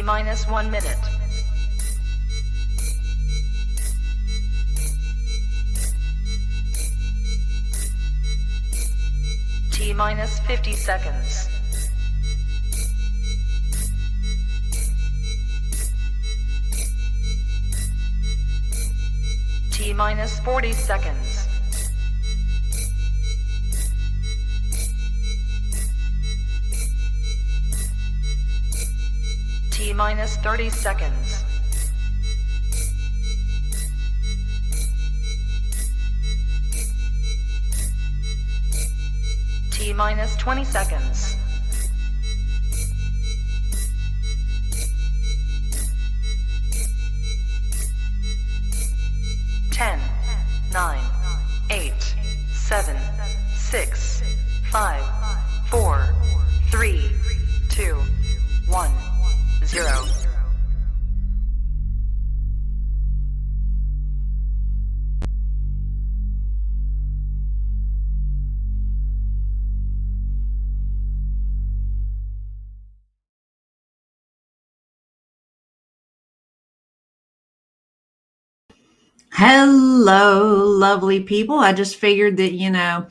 T minus 1 minute. T minus 50 seconds. T minus 40 seconds. T minus 30 seconds. T minus 20 seconds. Ten, 9, 8, 7, 6, 5, 4, 3, 2, 1, 0. Hello, lovely people. I just figured that,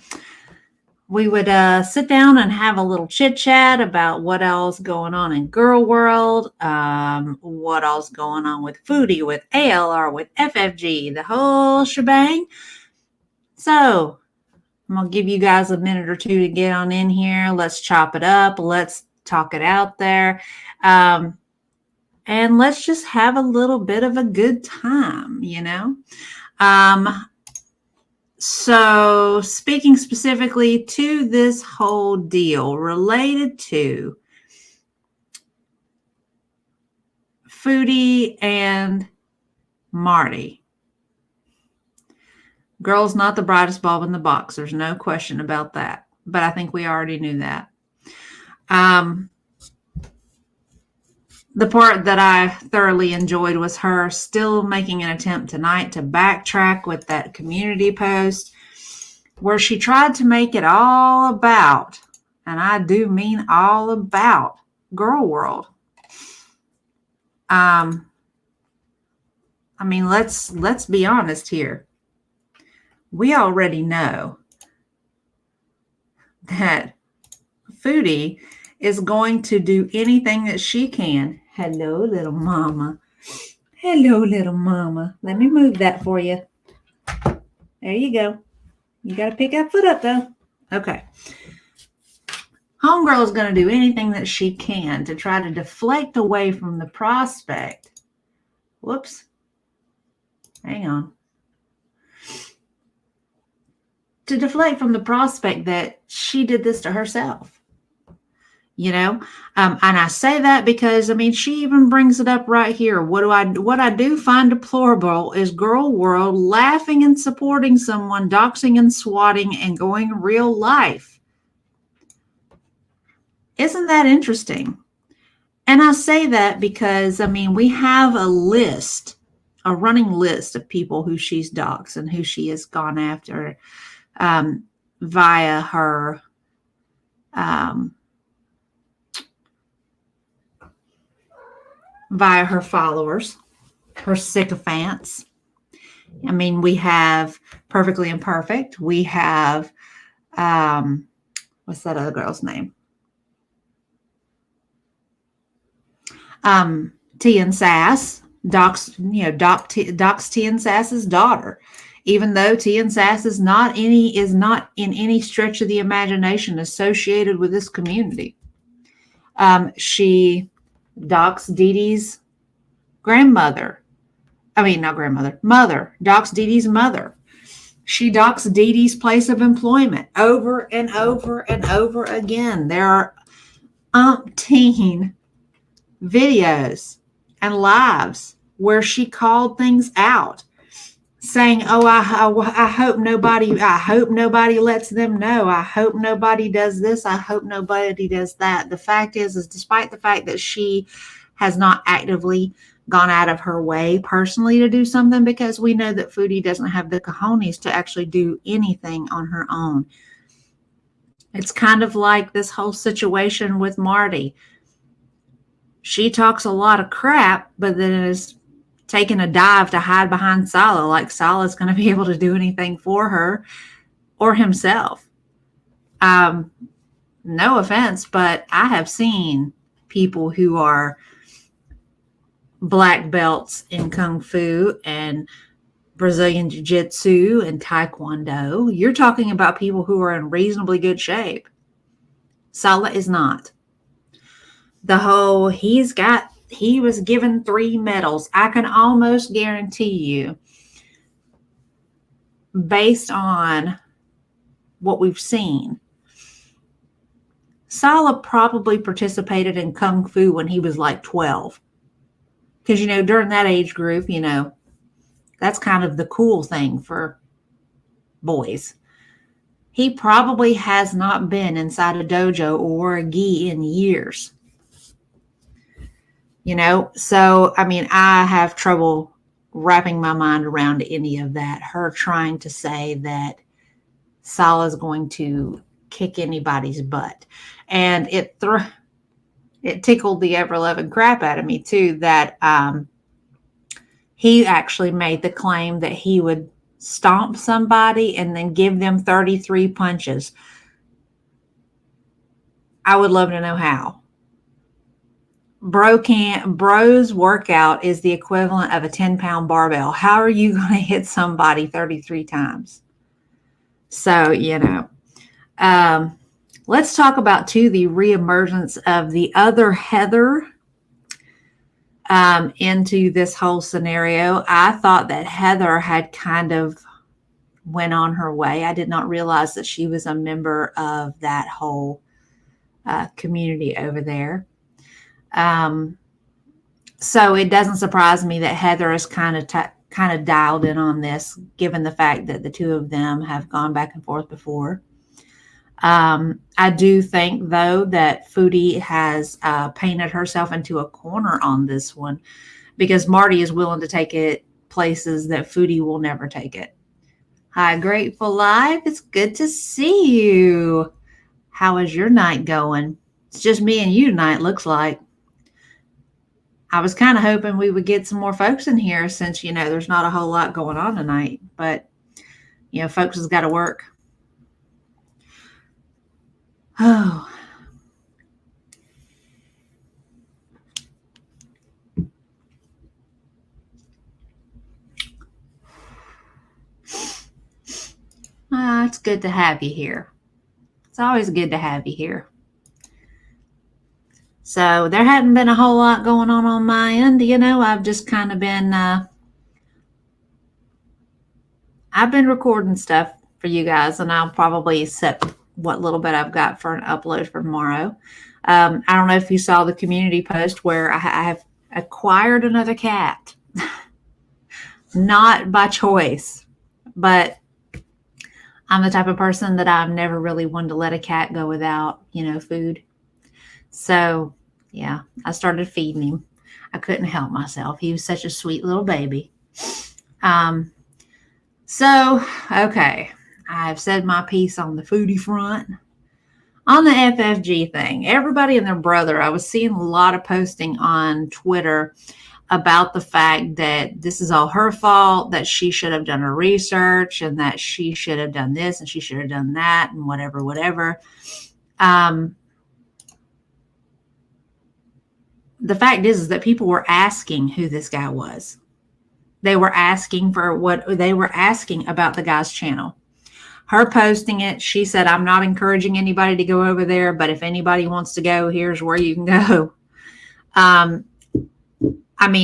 we would sit down and have a little chit chat about what else going on in Gorlworld, what else going on with Foodie, with ALR, with FFG, the whole shebang. So I'm going to give you guys a minute or two to get on in here. Let's chop it up. Let's talk it out there. And let's just have a little bit of a good time, So speaking specifically to this whole deal related to Foodie and Marty. Girl's not the brightest bulb in the box. There's no question about that. But I think we already knew that. The part that I thoroughly enjoyed was her still making an attempt tonight to backtrack with that community post where she tried to make it all about, and I do mean all about, Gorlworld. Let's be honest here. We already know that Foodie is going to do anything that she can. Hello, little mama. Hello, little mama. Let me move that for you. There you go. You got to pick that foot up, though. Okay. Homegirl is going to do anything that she can to try to deflect away from the prospect. Whoops. Hang on. To deflect from the prospect that she did this to herself. And I say that because, she even brings it up right here. What I do find deplorable is Gorlworld laughing and supporting someone, doxing and swatting and going real life. Isn't that interesting? And I say that because, we have a running list of people who she's doxed and who she has gone after via her followers, her sycophants. We have Perfectly Imperfect. We have, what's that other girl's name? T and Sass, dox T and Sass's daughter, even though T and Sass is not in any stretch of the imagination associated with this community. She doxed Dee Dee's mother, doxed Dee Dee's mother. She doxed Dee Dee's place of employment over and over and over again. There are umpteen videos and lives where she called things out, saying, "Oh, I hope nobody lets them know. I hope nobody does this. I hope nobody does that." The fact is despite the fact that she has not actively gone out of her way personally to do something, because we know that Foodie doesn't have the cojones to actually do anything on her own. It's kind of like this whole situation with Marty. She talks a lot of crap, but then is taking a dive to hide behind Sala, like Sala's going to be able to do anything for her or himself. No offense, but I have seen people who are black belts in Kung Fu and Brazilian Jiu-Jitsu and Taekwondo. You're talking about people who are in reasonably good shape. Sala is not. He was given 3 medals. I can almost guarantee you, based on what we've seen, Sala probably participated in Kung Fu when he was like 12. Because, during that age group, that's kind of the cool thing for boys. He probably has not been inside a dojo or a gi in years. So, I have trouble wrapping my mind around any of that. Her trying to say that Sala's going to kick anybody's butt. And it tickled the ever-loving crap out of me, too, that he actually made the claim that he would stomp somebody and then give them 33 punches. I would love to know how. Bro's workout is the equivalent of a 10-pound barbell. How are you going to hit somebody 33 times? So, let's talk about, too, the reemergence of the other Heather into this whole scenario. I thought that Heather had kind of went on her way. I did not realize that she was a member of that whole community over there. So it doesn't surprise me that Heather is kind of dialed in on this, given the fact that the two of them have gone back and forth before. I do think, though, that Foodie has painted herself into a corner on this one, because Marty is willing to take it places that Foodie will never take it. Hi, Grateful Live. It's good to see you. How is your night going? It's just me and you tonight, looks like. I was kind of hoping we would get some more folks in here since, there's not a whole lot going on tonight. But, folks has got to work. Oh. It's good to have you here. It's always good to have you here. So there hadn't been a whole lot going on my end. I've just kind of been, I've been recording stuff for you guys, and I'll probably set what little bit I've got for an upload for tomorrow. I don't know if you saw the community post where I have acquired another cat. Not by choice, but I'm the type of person that I've never really wanted to let a cat go without, food. So, yeah, I started feeding him. I couldn't help myself. He was such a sweet little baby. So, okay, I've said my piece on the Foodie front. On the FFG thing, everybody and their brother, I was seeing a lot of posting on Twitter about the fact that this is all her fault, that she should have done her research, and that she should have done this and she should have done that, and whatever. The fact is that people were asking who this guy was. They were asking about the guy's channel. Her posting it, she said, I'm not encouraging anybody to go over there, but if anybody wants to go, here's where you can go.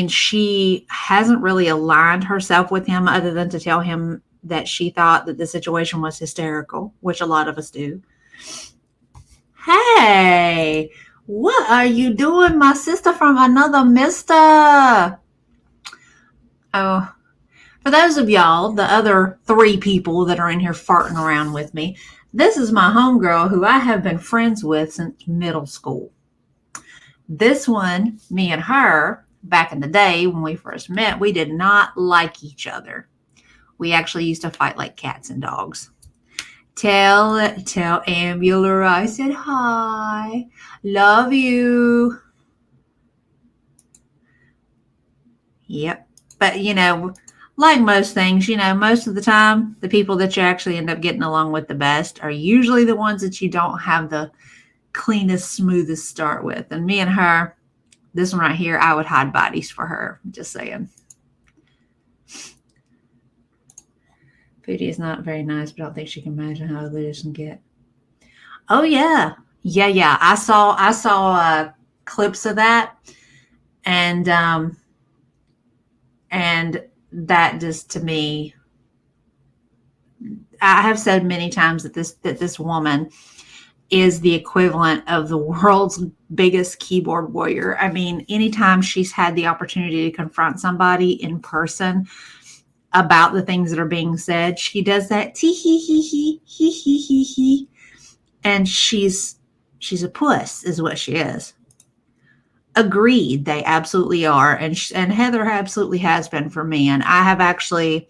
She hasn't really aligned herself with him other than to tell him that she thought that the situation was hysterical, which a lot of us do. Hey, what are you doing, my sister from another mister? Oh, for those of y'all, the other 3 people that are in here farting around with me, this is my homegirl who I have been friends with since middle school. This one, me and her, back in the day when we first met, we did not like each other. We actually used to fight like cats and dogs. Tell Ambulor I said hi. Love you. Yep. But, like most things, most of the time, the people that you actually end up getting along with the best are usually the ones that you don't have the cleanest, smoothest start with. And me and her, this one right here, I would hide bodies for her. Just saying. Foodie is not very nice, but I don't think she can imagine how ugly this can get. Oh yeah. Yeah. I saw clips of that, and that just, to me, I have said many times that this woman is the equivalent of the world's biggest keyboard warrior. I mean, anytime she's had the opportunity to confront somebody in person about the things that are being said, she does that tee hee hee hee hee hee hee hee, and she's a puss, is what she is. Agreed, they absolutely are, and Heather absolutely has been for me, and I've actually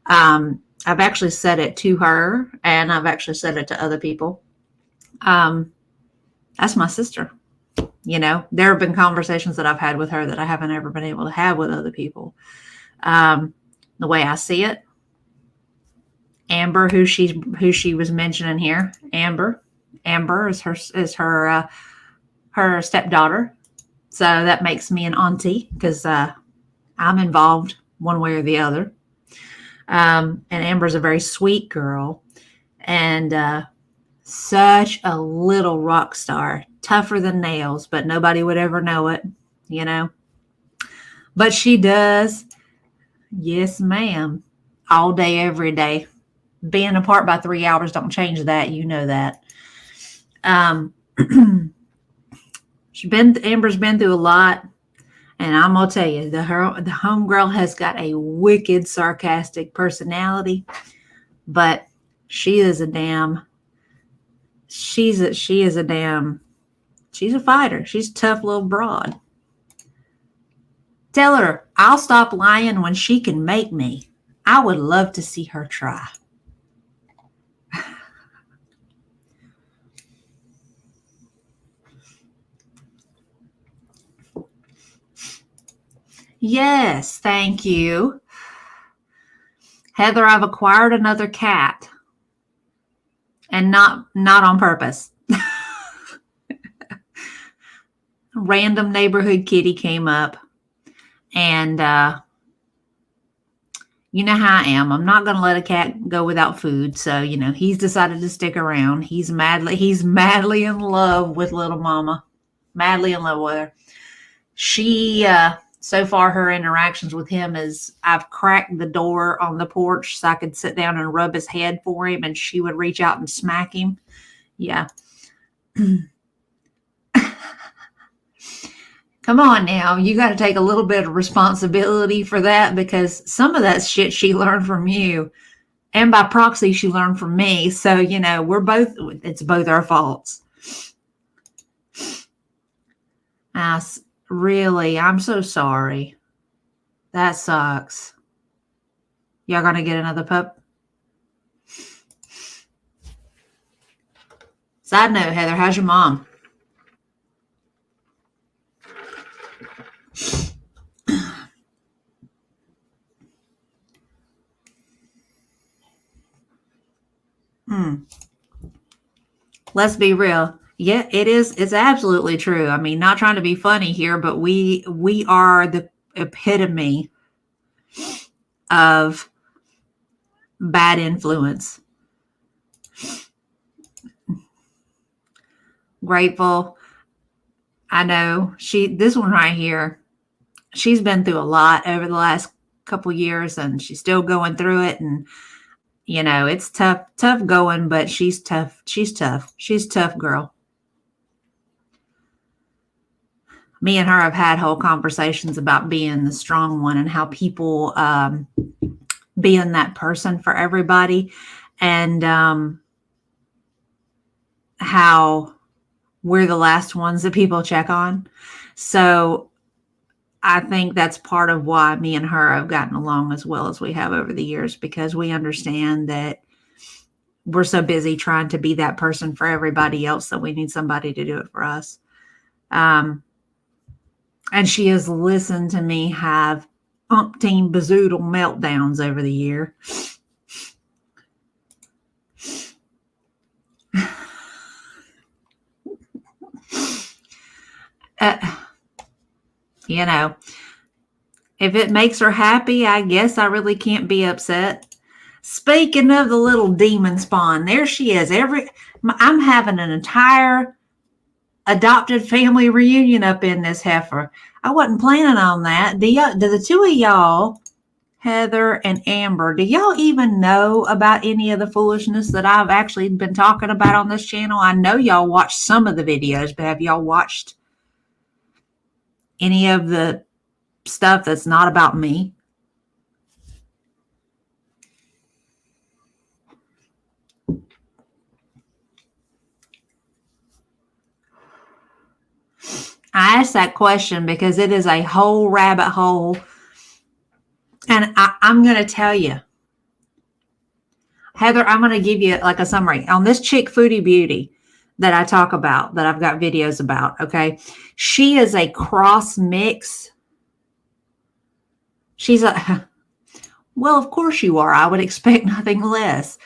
said it to her, and I've actually said it to other people. That's my sister. There have been conversations that I've had with her that I haven't ever been able to have with other people. The way I see it, Amber, who she was mentioning here, Amber is her stepdaughter. So that makes me an auntie because I'm involved one way or the other. And Amber's a very sweet girl, and such a little rock star, tougher than nails, but nobody would ever know it, But she does. Yes, ma'am. All day, every day. Being apart by 3 hours don't change that. You know that. Amber's been through a lot, and I'm gonna tell you, the homegirl has got a wicked, sarcastic personality, but she's a fighter. She's a tough little broad. Tell her I'll stop lying when she can make me. I would love to see her try. Yes, thank you. Heather, I've acquired another cat. And not on purpose. Random neighborhood kitty came up, and you know how I am. I'm not going to let a cat go without food. So, he's decided to stick around. He's madly in love with little mama. Madly in love with her. She, so far, her interactions with him is I've cracked the door on the porch so I could sit down and rub his head for him, and she would reach out and smack him. Yeah. Come on now. You got to take a little bit of responsibility for that, because some of that shit she learned from you, and by proxy, she learned from me. So, it's both our faults. Really, I'm so sorry. That sucks. Y'all gonna get another pup? Side note, Heather, how's your mom? Let's be real. Yeah, it is. It's absolutely true. I mean, not trying to be funny here, but we are the epitome of bad influence. Grateful. I know this one right here, she's been through a lot over the last couple years, and she's still going through it. And, it's tough going, but she's tough. She's tough. She's a tough girl. Me and her have had whole conversations about being the strong one and how people being that person for everybody, and how we're the last ones that people check on. So I think that's part of why me and her have gotten along as well as we have over the years, because we understand that we're so busy trying to be that person for everybody else that we need somebody to do it for us. And she has listened to me have umpteen bazoodle meltdowns over the year. You know, if it makes her happy, I guess I really can't be upset. Speaking of the little demon spawn, there she is. I'm having an entire adopted family reunion up in this heifer. I wasn't planning on that. Do the two of y'all, Heather and Amber, do y'all even know about any of the foolishness that I've actually been talking about on this channel? I know y'all watched some of the videos, but have y'all watched any of the stuff that's not about me? I asked that question because it is a whole rabbit hole. And I'm going to tell you, Heather, I'm going to give you like a summary on this chick Foodie Beauty that I talk about, that I've got videos about. Okay. She is a cross mix. She's well, of course you are. I would expect nothing less.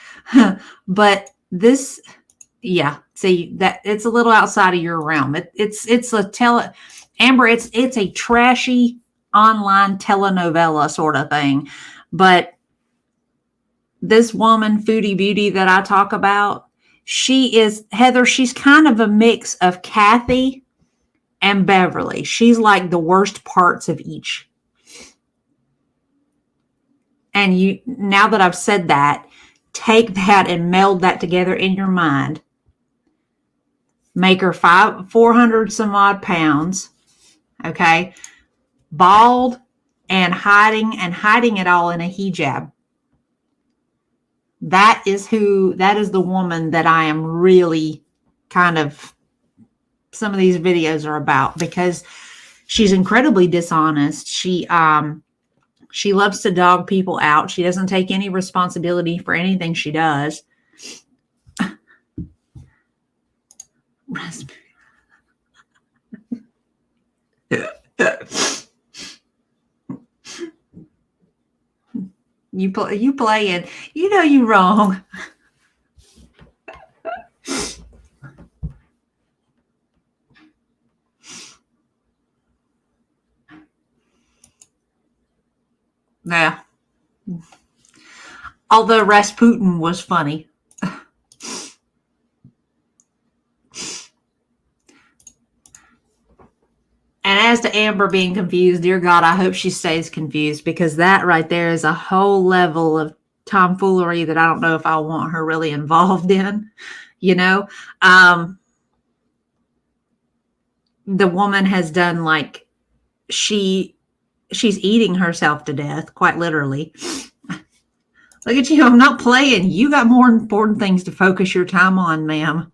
But this, yeah, see that it's a little outside of your realm. Amber, it's a trashy online telenovela sort of thing. But this woman, Foodie Beauty, that I talk about, Heather, she's kind of a mix of Kathy and Beverly. She's like the worst parts of each. And now that I've said that, take that and meld that together in your mind. Make her 400 some odd pounds. Okay. Bald and hiding it all in a hijab. That is the woman that I am really kind of, some of these videos are about, because she's incredibly dishonest. She loves to dog people out. She doesn't take any responsibility for anything she does. You playing. You know you wrong. Yeah. Although Rasputin was funny. And as to Amber being confused, dear God, I hope she stays confused, because that right there is a whole level of tomfoolery that I don't know if I want her really involved in, you know. The woman has done like, she's eating herself to death, quite literally. Look at you. I'm not playing. You got more important things to focus your time on, ma'am.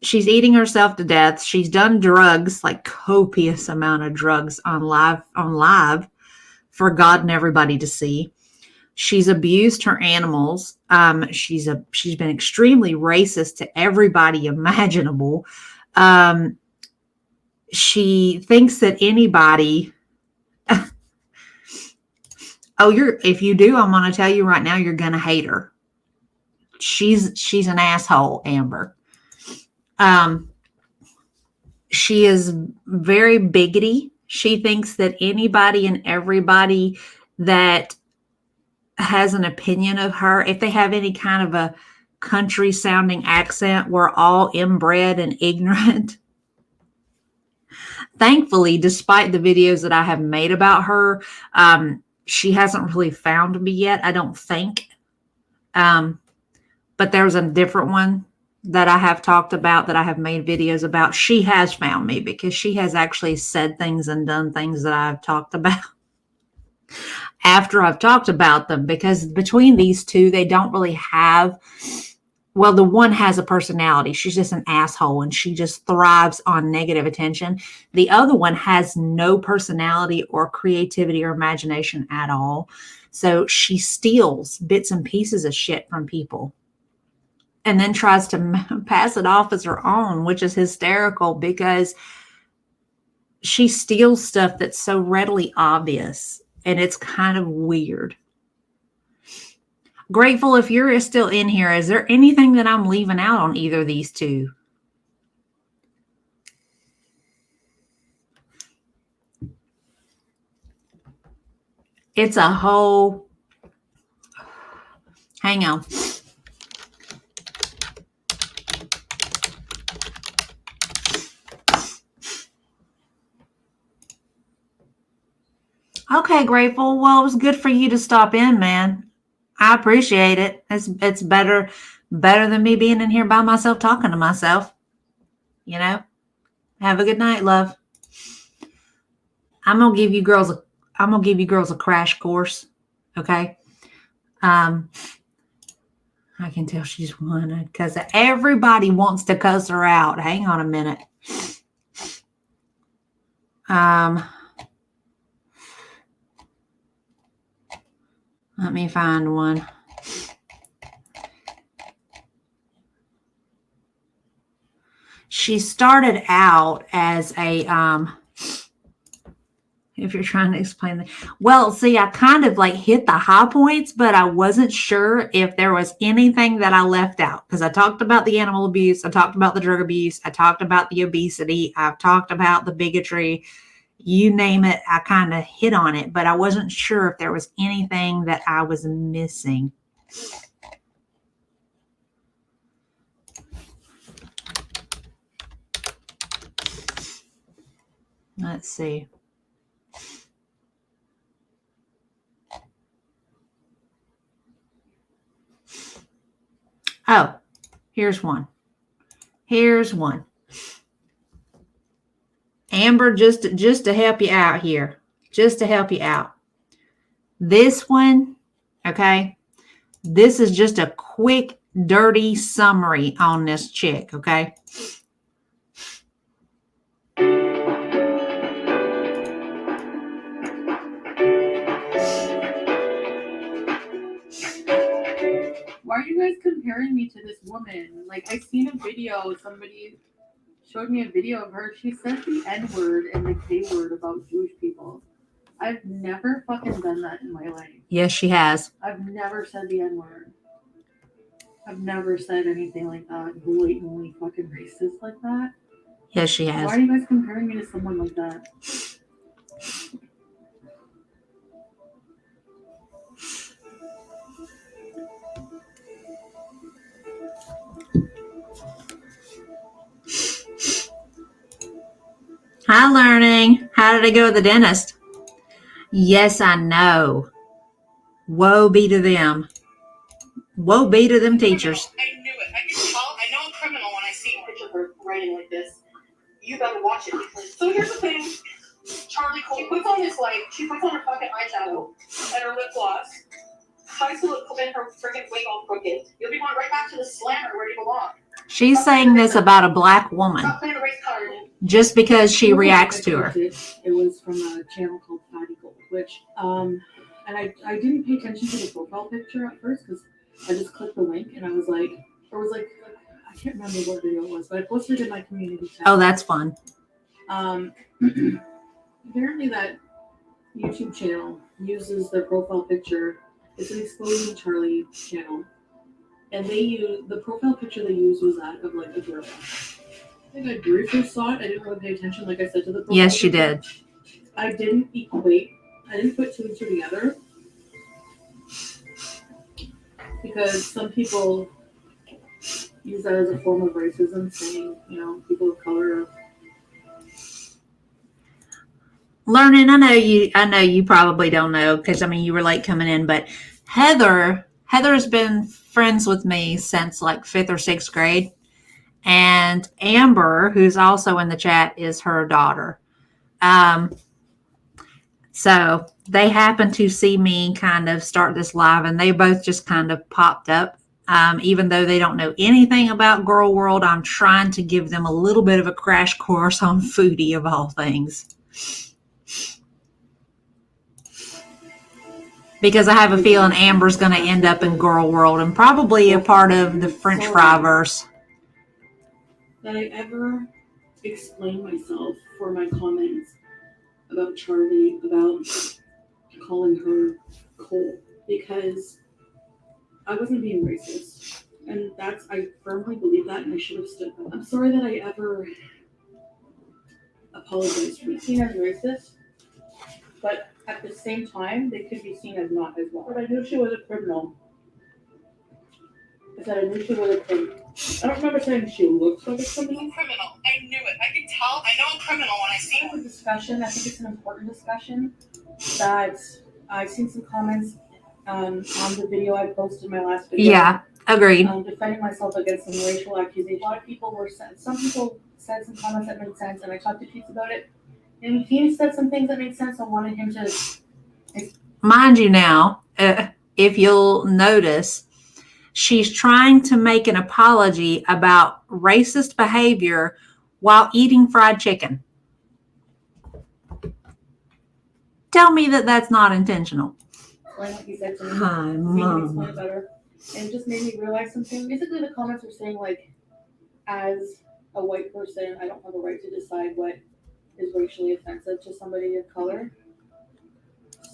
She's eating herself to death. She's done drugs, like copious amount of drugs on live for God and everybody to see. She's abused her animals. She's been extremely racist to everybody imaginable. She thinks that anybody, if you do, I'm going to tell you right now, you're going to hate her. She's an asshole, Amber. She is very bigoty. She thinks that anybody and everybody that has an opinion of her, if they have any kind of a country sounding accent, we're all inbred and ignorant. Thankfully, despite the videos that I have made about her, she hasn't really found me yet, I don't think. But there's a different one that I have talked about, that I have made videos about. She has found me because she has actually said things and done things that I've talked about after I've talked about them, because between these two, they don't really have, well, the one has a personality. She's just an asshole and she just thrives on negative attention. The other one has no personality or creativity or imagination at all. So she steals bits and pieces of shit from people and then tries to pass it off as her own, which is hysterical, because she steals stuff that's so readily obvious, and it's kind of weird. Grateful, if you're still in here, is there anything that I'm leaving out on either of these two? It's a whole... Hang on. Okay, Grateful. Well, it was good for you to stop in, man. I appreciate it. It's better than me being in here by myself talking to myself. You know? Have a good night, love. I'm gonna give you girls a crash course. Okay. I can tell she's one because everybody wants to cuss her out. Hang on a minute. Let me find one. She started out as a, if you're trying to explain that. Well, see, I kind of like hit the high points, but I wasn't sure if there was anything that I left out because I talked about the animal abuse. I talked about the drug abuse. I talked about the obesity. I've talked about the bigotry. You name it, I kind of hit on it, but I wasn't sure if there was anything that I was missing. Let's see. Oh, here's one. Here's one. Amber, just to help you out here. Just to help you out. This one, okay? This is just a quick, dirty summary on this chick, okay? Why are you guys comparing me to this woman? Like, I seen a video, somebody showed me a video of her. She said the N-word and the K-word about Jewish people. I've never fucking done that in my life. Yes, she has. I've never said the N-word. I've never said anything like that, blatantly fucking racist like that. Yes, she has. Why are you guys comparing me to someone like that? Hi, Learning. How did I go with the dentist? Yes, I know. Woe be to them. Woe be to them teachers. I knew it. I can tell. I know a criminal when I see a picture of her writing like this. You better watch it because. So here's the thing. Charlie Cole puts on this light. She puts on her fucking eyeshadow and her lip gloss. Tries to look and her freaking wig all crooked. You'll be going right back to the slammer where you belong. She's saying this about a black woman Stop playing the race card. just because she reacts to her. It was from a channel called Fatty Gold, which, and I didn't pay attention to the profile picture at first because I just clicked the link and I was like, I can't remember what video it was, but I posted it in my community tab. Oh, that's fun. Apparently that YouTube channel uses their profile picture. It's an Exposing Charlie channel. And they use, the profile picture they used was that of like a girl. I think I briefly saw it. I didn't really pay attention, like I said, to the profile Yes, you picture. did. I didn't put two and two together. Because some people use that as a form of racism, saying, people of color. Learning, I know you probably don't know because you were late coming in, but Heather's been friends with me since like 5th or 6th grade. And Amber, who's also in the chat, is her daughter. So they happened to see me kind of start this live, and they both just kind of popped up. Even though they don't know anything about Gorlworld, I'm trying to give them a little bit of a crash course on foodie of all things. Because I have a feeling Amber's going to end up in Gorlworld and probably a part of the French fry verse. That I ever explain myself for my comments about Charlie, about calling her Cole, because I wasn't being racist. And I firmly believe that, and I should have stood by that. I'm sorry that I ever apologized for that. Seen as racist, but at the same time, they could be seen as not as well. But I knew she was a criminal. I said I knew she was a criminal. I don't remember saying she looks like a criminal. Criminal. I knew it. I can tell. I know a criminal when I see one. Discussion. I think it's an important discussion. That I've seen some comments on the video I posted in my last video. Yeah, agreed. Defending myself against some racial accusations. A lot of people some people said some comments that made sense, and I talked to Keith about it. And he said some things that made sense. I wanted him to. Mind you now, if you'll notice, she's trying to make an apology about racist behavior while eating fried chicken. Tell me that that's not intentional. Explain what he said to me. Hi, Made me Mom. explain it better. And it just made me realize something. Basically, the comments were saying, like, as a white person, I don't have a right to decide what is racially offensive to somebody of color.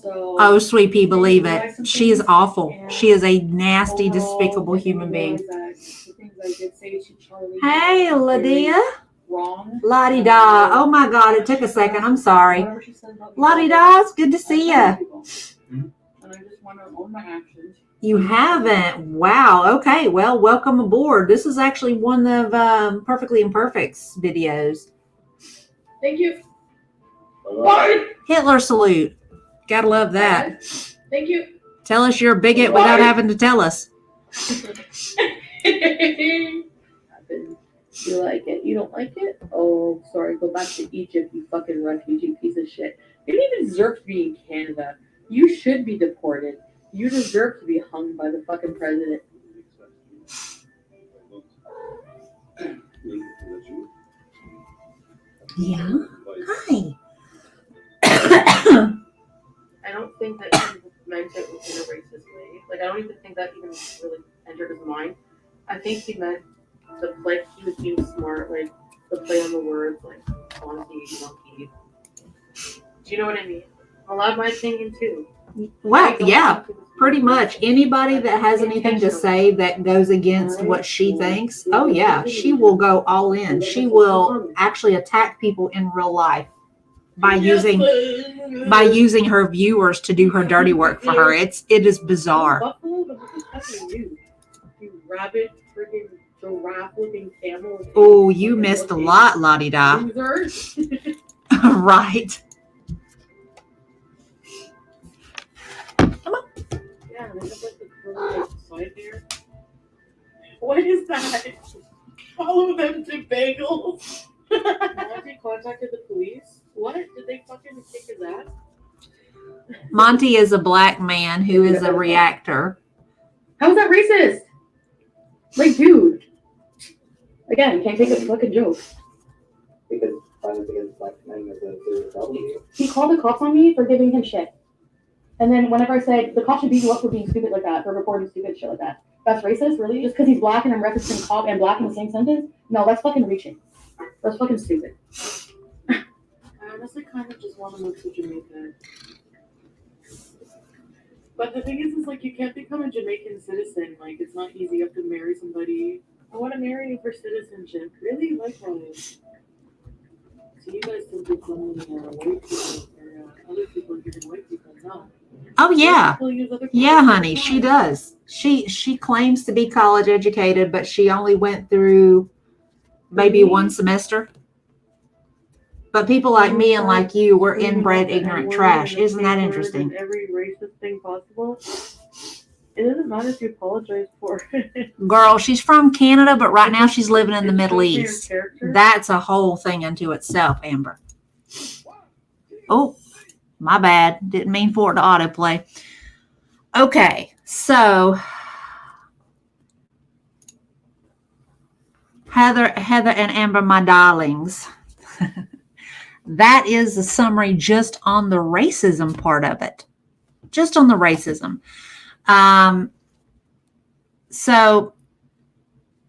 So, Oh, sweet pea, believe it. She is awful. She is a nasty, despicable human being. The things I did say to Charlie. Hey, Lydia. Wrong. La-di-da. Oh, my God. It took a second. I'm sorry. Whatever she said about me, La-di-da. It's good to see I you. tell people. And I just want to own my actions. You haven't. Wow. Okay. Well, welcome aboard. This is actually one of Perfectly Imperfect's videos. Thank you. Hitler salute. Gotta love that. Thank you. Tell us you're a bigot without having to tell us. You like it? You don't like it? Oh, sorry. Go back to Egypt, you fucking refugee piece of shit. You didn't even deserve to be in Canada. You should be deported. You deserve to be hung by the fucking president. Yeah. Hi. I don't think that he meant it in a racist way. Like, I don't even think that even really entered his mind. I think he meant the play. He was being smart, like the play on the words, like donkey, donkey. Do you know what I mean? I'm allowed my opinion too. Well, yeah, pretty much. Anybody that has anything to say that goes against what she thinks, oh yeah, she will go all in. She will actually attack people in real life by using her viewers to do her dirty work for her. It is bizarre. Buffalo, but this is fucking you rabbit, friggin' giraffe-looking camel. Oh, you missed a lot, la-di-da. Losers. Right. Yeah, they have like the curly side hair. What is that? Follow them to bagels. Monty contacted the police. What? Did they fucking kick his ass? Monty is a black man who is a reactor. How is that racist? Like, dude. Again, can't take a fucking joke. Because violence against black men is a serious problem. He called the cops on me for giving him shit. And then whenever I said, the cops should beat you up for being stupid like that, for reporting stupid shit like that. That's racist, really? Just because he's black and I'm referencing cop and black in the same sentence? No, that's fucking reaching. That's fucking stupid. I honestly kind of just want to move to Jamaica. But the thing is like, you can't become a Jamaican citizen. Like, it's not easy. You have to marry somebody. I want to marry you for citizenship. Really? Likewise. So you guys think it's only white people or other people giving white people? No. Oh yeah. Yeah, honey, Why? she does. She claims to be college educated, but she only went through maybe one semester. But people like me and like you, we're inbred ignorant trash. Isn't that interesting? Every racist thing possible. It doesn't matter if you apologize for it. Girl, she's from Canada, but right now she's living in the Middle It's your East. character. That's a whole thing unto itself, Amber. Oh, my bad. Didn't mean for it to autoplay. Okay, so Heather and Amber, my darlings. That is a summary just on the racism part of it. Just on the racism. So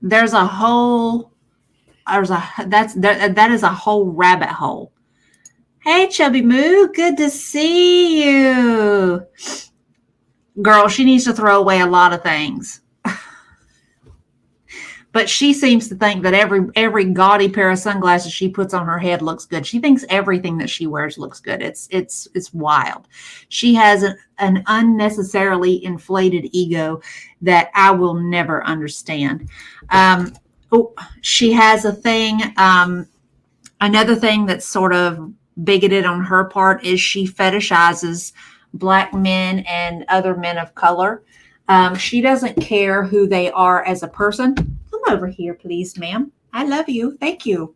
there's a whole, that is a whole rabbit hole Hey, Chubby Moo. Good to see you. Girl, she needs to throw away a lot of things. But she seems to think that every gaudy pair of sunglasses she puts on her head looks good. She thinks everything that she wears looks good. It's wild. She has an unnecessarily inflated ego that I will never understand. She has a thing. Another thing that's sort of bigoted on her part is she fetishizes Black men and other men of color. She doesn't care who they are as a person. Come over here, please, ma'am. I love you. Thank you.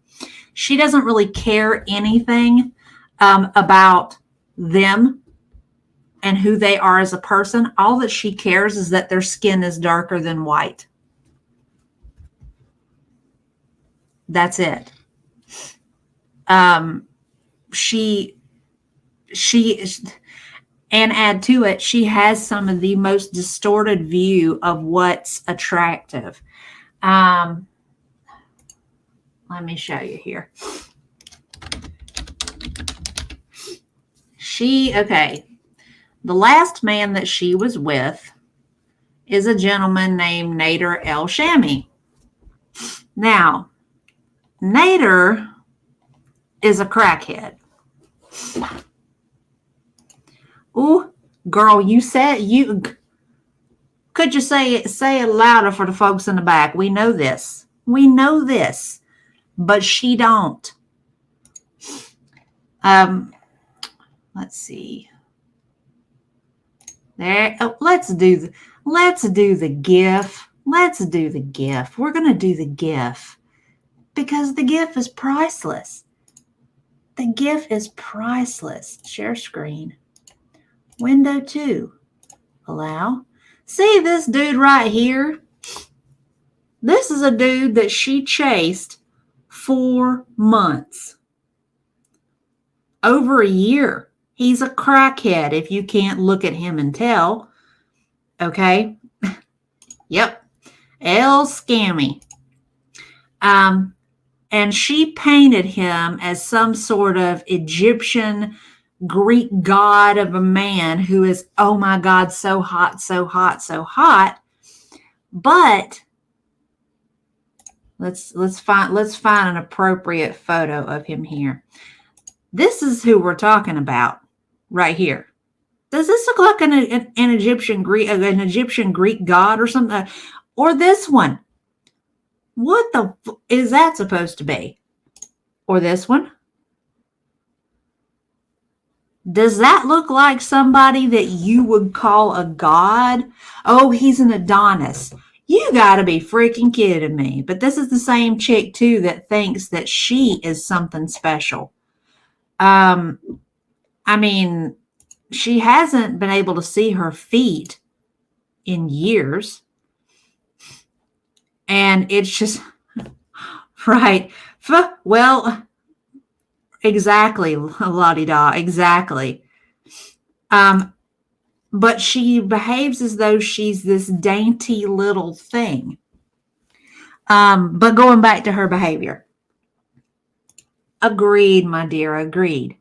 She doesn't really care anything about them and who they are as a person. All that she cares is that their skin is darker than white. That's it. She and add to it, she has some of the most distorted view of what's attractive. Let me show you here. The last man that she was with is a gentleman named Nader El Shami. Now, Nader is a crackhead. Ooh, girl, could you say it louder for the folks in the back? We know this, but she don't. Let's see. There. Oh, let's do the GIF. Let's do the GIF. We're gonna do the GIF because the GIF is priceless. The GIF is priceless. Share screen. Window 2. Allow. See this dude right here? This is a dude that she chased 4 months. Over a year. He's a crackhead if you can't look at him and tell. Okay? Yep. El Scammy. And she painted him as some sort of Egyptian Greek god of a man who is, oh my God, so hot, so hot, so hot. But let's find an appropriate photo of him here. This is who we're talking about right here. Does this look like an Egyptian Greek god or something? Or this one? What the is that supposed to be? Or this one? Does that look like somebody that you would call a god? Oh, he's an Adonis. You gotta be freaking kidding me. But this is the same chick too that thinks that she is something special. I mean, she hasn't been able to see her feet in years. And it's just, right. Well, exactly, la-di-da, exactly. But she behaves as though she's this dainty little thing. But going back to her behavior. Agreed, my dear, agreed.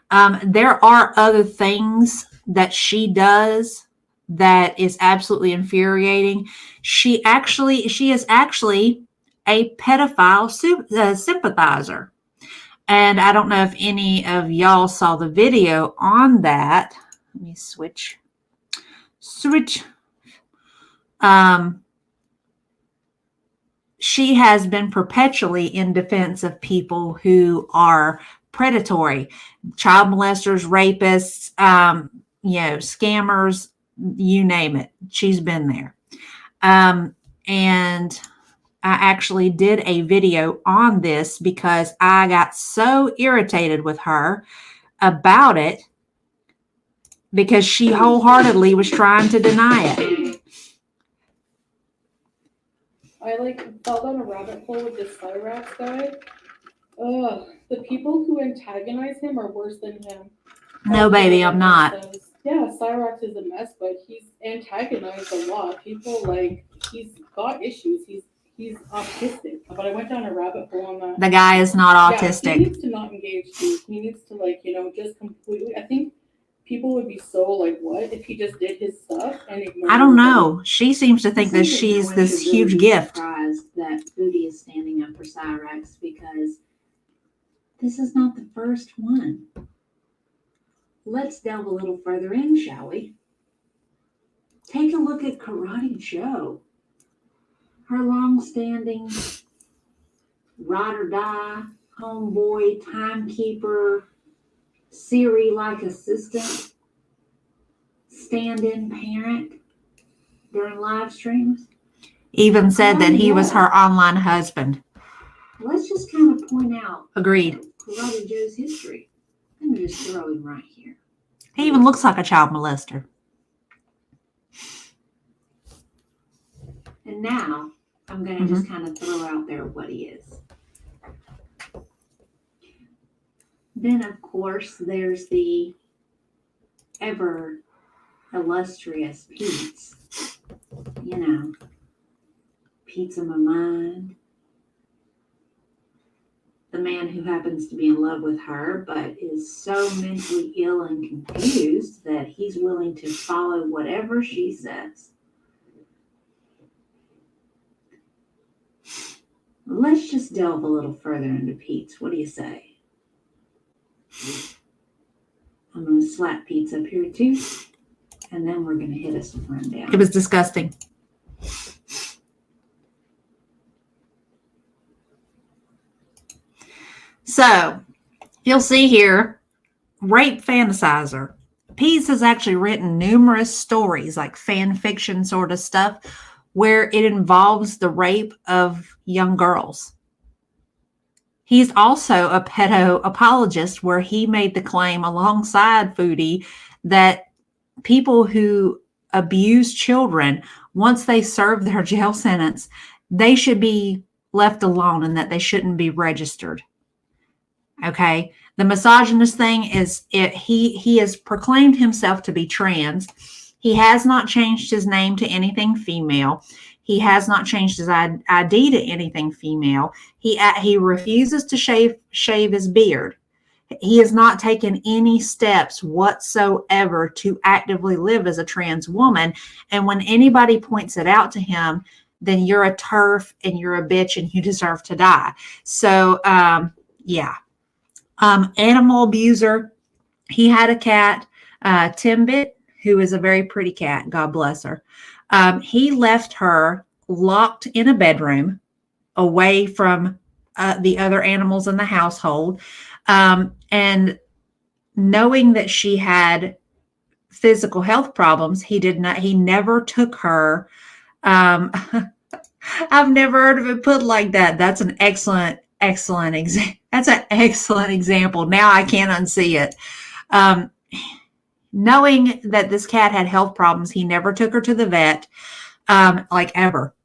There are other things that she does that is absolutely infuriating. She is actually a pedophile sympathizer. And I don't know if any of y'all saw the video on that. Let me switch. She has been perpetually in defense of people who are predatory, child molesters, rapists, scammers, you name it. She's been there. And I actually did a video on this because I got so irritated with her about it because she wholeheartedly was trying to deny it. I fell down a rabbit hole with this Cyrax guy. The people who antagonize him are worse than him. No, baby, I'm not. Yeah, Cyrax is a mess, but he's antagonized a lot. People he's got issues. He he's autistic. But I went down a rabbit hole on that. The guy is not Yeah, he autistic. needs to not engage too. He needs to, like, you know, just completely. I think people would be so like, what if he just did his stuff and ignored I don't everybody? know. She seems to think that she's this huge gift. Surprised that Foodie is standing up for Cyrex because this is not the first one. Let's delve a little further in, shall we? Take a look at Karate Joe. Her long-standing ride or die, homeboy, timekeeper, Siri-like assistant, stand-in parent during live streams. Even said that he was her online husband. Let's just kind of point out Agreed. Karate Joe's history. Let me just throw him right here. He even looks like a child molester. And now I'm going to just kind of throw out there what he is. Then, of course, there's the ever illustrious Pete's. You know, Pete's in my mind. The man who happens to be in love with her, but is so mentally ill and confused that he's willing to follow whatever she says. Let's just delve a little further into Pete's. What do you say? I'm going to slap Pete's up here too, and then we're going to hit us a rundown. It was disgusting. So, you'll see here, rape fantasizer. Pete's has actually written numerous stories, like fan fiction sort of stuff, where it involves the rape of young girls. He's also a pedo apologist, where he made the claim alongside Foodie that people who abuse children, once they serve their jail sentence, they should be left alone and that they shouldn't be registered. Okay. The misogynist thing is he has proclaimed himself to be trans. He has not changed his name to anything female. He has not changed his ID to anything female. He refuses to shave his beard. He has not taken any steps whatsoever to actively live as a trans woman. And when anybody points it out to him, then you're a TERF and you're a bitch and you deserve to die. So, yeah. Animal abuser. He had a cat, Timbit, who is a very pretty cat. God bless her. He left her locked in a bedroom away from the other animals in the household. And knowing that she had physical health problems, he never took her. I've never heard of it put like that. That's an excellent That's an excellent example. Now I can't unsee it. Knowing that this cat had health problems, he never took her to the vet, like ever.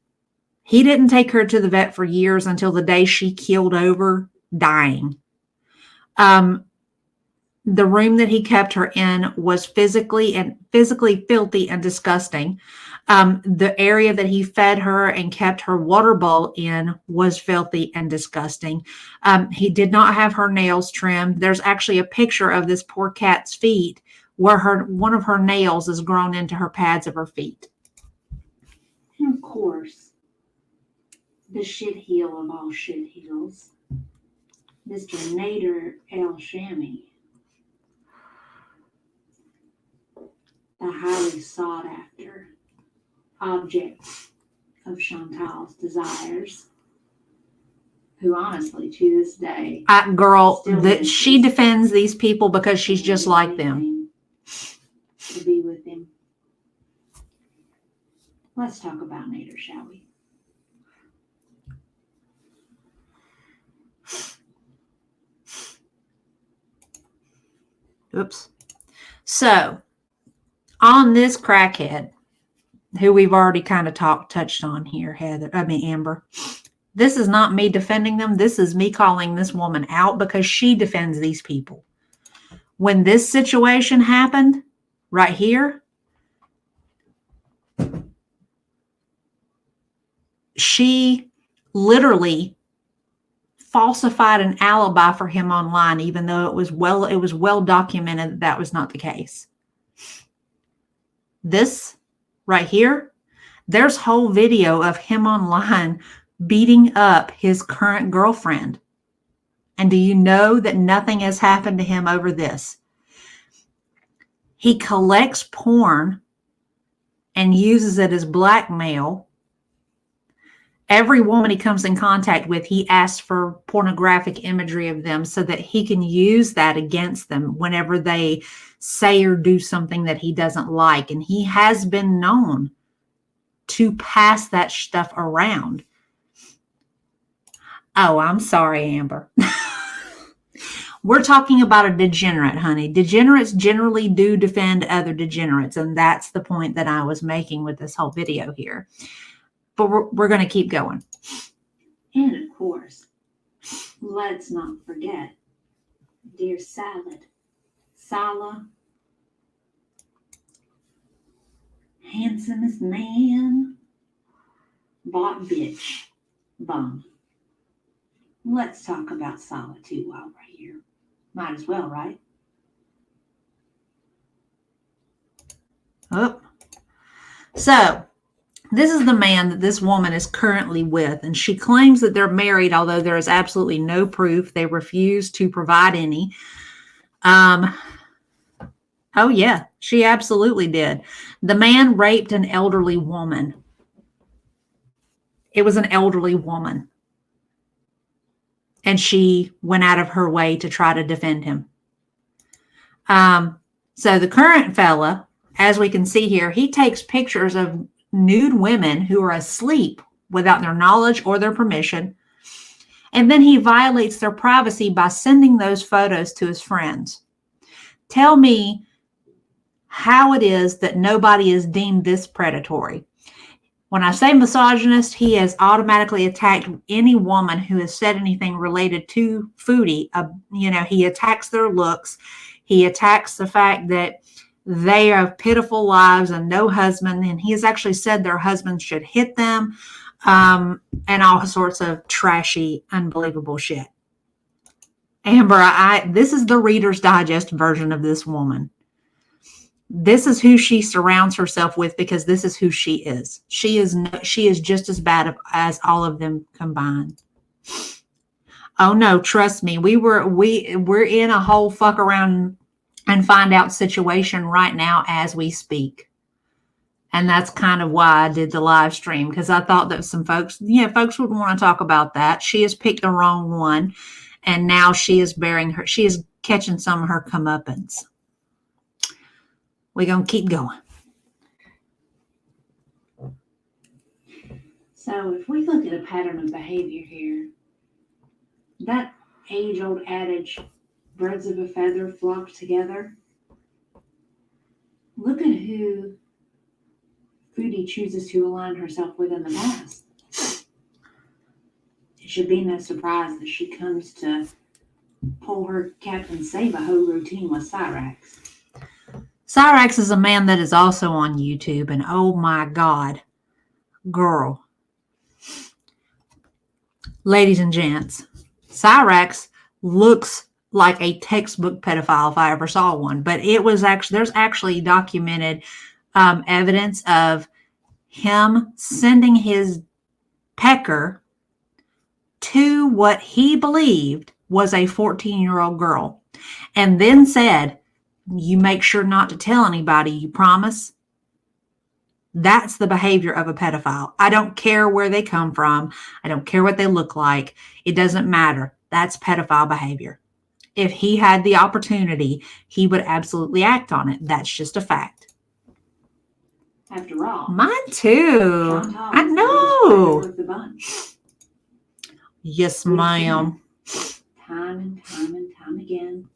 He didn't take her to the vet for years until the day she keeled over, dying. The room that he kept her in was physically filthy and disgusting. The area that he fed her and kept her water bowl in was filthy and disgusting. He did not have her nails trimmed. There's actually a picture of this poor cat's feet where one of her nails is grown into her pads of her feet. And of course, the shit heel of all shit heels, Mr. Nader El Shami, the highly sought after object of Chantal's desires, who honestly to this day, She defends these people because she's just like them. To be with him. Let's talk about Nader, shall we? Oops. So, on this crackhead, who we've already kind of touched on here, Amber, this is not me defending them. This is me calling this woman out because she defends these people. When this situation happened, right here, she literally falsified an alibi for him online, even though it was well documented that was not the case. This right here, there's whole video of him online beating up his current girlfriend. And do you know that nothing has happened to him over this? He collects porn and uses it as blackmail. Every woman he comes in contact with, he asks for pornographic imagery of them so that he can use that against them whenever they say or do something that he doesn't like. And he has been known to pass that stuff around. Oh, I'm sorry, Amber. We're talking about a degenerate, honey. Degenerates generally do defend other degenerates, and that's the point that I was making with this whole video here. But we're going to keep going. And of course, let's not forget dear Sala, handsomest man, bought bitch, bum. Let's talk about Sala too while we're here. Might as well, right? Oh. So, this is the man that this woman is currently with, and she claims that they're married, although there is absolutely no proof. They refuse to provide any. Oh, yeah, she absolutely did. The man raped an elderly woman. It was an elderly woman. And she went out of her way to try to defend him. So the current fella, as we can see here, he takes pictures of nude women who are asleep without their knowledge or their permission. And then he violates their privacy by sending those photos to his friends. Tell me how it is that nobody is deemed this predatory. When I say misogynist, he has automatically attacked any woman who has said anything related to Foodie. He attacks their looks. He attacks the fact that they have pitiful lives and no husband. And he has actually said their husbands should hit them and all sorts of trashy, unbelievable shit. Amber, this is the Reader's Digest version of this woman. This is who she surrounds herself with because this is who she is. She is just as bad as all of them combined. Oh no, trust me. We're in a whole fuck around and find out situation right now as we speak. And that's kind of why I did the live stream, because I thought that some folks would want to talk about that. She has picked the wrong one, and now she is catching some of her comeuppance. We're going to keep going. So if we look at a pattern of behavior here, that age-old adage, birds of a feather flock together, look at who Foodie chooses to align herself with in the past. It should be no surprise that she comes to pull her Captain Save-A-Ho routine with Cyrax. Cyrax is a man that is also on YouTube, and oh my God, girl. Ladies and gents, Cyrax looks like a textbook pedophile if I ever saw one, but there's actually documented evidence of him sending his pecker to what he believed was a 14-year-old girl, and then said, "You make sure not to tell anybody, you promise?" That's the behavior of a pedophile. I don't care where they come from. I don't care what they look like. It doesn't matter. That's pedophile behavior. If he had the opportunity, he would absolutely act on it. That's just a fact. After all, mine too. I know. Yes, ma'am. Time and time again.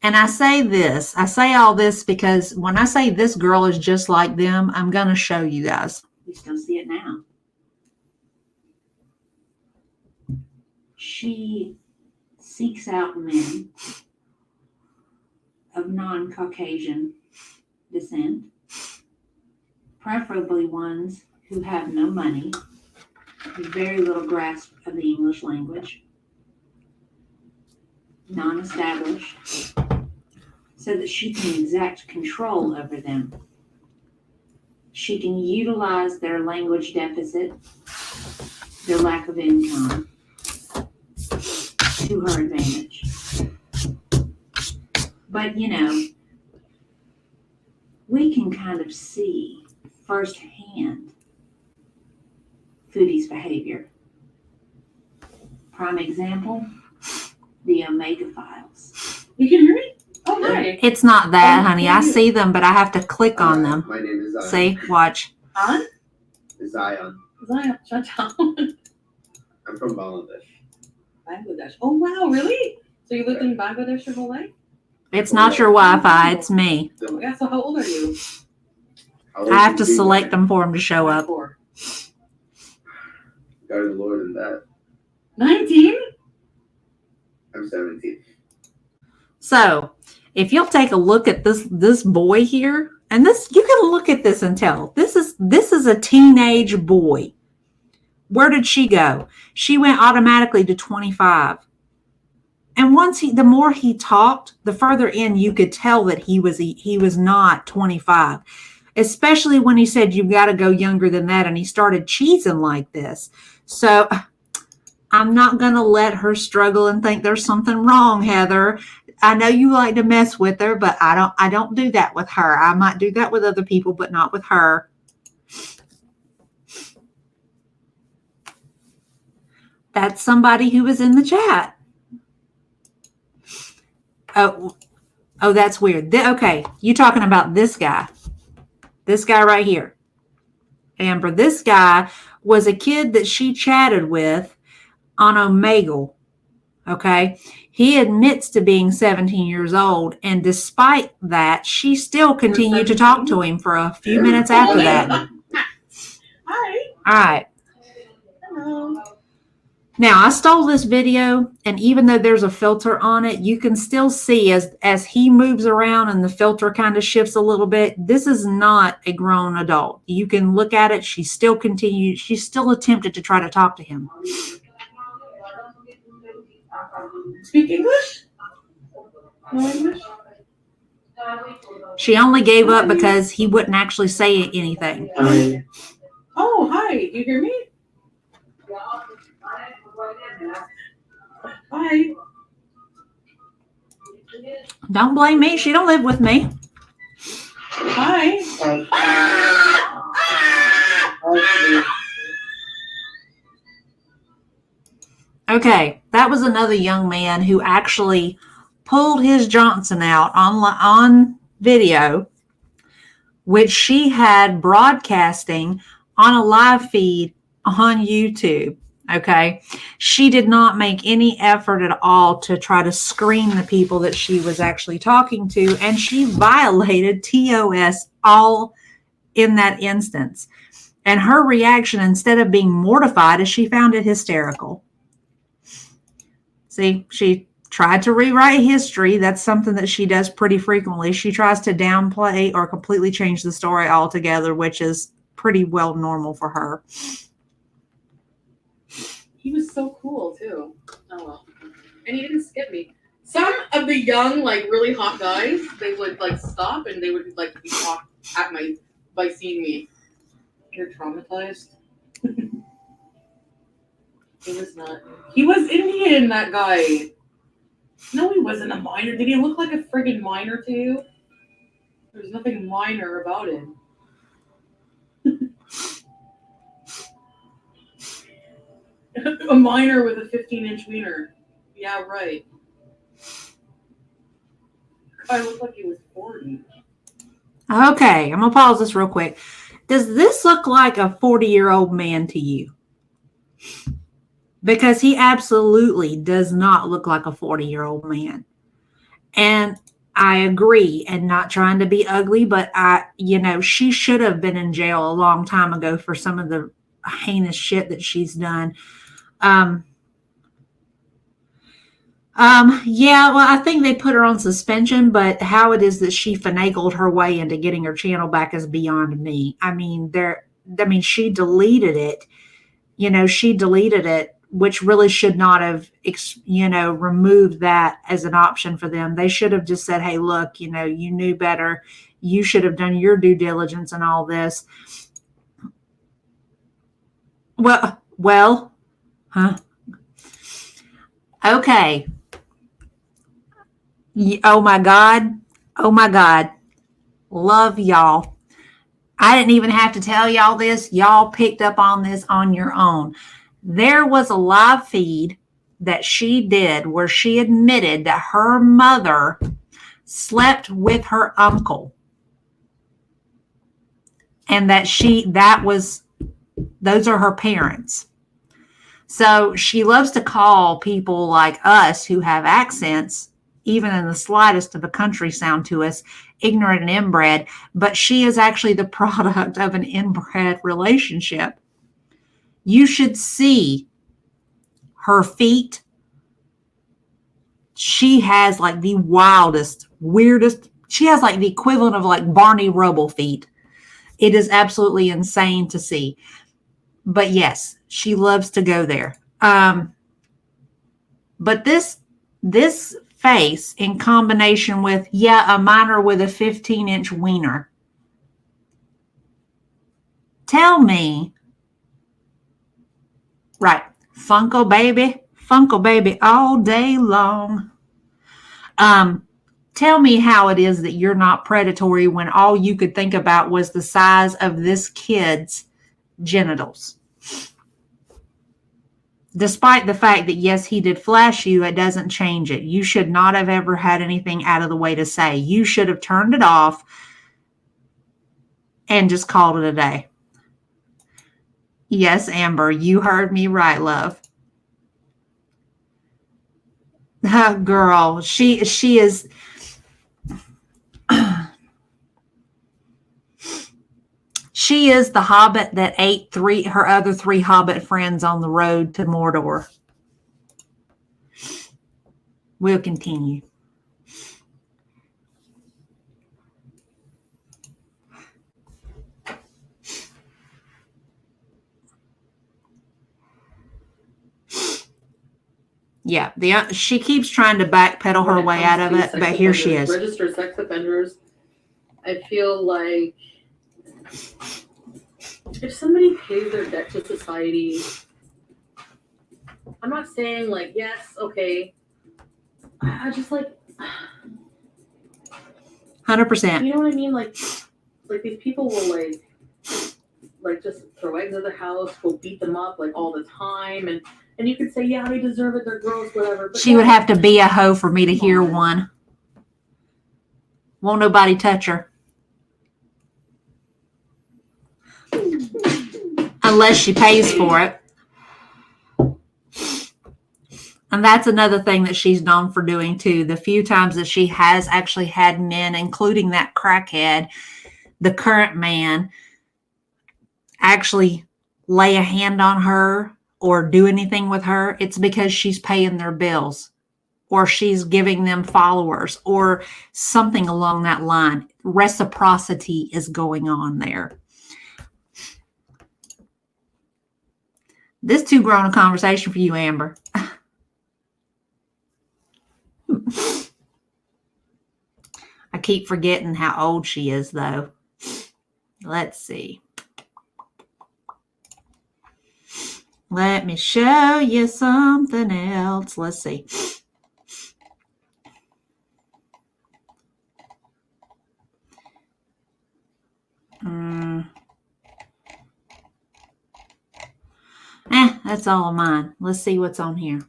And I say all this because when I say this girl is just like them, I'm going to show you guys. We still see it now. She seeks out men of non-Caucasian descent, preferably ones who have no money, very little grasp of the English language, non-established, so that she can exact control over them. She can utilize their language deficit, their lack of income, to her advantage. But, you know, we can kind of see firsthand Foodie's behavior. Prime example, the Omega Files. You can hear me? Oh, hi. It's not that, Oh, honey. yeah. I see them, but I have to click on them. My name is Zion. See? Watch. Huh? Zion. Zion, shut down. I'm from Bangladesh. Bangladesh. Oh, wow, really? So you lived in Bangladesh your whole life? It's not your Wi-Fi. It's me. Yeah, so how old are you? How old I have is to he? select them for him to show up. 4. God of the Lord in that. 19? I'm 17. So, if you'll take a look at this boy here, and this, you can look at this and tell this is a teenage boy. Where did she go? She went automatically to 25. And the more he talked, the further in you could tell that he was not 25. Especially when he said you've got to go younger than that, and he started cheesing like this. So I'm not going to let her struggle and think there's something wrong, Heather. I know you like to mess with her, but I don't do that with her. I might do that with other people, but not with her. That's somebody who was in the chat. Oh, that's weird. Okay, you talking about this guy. This guy right here. Amber, this guy was a kid that she chatted with on Omegle. Okay. He admits to being 17 years old. And despite that, she still continued to talk to him for a few minutes after that. Hi. All right. Hello. Now, I stole this video, and even though there's a filter on it, you can still see as he moves around and the filter kind of shifts a little bit, this is not a grown adult. You can look at it. She still attempted to try to talk to him. Speak English? No English? She only gave up because he wouldn't actually say anything. Oh, hi. You hear me? Hi. Don't blame me. She don't live with me. Hi. Okay, that was another young man who actually pulled his Johnson out on video, which she had broadcasting on a live feed on YouTube. Okay, she did not make any effort at all to try to screen the people that she was actually talking to, and she violated TOS all in that instance. And her reaction, instead of being mortified, is she found it hysterical. See, she tried to rewrite history. That's something that she does pretty frequently. She tries to downplay or completely change the story altogether, which is pretty well normal for her. He was so cool, too. Oh, well. And he didn't skip me. Some of the young, like, really hot guys, they would, like, stop and they would, like, be shocked at by seeing me. You're traumatized? He was not. He was Indian, that guy. No, he wasn't a miner. Did he look like a friggin' miner to you? There's nothing minor about him. A miner with a 15-inch wiener. Yeah, right. I looked like he was 40. Okay, I'm going to pause this real quick. Does this look like a 40-year-old man to you? Because he absolutely does not look like a 40-year-old man. And I agree, and not trying to be ugly, but she should have been in jail a long time ago for some of the heinous shit that she's done. Yeah, well, I think they put her on suspension, but how it is that she finagled her way into getting her channel back is beyond me. I mean, she deleted it she deleted it, which really should not have, removed that as an option for them. They should have just said, hey, look, you knew better. You should have done your due diligence and all this. Well, huh? Okay. Oh my God. Love y'all. I didn't even have to tell y'all this. Y'all picked up on this on your own. There was a live feed that she did where she admitted that her mother slept with her uncle. And that those are her parents. So she loves to call people like us who have accents, even in the slightest of a country sound to us, ignorant and inbred, but she is actually the product of an inbred relationship. You should see her feet. She has like the wildest, weirdest, she has like the equivalent of like Barney Rubble feet. It is absolutely insane to see. But yes, she loves to go there. But this face in combination with, a minor with a 15-inch wiener. Tell me, right, Funko baby all day long. Tell me how it is that you're not predatory when all you could think about was the size of this kid's genitals. Despite the fact that, yes, he did flash you, it doesn't change it. You should not have ever had anything out of the way to say. You should have turned it off and just called it a day. Yes, Amber, you heard me right, love. Girl, she is... She is the hobbit that ate her other three hobbit friends on the road to Mordor. We'll continue. Yeah, she keeps trying to backpedal her way out of it, but here she is. Registered sex offenders. I feel like if somebody pays their debt to society, I'm not saying like, yes, okay. I just like 100%. You know what I mean? Like these people will like just throw eggs at the house, go beat them up like all the time, and you could say, yeah, they deserve it, they're gross, whatever. But she would have to be a hoe for me to hear one. Won't nobody touch her. Unless she pays for it. And that's another thing that she's known for doing too. The few times that she has actually had men, including that crackhead, the current man, actually lay a hand on her or do anything with her, it's because she's paying their bills or she's giving them followers or something along that line. Reciprocity is going on there. This too grown a conversation for you, Amber. I keep forgetting how old she is, though. Let's see. Let me show you something else. Let's see. That's all of mine. Let's see what's on here.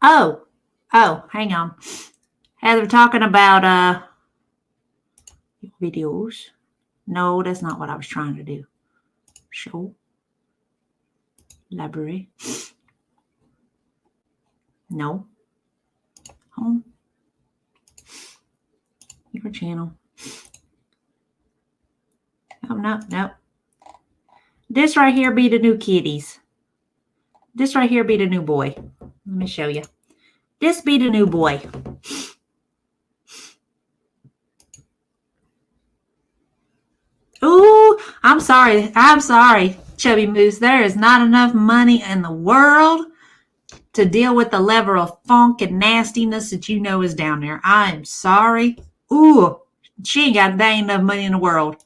Oh, hang on. Heather, talking about videos. No, that's not what I was trying to do. Show. Library. No. Home. Your channel. Oh, no. This right here be the new kitties. This right here be the new boy. Let me show you. This be the new boy. Ooh, I'm sorry. I'm sorry, Chubby Moose. There is not enough money in the world to deal with the level of funk and nastiness that you know is down there. I am sorry. Ooh, she ain't got dang enough money in the world.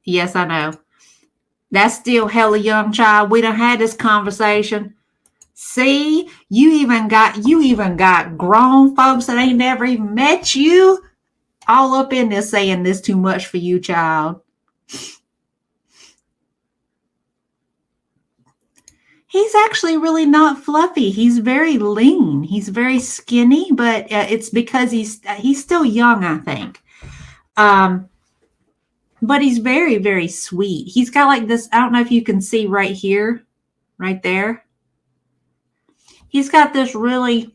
Yes, I know. That's still hella young, child. We done had this conversation. See, you even got grown folks that ain't never even met you all up in there saying this too much for you, child. He's actually really not fluffy. He's very lean. He's very skinny, but it's because he's still young, I think. But he's very, very sweet. He's got like this, I don't know if you can see right here, right there. He's got this really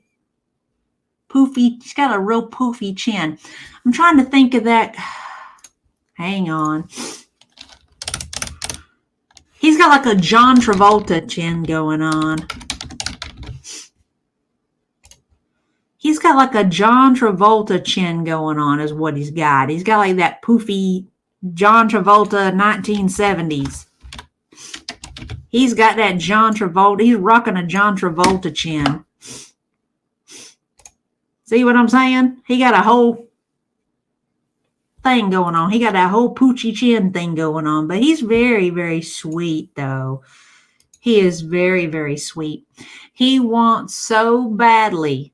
poofy, he's got a real poofy chin. I'm trying to think of that. Hang on. He's got like a John Travolta chin going on. He's got like a John Travolta chin going on is what he's got. He's got like that poofy John Travolta 1970s. He's got that John Travolta. He's rocking a John Travolta chin. See what I'm saying? He got a whole thing going on. He got that whole poochy chin thing going on. But he's very, very sweet, though. He is very, very sweet. He wants so badly.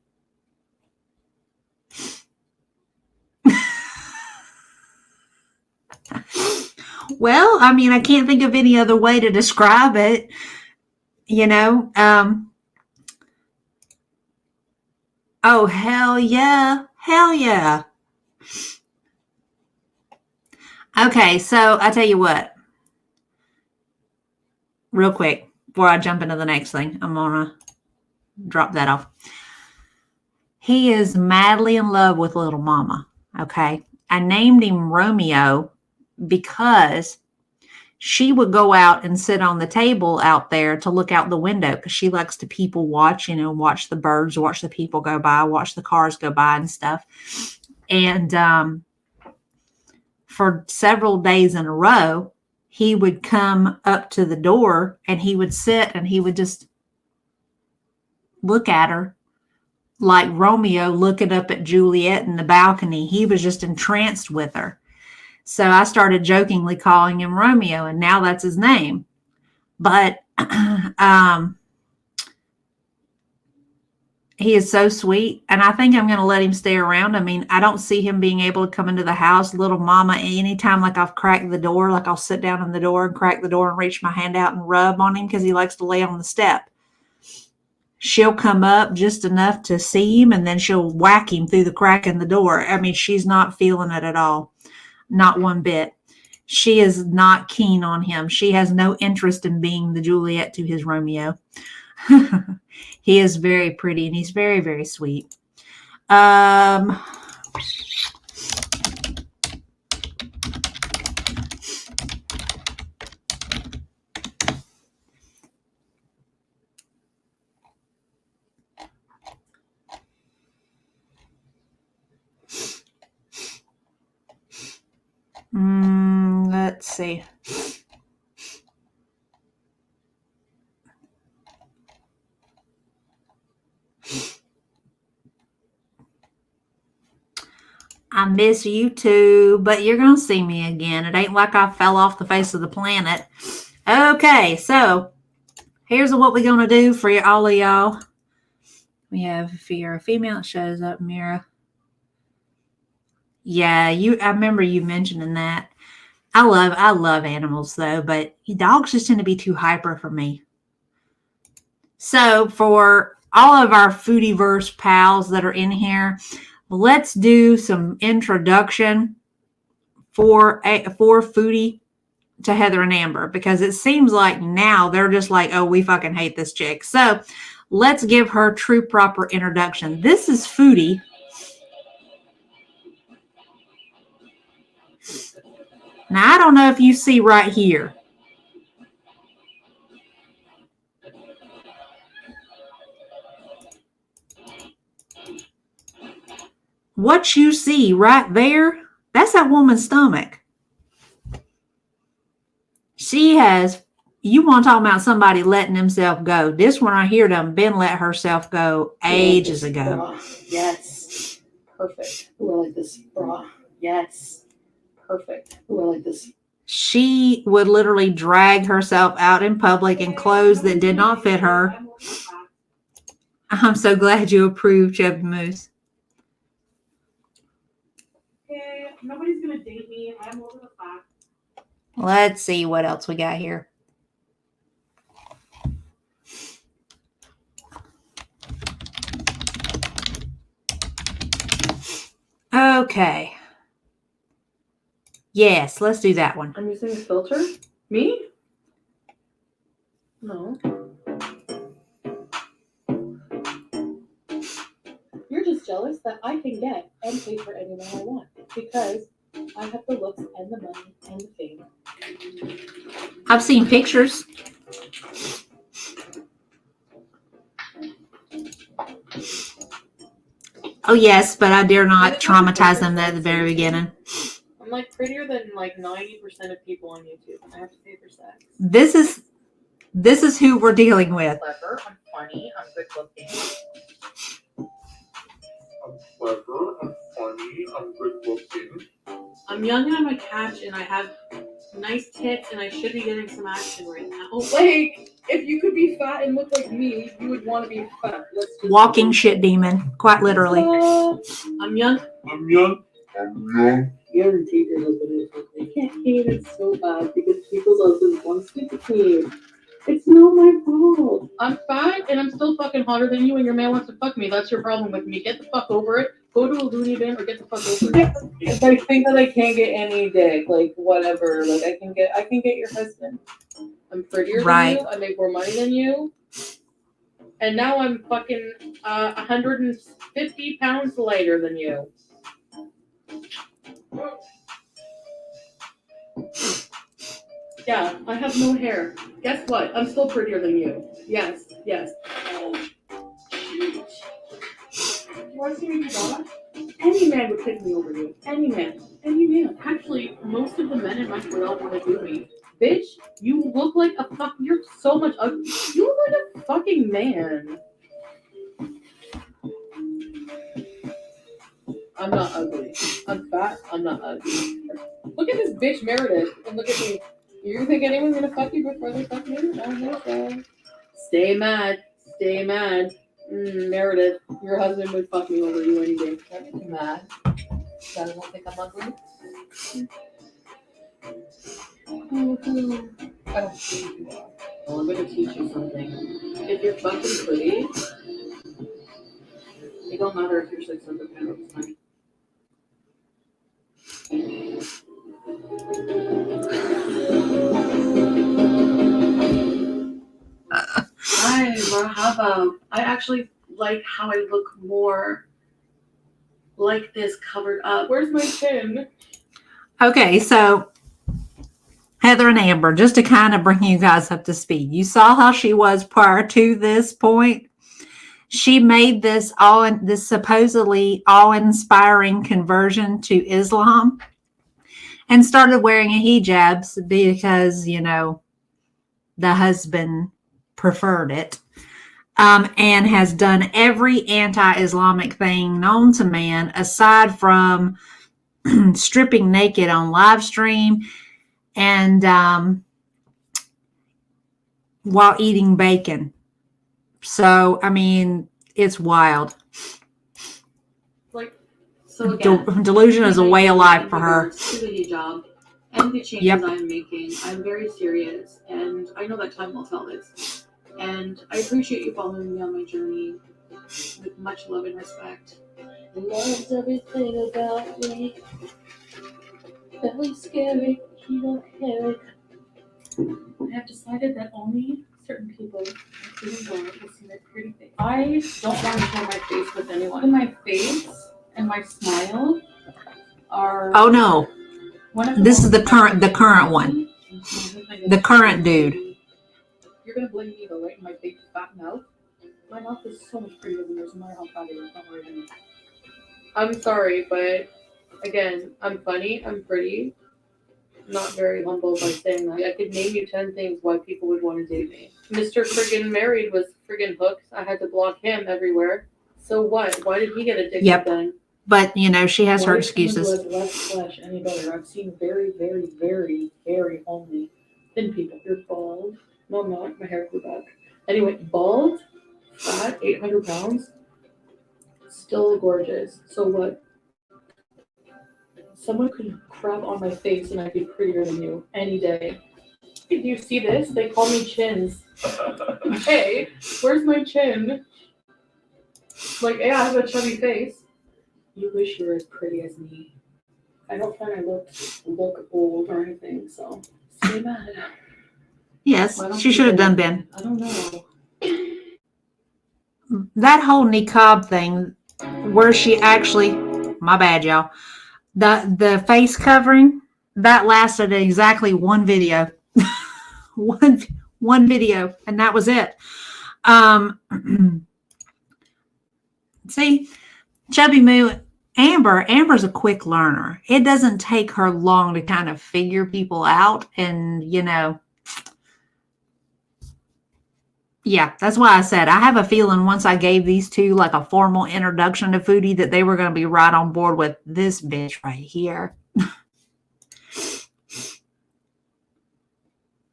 Well, I mean, I can't think of any other way to describe it. You know, oh, hell yeah. Hell yeah. Okay, so I tell you what. Real quick, before I jump into the next thing, I'm going to drop that off. He is madly in love with little mama, okay? I named him Romeo because she would go out and sit on the table out there to look out the window because she likes to people watch, you know, watch the birds, watch the people go by, watch the cars go by and stuff. And for several days in a row, he would come up to the door and he would sit and he would just look at her like Romeo looking up at Juliet in the balcony. He was just entranced with her. So I started jokingly calling him Romeo, and now that's his name. But he is so sweet, and I think I'm going to let him stay around. I mean, I don't see him being able to come into the house, little mama, anytime like I've cracked the door, like I'll sit down in the door and crack the door and reach my hand out and rub on him because he likes to lay on the step. She'll come up just enough to see him, and then she'll whack him through the crack in the door. I mean, she's not feeling it at all. Not one bit. She is not keen on him. She has no interest in being the Juliet to his Romeo. He is very pretty, and he's very, very sweet. Let's see. I miss you too, but you're going to see me again. It ain't like I fell off the face of the planet. Okay, so here's what we're going to do for all of y'all. We have, if you're a female, it shows up, Mira. Yeah, I remember you mentioning that. I love animals though, but dogs just tend to be too hyper for me. So for all of our Foodieverse pals that are in here, let's do some introduction for Foodie to Heather and Amber, because it seems like now they're just like, oh, we fucking hate this chick. So let's give her true proper introduction. This is Foodie. Now, I don't know if you see right here. What you see right there, that's that woman's stomach. She has, you want to talk about somebody letting themselves go. This one right here done been let herself go ages ago. Bra. Yes. Perfect. Ooh, I like this bra. Yes. Perfect. Ooh, I like this. She would literally drag herself out in public in clothes that did not fit her. I'm so glad you approved, Chub Moose. Okay, nobody's gonna date me. I'm over the fact. Let's see what else we got here. Okay. Yes, let's do that one. I'm using a filter. Me? No. You're just jealous that I can get and pay for anyone I want because I have the looks and the money and the fame. I've seen pictures. Oh, yes, but I dare not traumatize them at the very beginning. I'm like prettier than like 90% of people on YouTube. I have to pay for sex. This is who we're dealing with. I'm clever, I'm funny, I'm good looking. I'm clever, I'm funny, I'm good looking. I'm young and I'm a catch and I have nice tits and I should be getting some action right now. Like, if you could be fat and look like me, you would want to be fat. Walking shit demon, quite literally. I'm young. I'm young. You haven't dated your husband. I can't hate it so bad because people's husbands want to sleep with me. It's not my fault. I'm fat and I'm still fucking hotter than you and your man wants to fuck me. That's your problem with me. Get the fuck over it. Go to a loony bin or get the fuck over it. If I think that I can't get any dick, like whatever, like I can get your husband. I'm prettier than you. I make more money than you. And now I'm fucking 150 pounds lighter than you. Yeah, I have no hair. Guess what? I'm still prettier than you. Yes. Oh, shoot. You want to see me dog? Any man would pick me over you. Any man. Actually, most of the men in my world want to do me. Bitch, you look like a fuck. You're so much ugly. You look like a fucking man. I'm not ugly. I'm fat. I'm not ugly. Look at this bitch Meredith and look at me. You think anyone's gonna fuck you before they fuck me? I don't know so. Stay mad. Meredith, your husband would fuck me over you any day. Don't get me mad. I don't think I'm ugly. I don't think you are. Well, I'm gonna teach you something. If you're fucking pretty, it don't matter if you're 600 pounds. Fine. Hi, Rahaba. I actually like how I look more like this covered up. Where's my chin? Okay, so Heather and Amber, just to kind of bring you guys up to speed. You saw how she was prior to this point. She made this supposedly awe-inspiring conversion to Islam and started wearing a hijab because, the husband preferred it. And has done every anti-Islamic thing known to man, aside from stripping naked on live stream and while eating bacon. So, I mean, it's wild. So again, delusion is a way of life for her. To the hijab and the changes I'm making, I'm very serious, and I know that time will tell this. And I appreciate you following me on my journey with much love and respect. Loves everything about me. Very scary. You don't care. I have decided that only certain people, including God, will see my pretty face. I don't want to share my face with anyone. My face and my smile are. Oh no! This is the current one. The current dude. You're gonna blame me though, right? My big fat mouth. My mouth is so much prettier than yours, no matter how fat it is. Don't worry about it. I'm sorry, but again, I'm funny. I'm pretty. not very humble by saying that. I could name you 10 things why people would want to date me. Mr. Friggin' Married was friggin' hooked. I had to block him everywhere. So what? Why did he get addicted Yep. then? But, you know, she has her Why excuses. someone who has less flesh any better? I've seen very, very, very, very homely thin people. You're bald. No, I'm not. My hair grew back. Anyway, bald, fat, 800 pounds, still gorgeous. So what? Someone could crap on my face and I'd be prettier than you any day. Do you see this? They call me chins. Hey, where's my chin? Like, yeah, I have a chubby face. You wish you were as pretty as me. I don't find I look old or anything, so stay mad. Yes, Why don't she should have people- done Ben. I don't know. That whole niqab thing, where she actually, my bad, y'all. The face covering that lasted exactly one video, one video, and that was it. See, Chubby Moo, Amber's a quick learner. It doesn't take her long to kind of figure people out, and you know. Yeah, that's why I said I have a feeling once I gave these two like a formal introduction to foodie that they were going to be right on board with this bitch right here.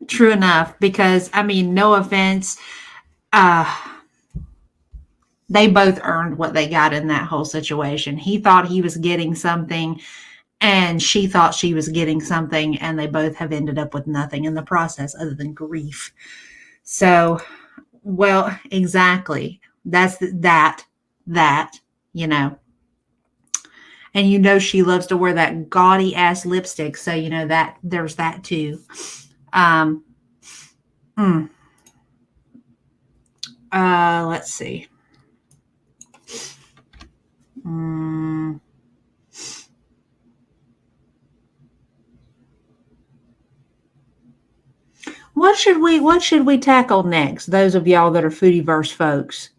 True enough, because I mean, no offense, they both earned what they got in that whole situation. He thought he was getting something, and she thought she was getting something, and they both have ended up with nothing in the process other than grief. So. Well, exactly. That's that, you know. And you know she loves to wear that gaudy ass lipstick, so you know that there's that too. Let's see. What should we tackle next? Those of y'all that are foodieverse folks.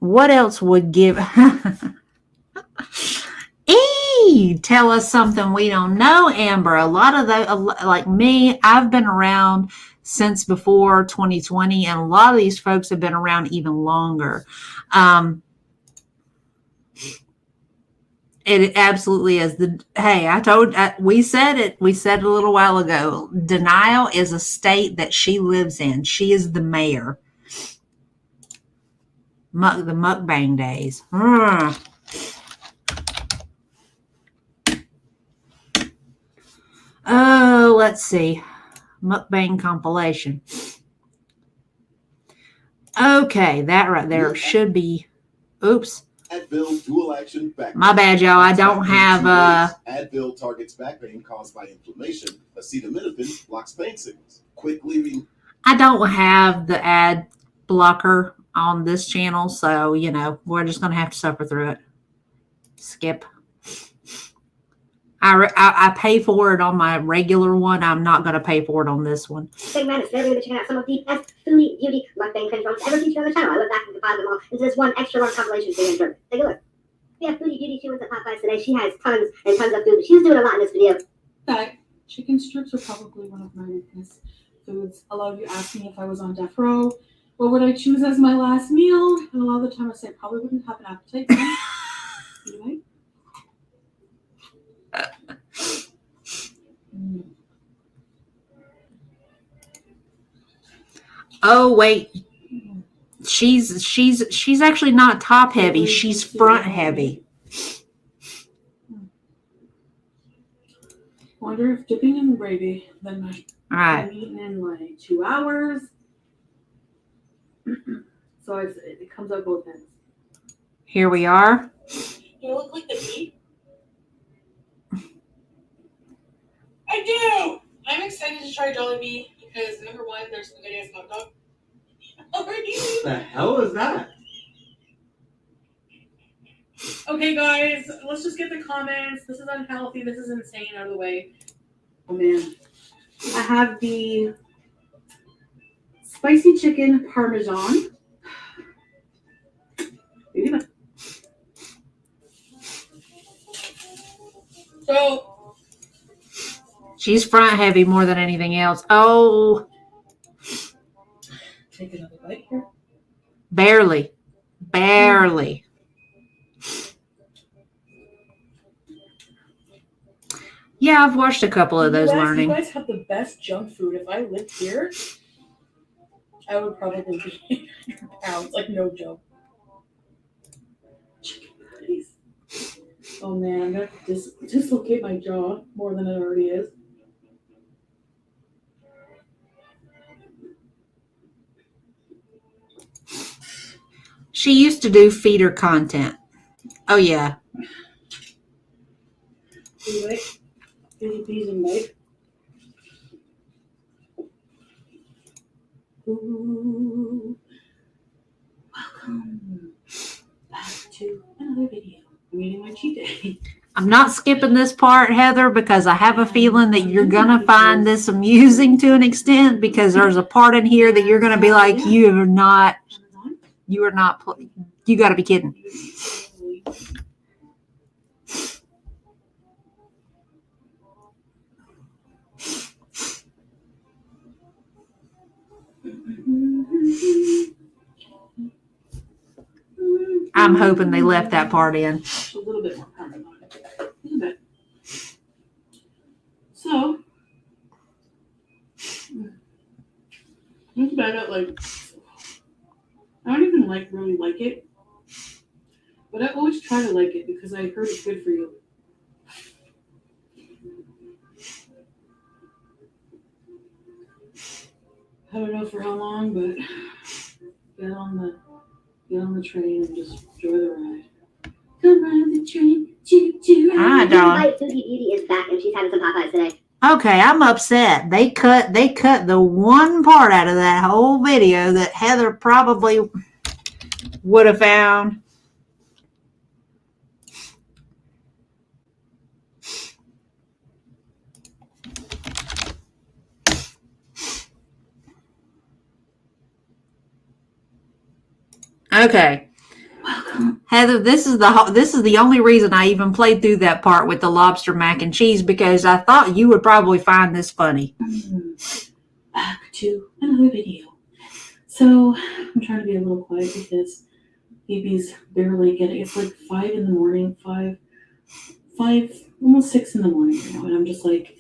What else would give tell us something we don't know, Amber? A lot of the like me, I've been around since before 2020, and a lot of these folks have been around even longer. It absolutely is. We said it a little while ago. Denial is a state that she lives in. She is the mayor. The mukbang days. Oh, let's see. Mukbang compilation. Okay, that right there should be. Oops. Advil dual action back. My bad, y'all. I don't have Advil targets back pain caused by inflammation. Acetaminophen blocks pain signals. Quick leaving. I don't have the ad blocker on this channel, so you know we're just gonna have to suffer through it. Skip. I pay for it on my regular one. I'm not going to pay for it on this one. Hey man, it's never going to check out some of the best foodie, beauty, mukbang controls ever featured on the channel. I went back and compiled them all into this one extra long compilation for you and Jordan. Take a look. We have foodie, beauty. She went to Popeyes today. She has tons and tons of food. She was doing a lot in this video. That chicken strips are probably one of my weakness foods. A lot of you asked me if I was on death row, what would I choose as my last meal? And a lot of the time I say I probably wouldn't have an appetite. Anyway. Oh wait, she's actually not top heavy. She's front heavy. Wonder if dipping in gravy, then my All right. I'm eating in like 2 hours. So it comes out both ends. Here we are. You look like the meat. I do! I'm excited to try Jollibee because number one, there's spaghetti as hot dog. What the hell is that? Okay, guys, let's just get the comments. This is unhealthy. This is insane out of the way. Oh, man. I have the spicy chicken parmesan. So, She's front heavy more than anything else. Oh, Take another bite here. barely. Barely. Yeah, I've watched a couple of those learning. You guys have the best junk food. If I lived here, I would probably be 800 pounds. Like, no joke. Chicken patties. Oh man, I'm gonna dislocate my jaw more than it already is. She used to do feeder content. Oh, yeah. Peas and white. Ooh. Welcome back to another video. I'm eating my cheat day. I'm not skipping this part, Heather, because I have a feeling that you're going to find this amusing to an extent, because there's a part in here that you're going to be like, you are not, you got to be kidding. I'm hoping they left that part in. A little bit more parmesan. A little bit. So, it's bad. Like, I don't even really like it, but I always try to like it because I heard it's good for you. I don't know for how long, but get on the train and just enjoy the ride. Come ride the train, choo choo. Hi, darling. Foodie Beauty is back, and she's having some Popeyes today. Okay, I'm upset. They cut the one part out of that whole video that Heather probably would have found. Okay. Welcome. Heather, this is the only reason I even played through that part with the lobster mac and cheese, because I thought you would probably find this funny. Back to another video. So I'm trying to be a little quiet because baby's barely getting. It's like 5 in the morning, 5, almost 6 in the morning right now, and I'm just like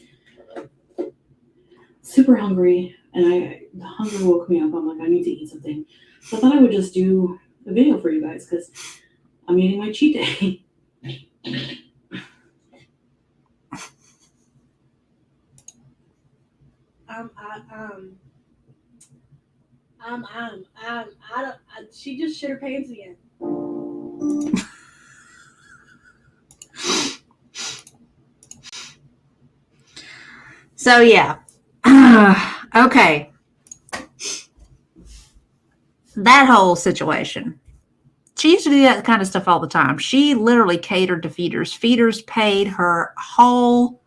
super hungry, and the hunger woke me up. I'm like, I need to eat something. So I thought I would just do a video for you guys because I'm eating my cheat day. She just shit her pants again. So yeah. Okay. That whole situation. She used to do that kind of stuff all the time. She literally catered to feeders. Feeders paid her whole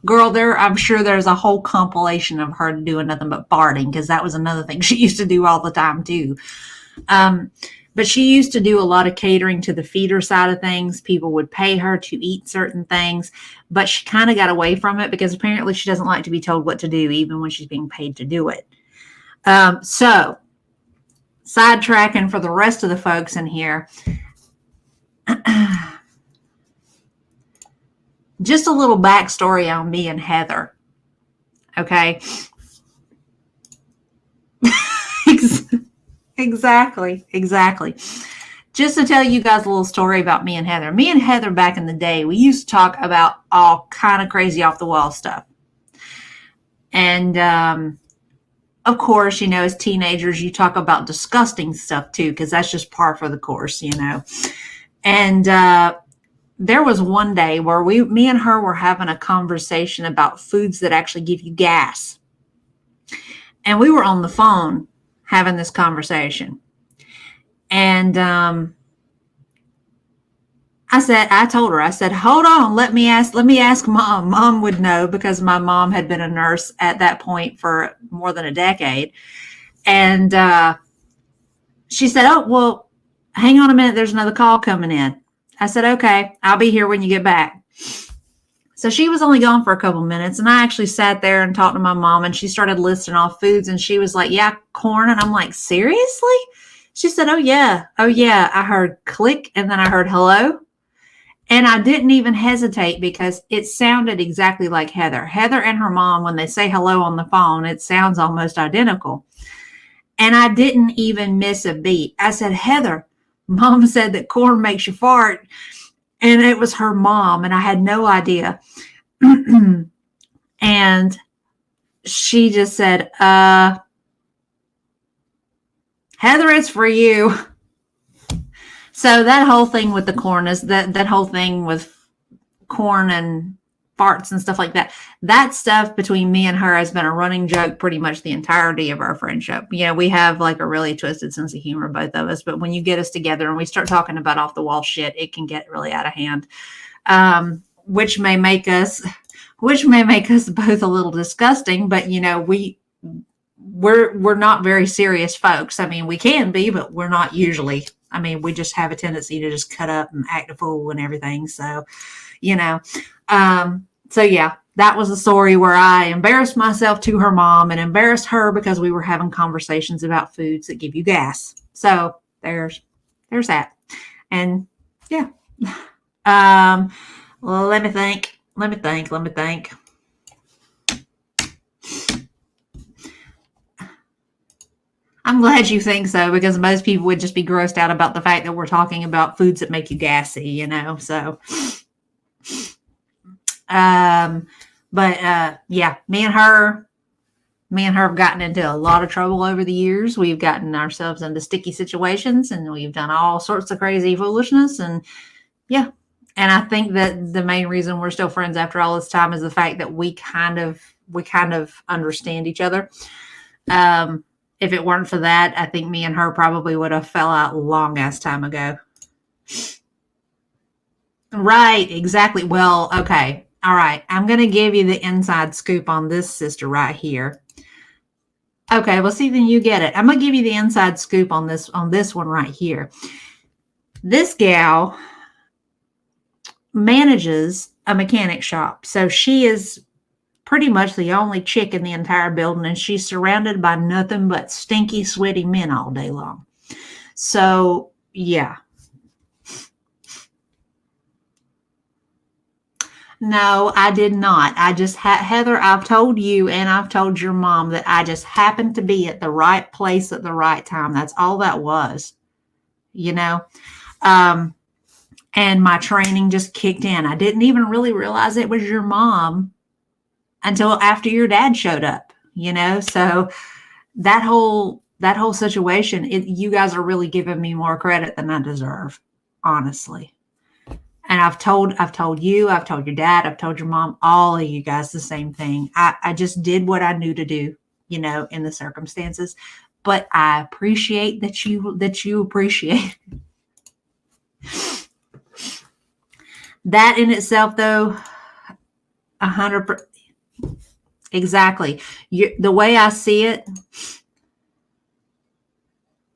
girl. I'm sure there's a whole compilation of her doing nothing but farting, because that was another thing she used to do all the time too. But she used to do a lot of catering to the feeder side of things. People would pay her to eat certain things, but she kind of got away from it because apparently she doesn't like to be told what to do, even when she's being paid to do it. So sidetracking for the rest of the folks in here. Just a little backstory on me and Heather. Okay. Exactly. Just to tell you guys a little story about me and Heather. Me and Heather back in the day, we used to talk about all kind of crazy off the wall stuff. And, of course, as teenagers, you talk about disgusting stuff too, because that's just par for the course, And there was one day where me and her were having a conversation about foods that actually give you gas. And we were on the phone having this conversation. And I told her, hold on, let me ask Mom. Mom would know, because my mom had been a nurse at that point for more than a decade. And she said, oh, well, hang on a minute. There's another call coming in. I said, okay, I'll be here when you get back. So she was only gone for a couple minutes, and I actually sat there and talked to my mom, and she started listing off foods, and she was like, yeah, corn. And I'm like, seriously? She said, oh yeah. I heard click, and then I heard hello. And I didn't even hesitate because it sounded exactly like Heather. Heather and her mom, when they say hello on the phone, it sounds almost identical. And I didn't even miss a beat. I said, Heather, Mom said that corn makes you fart. And it was her mom, and I had no idea. And she just said, Heather, it's for you. So that whole thing with the corn is that whole thing with corn and farts and stuff like that. That stuff between me and her has been a running joke pretty much the entirety of our friendship. You know, we have like a really twisted sense of humor, both of us. But when you get us together and we start talking about off the wall shit, it can get really out of hand, which may make us both a little disgusting. But you know, we're not very serious folks. I mean, we can be, but we're not usually. I mean, we just have a tendency to just cut up and act a fool and everything. So, you know, so yeah, that was a story where I embarrassed myself to her mom and embarrassed her because we were having conversations about foods that give you gas. So there's that. And yeah, well, let me think. I'm glad you think so, because most people would just be grossed out about the fact that we're talking about foods that make you gassy, you know? So, yeah, me and her have gotten into a lot of trouble over the years. We've gotten ourselves into sticky situations, and we've done all sorts of crazy foolishness. And yeah, and I think that the main reason we're still friends after all this time is the fact that we kind of understand each other. If it weren't for that, I think me and her probably would have fell out long ass time ago. Right, exactly. Well, okay. All right. I'm going to give you the inside scoop on this sister right here. Okay, well, see, then you get it. I'm going to give you the inside scoop on this one right here. This gal manages a mechanic shop. So she is pretty much the only chick in the entire building, and she's surrounded by nothing but stinky, sweaty men all day long. So, yeah. No, I did not. I just Heather, I've told you and I've told your mom that I just happened to be at the right place at the right time. That's all that was, you know? And my training just kicked in. I didn't even really realize it was your mom until after your dad showed up, you know? So that whole situation, you guys are really giving me more credit than I deserve, honestly. And I've told you, I've told your dad, I've told your mom, all of you guys the same thing. I just did what I knew to do, you know, in the circumstances. But I appreciate that you appreciate that in itself, though. 100%. Exactly. The way I see it.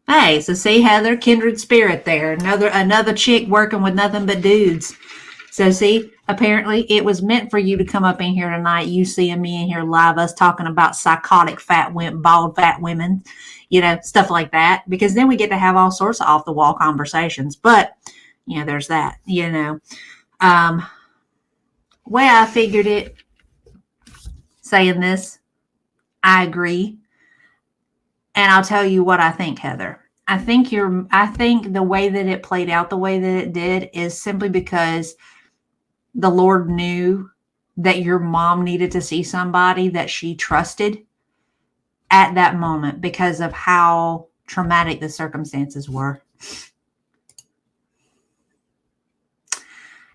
Hey, so see, Heather, kindred spirit there. Another chick working with nothing but dudes. So see, apparently it was meant for you to come up in here tonight. You seeing me in here live, us talking about psychotic bald fat women, you know, stuff like that. Because then we get to have all sorts of off the wall conversations. But, you know, there's that, you know. Way I figured it, saying this, I agree. And I'll tell you what I think, Heather. I think the way that it played out the way that it did is simply because the Lord knew that your mom needed to see somebody that she trusted at that moment because of how traumatic the circumstances were.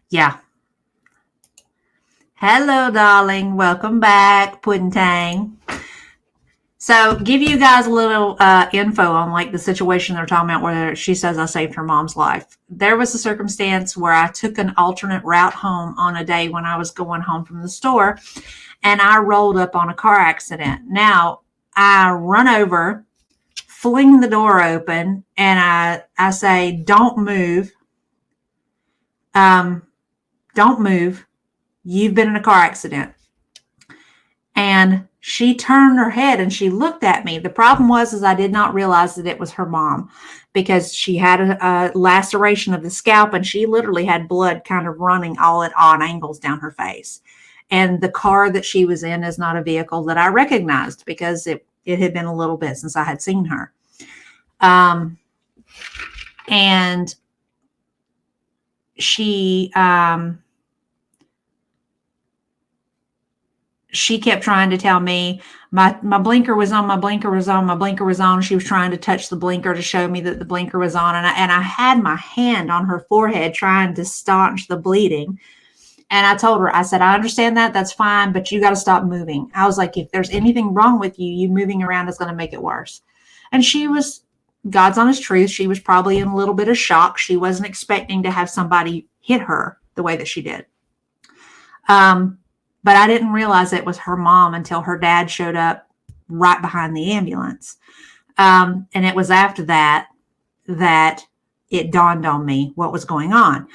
Yeah. Hello, darling. Welcome back, Pudding Tang. So give you guys a little info on like the situation they're talking about where she says I saved her mom's life. There was a circumstance where I took an alternate route home on a day when I was going home from the store, and I rolled up on a car accident. Now I run over, fling the door open, and I say, don't move. Don't move. you've been in a car accident. And she turned her head and she looked at me. The problem was I did not realize that it was her mom, because she had a laceration of the scalp and she literally had blood kind of running all at odd angles down her face. And the car that she was in is not a vehicle that I recognized, because it had been a little bit since I had seen her. And she kept trying to tell me my blinker was on, my blinker was on, my blinker was on. She was trying to touch the blinker to show me that the blinker was on. And I had my hand on her forehead trying to staunch the bleeding. And I told her, I said, I understand that. That's fine, but you got to stop moving. I was like, if there's anything wrong with you, you moving around is going to make it worse. And she was, God's honest truth, she was probably in a little bit of shock. She wasn't expecting to have somebody hit her the way that she did. But I didn't realize it was her mom until her dad showed up right behind the ambulance. And it was after that it dawned on me what was going on.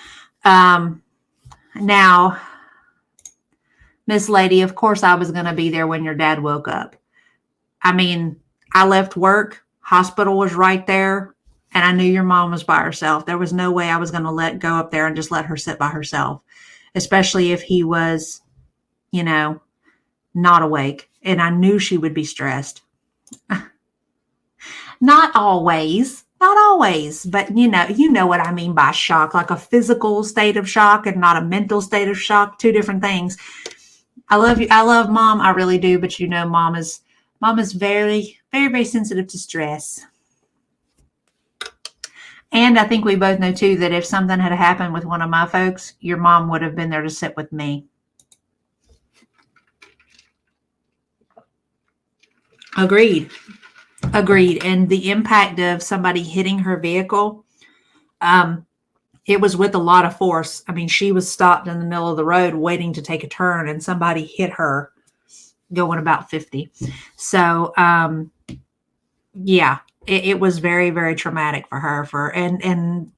Now, Miss Lady, of course I was going to be there when your dad woke up. I mean, I left work, hospital was right there, and I knew your mom was by herself. There was no way I was going to go up there and just let her sit by herself, especially if he was, not awake. And I knew she would be stressed. Not always, but you know what I mean by shock, like a physical state of shock and not a mental state of shock, two different things. I love you. I love Mom. I really do. But Mom is very, very, very sensitive to stress. And I think we both know too, that if something had happened with one of my folks, your mom would have been there to sit with me. Agreed. And the impact of somebody hitting her vehicle, it was with a lot of force. I mean, she was stopped in the middle of the road waiting to take a turn, and somebody hit her going about 50. So, yeah, it was very, very traumatic for her. And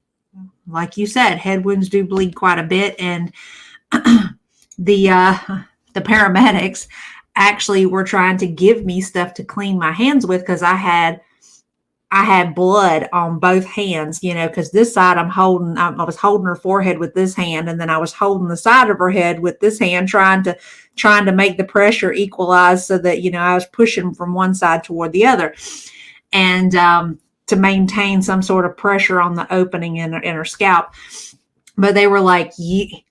like you said, head wounds do bleed quite a bit. And the paramedics actually were trying to give me stuff to clean my hands with, because I had blood on both hands, because this side I was holding her forehead with this hand, and then I was holding the side of her head with this hand, trying to make the pressure equalize so that, I was pushing from one side toward the other, and to maintain some sort of pressure on the opening in her scalp. But they were like,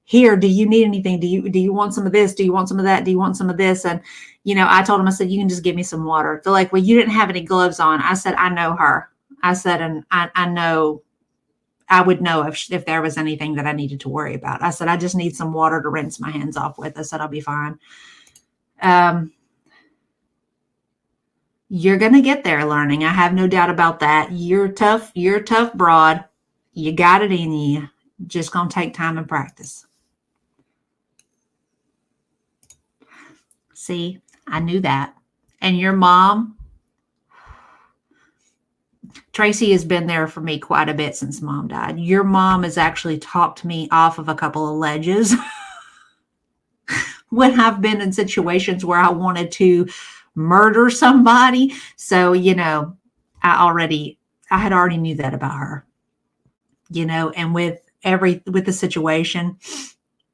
here, do you need anything? Do you want some of this? Do you want some of that? Do you want some of this? And, I told them, I said, you can just give me some water. They're like, well, you didn't have any gloves on. I said, I know her. I said, and I know, I would know if there was anything that I needed to worry about. I said, I just need some water to rinse my hands off with. I said, I'll be fine. You're going to get there learning. I have no doubt about that. You're tough broad. You got it in you. Just going to take time and practice. See, I knew that. And your mom, Tracy, has been there for me quite a bit since Mom died. Your mom has actually talked me off of a couple of ledges when I've been in situations where I wanted to murder somebody. So, I had already knew that about her, and with the situation,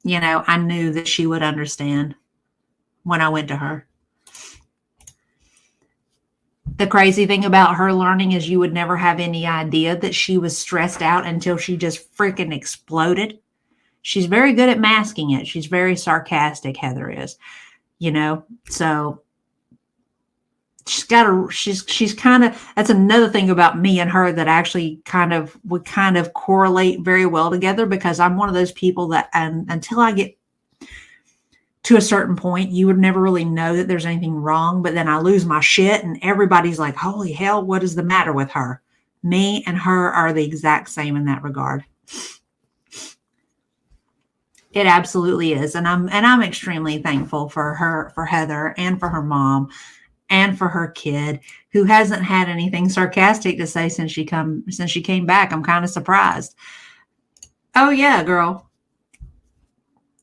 I knew that she would understand when I went to her. The crazy thing about her learning is you would never have any idea that she was stressed out until she just freaking exploded. She's very good at masking it. She's very sarcastic, Heather is, so she's kind of, that's another thing about me and her that actually would correlate very well together, because I'm one of those people that, until I get to a certain point, you would never really know that there's anything wrong, but then I lose my shit and everybody's like, holy hell, what is the matter with her? Me and her are the exact same in that regard. It absolutely is. And I'm extremely thankful for Heather and for her mom and for her kid, who hasn't had anything sarcastic to say since she came back. I'm kind of surprised. Oh yeah, girl.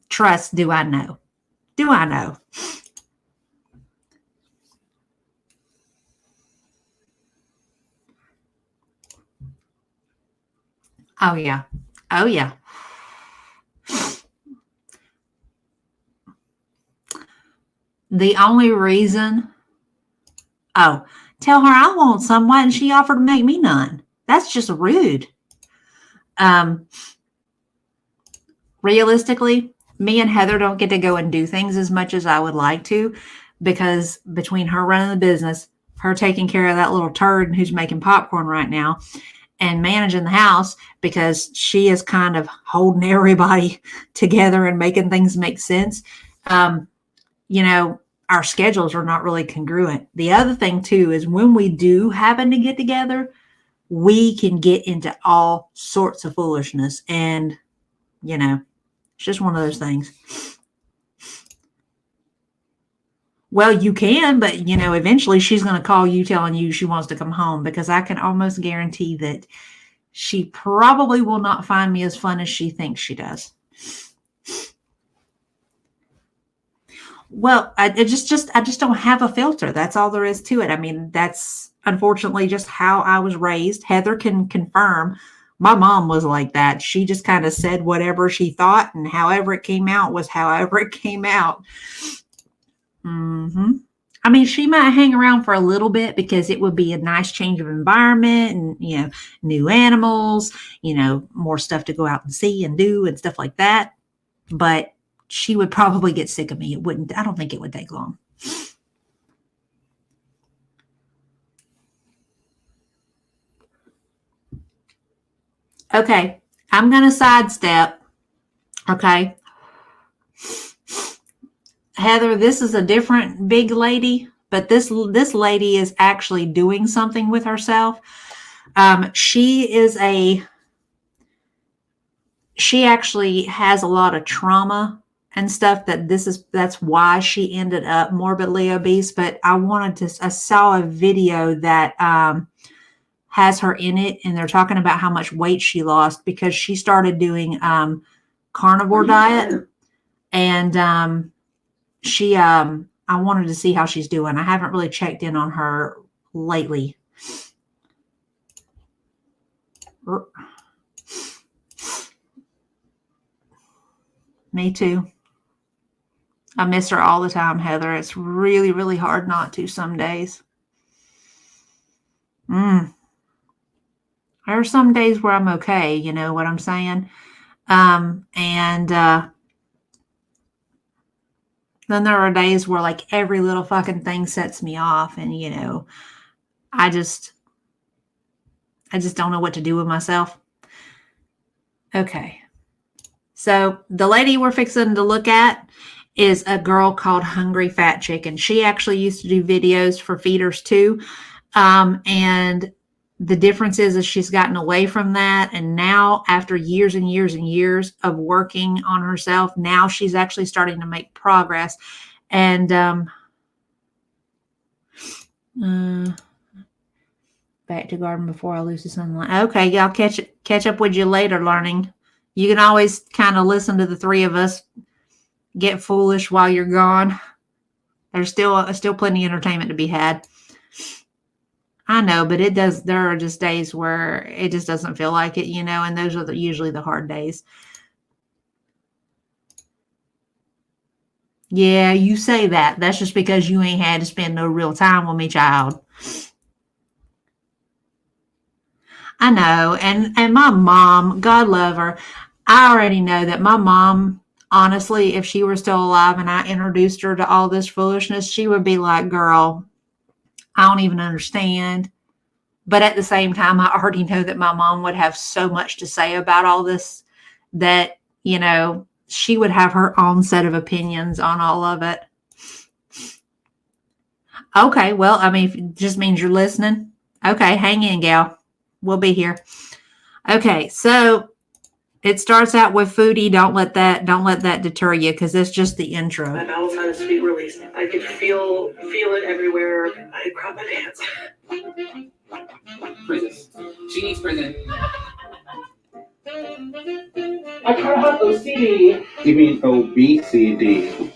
Trust, do I know? Do I know? Oh, yeah. Oh, yeah. The only reason, tell her I want some. Why didn't she offer to make me none? That's just rude. Realistically, me and Heather don't get to go and do things as much as I would like to, because between her running the business, her taking care of that little turd who's making popcorn right now, and managing the house, because she is kind of holding everybody together and making things make sense. You know, our schedules are not really congruent. The other thing too is when we do happen to get together, we can get into all sorts of foolishness, and you know, it's just one of those things. Well, you can, but you know, eventually she's going to call you telling you she wants to come home, because I can almost guarantee that she probably will not find me as fun as she thinks she does. Well, I just don't have a filter. That's all there is to it. I mean, that's unfortunately just how I was raised. Heather can confirm. My mom was like that. She just kind of said whatever she thought, and however it came out was however it came out. I mean, she might hang around for a little bit because it would be a nice change of environment, and, you know, new animals, you know, more stuff to go out and see and do and stuff like that. But she would probably get sick of me. I don't think it would take long. Okay, I'm going to sidestep. Okay. Heather, this is a different big lady, but this lady is actually doing something with herself. She actually has a lot of trauma and stuff that's why she ended up morbidly obese. But I saw a video that has her in it, and they're talking about how much weight she lost because she started doing carnivore diet, and I wanted to see how she's doing. I haven't really checked in on her lately. Me too. I miss her all the time, Heather. It's really, really hard not to some days. There are some days where I'm okay, you know what I'm saying? Then there are days where like every little fucking thing sets me off, and you know, I just don't know what to do with myself. Okay. So the lady we're fixing to look at is a girl called Hungry Fat Chicken. She actually used to do videos for feeders too. And the difference is she's gotten away from that. And now after years and years and years of working on herself, now she's actually starting to make progress. And back to garden before I lose the sunlight. Okay, y'all catch up with you later, learning. You can always kind of listen to the three of us get foolish while you're gone. There's still plenty of entertainment to be had. I know, but there are just days where it just doesn't feel like it, you know, and those are usually the hard days. Yeah, you say that. That's just because you ain't had to spend no real time with me, child. I know. And my mom, God love her, I already know that my mom, honestly, if she were still alive and I introduced her to all this foolishness, she would be like, girl, I don't even understand. But at the same time, I already know that my mom would have so much to say about all this that, you know, she would have her own set of opinions on all of it. Okay, well, I mean, it just means you're listening. Okay, hang in, gal. We'll be here. Okay, so it starts out with foodie. Don't let that deter you, because it's just the intro. My bowels had a sweet release. I could feel it everywhere. I grabbed my pants. Prison. She needs prison. I kind of have OCD. You mean obesity?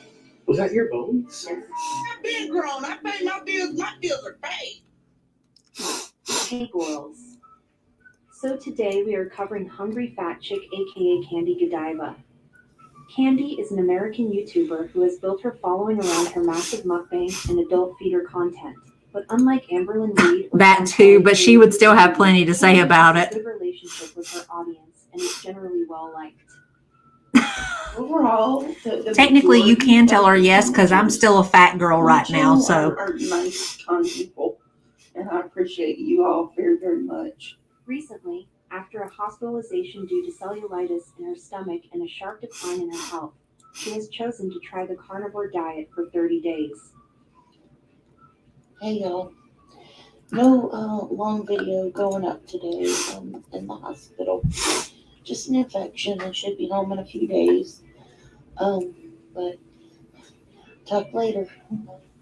Was that your bones? I've been grown. I pay my bills. My bills are paid. Hey girls. So today we are covering Hungry Fat Chick aka Candy Godiva. Candy is an American YouTuber who has built her following around her massive mukbang and adult feeder content. But unlike Amberlyn Reed, or That too, but she would still have plenty to say about has it. a good relationship with her audience and is generally well liked. Overall, Technically, you can tell her yes, because I'm still a fat girl right now. So are nice, kind people, and I appreciate you all very, very much. Recently, after a hospitalization due to cellulitis in her stomach and a sharp decline in her health, she has chosen to try the carnivore diet for 30 days. Hey y'all, no long video going up today in the hospital. Just an infection. I should be home in a few days. But talk later.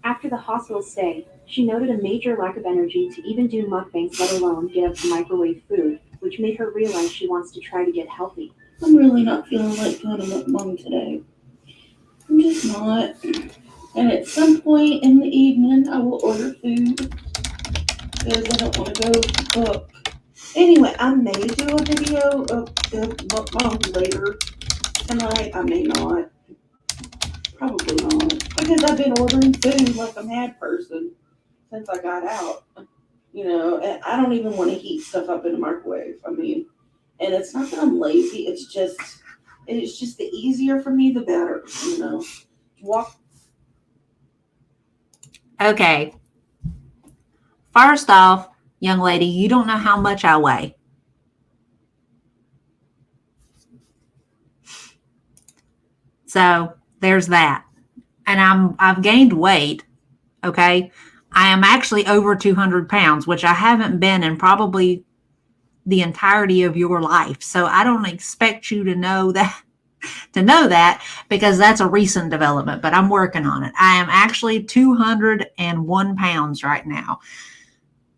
After the hospital stay, she noted a major lack of energy to even do mukbangs, let alone get up to microwave food, which made her realize she wants to try to get healthy. I'm really not feeling like doing a mukbang today. I'm just not. And at some point in the evening, I will order food because I don't want to go cook. Anyway, I may do a video of the mukbang later tonight. I may not. Probably not. Because I've been ordering food like a mad person since I got out. You know, and I don't even want to heat stuff up in the microwave. I mean, and it's not that I'm lazy. It's just the easier for me, the better. You know, okay. First off, young lady, you don't know how much I weigh. So there's that. And I've gained weight. Okay. I am actually over 200 pounds, which I haven't been in probably the entirety of your life. So I don't expect you to know that because that's a recent development, but I'm working on it. I am actually 201 pounds right now.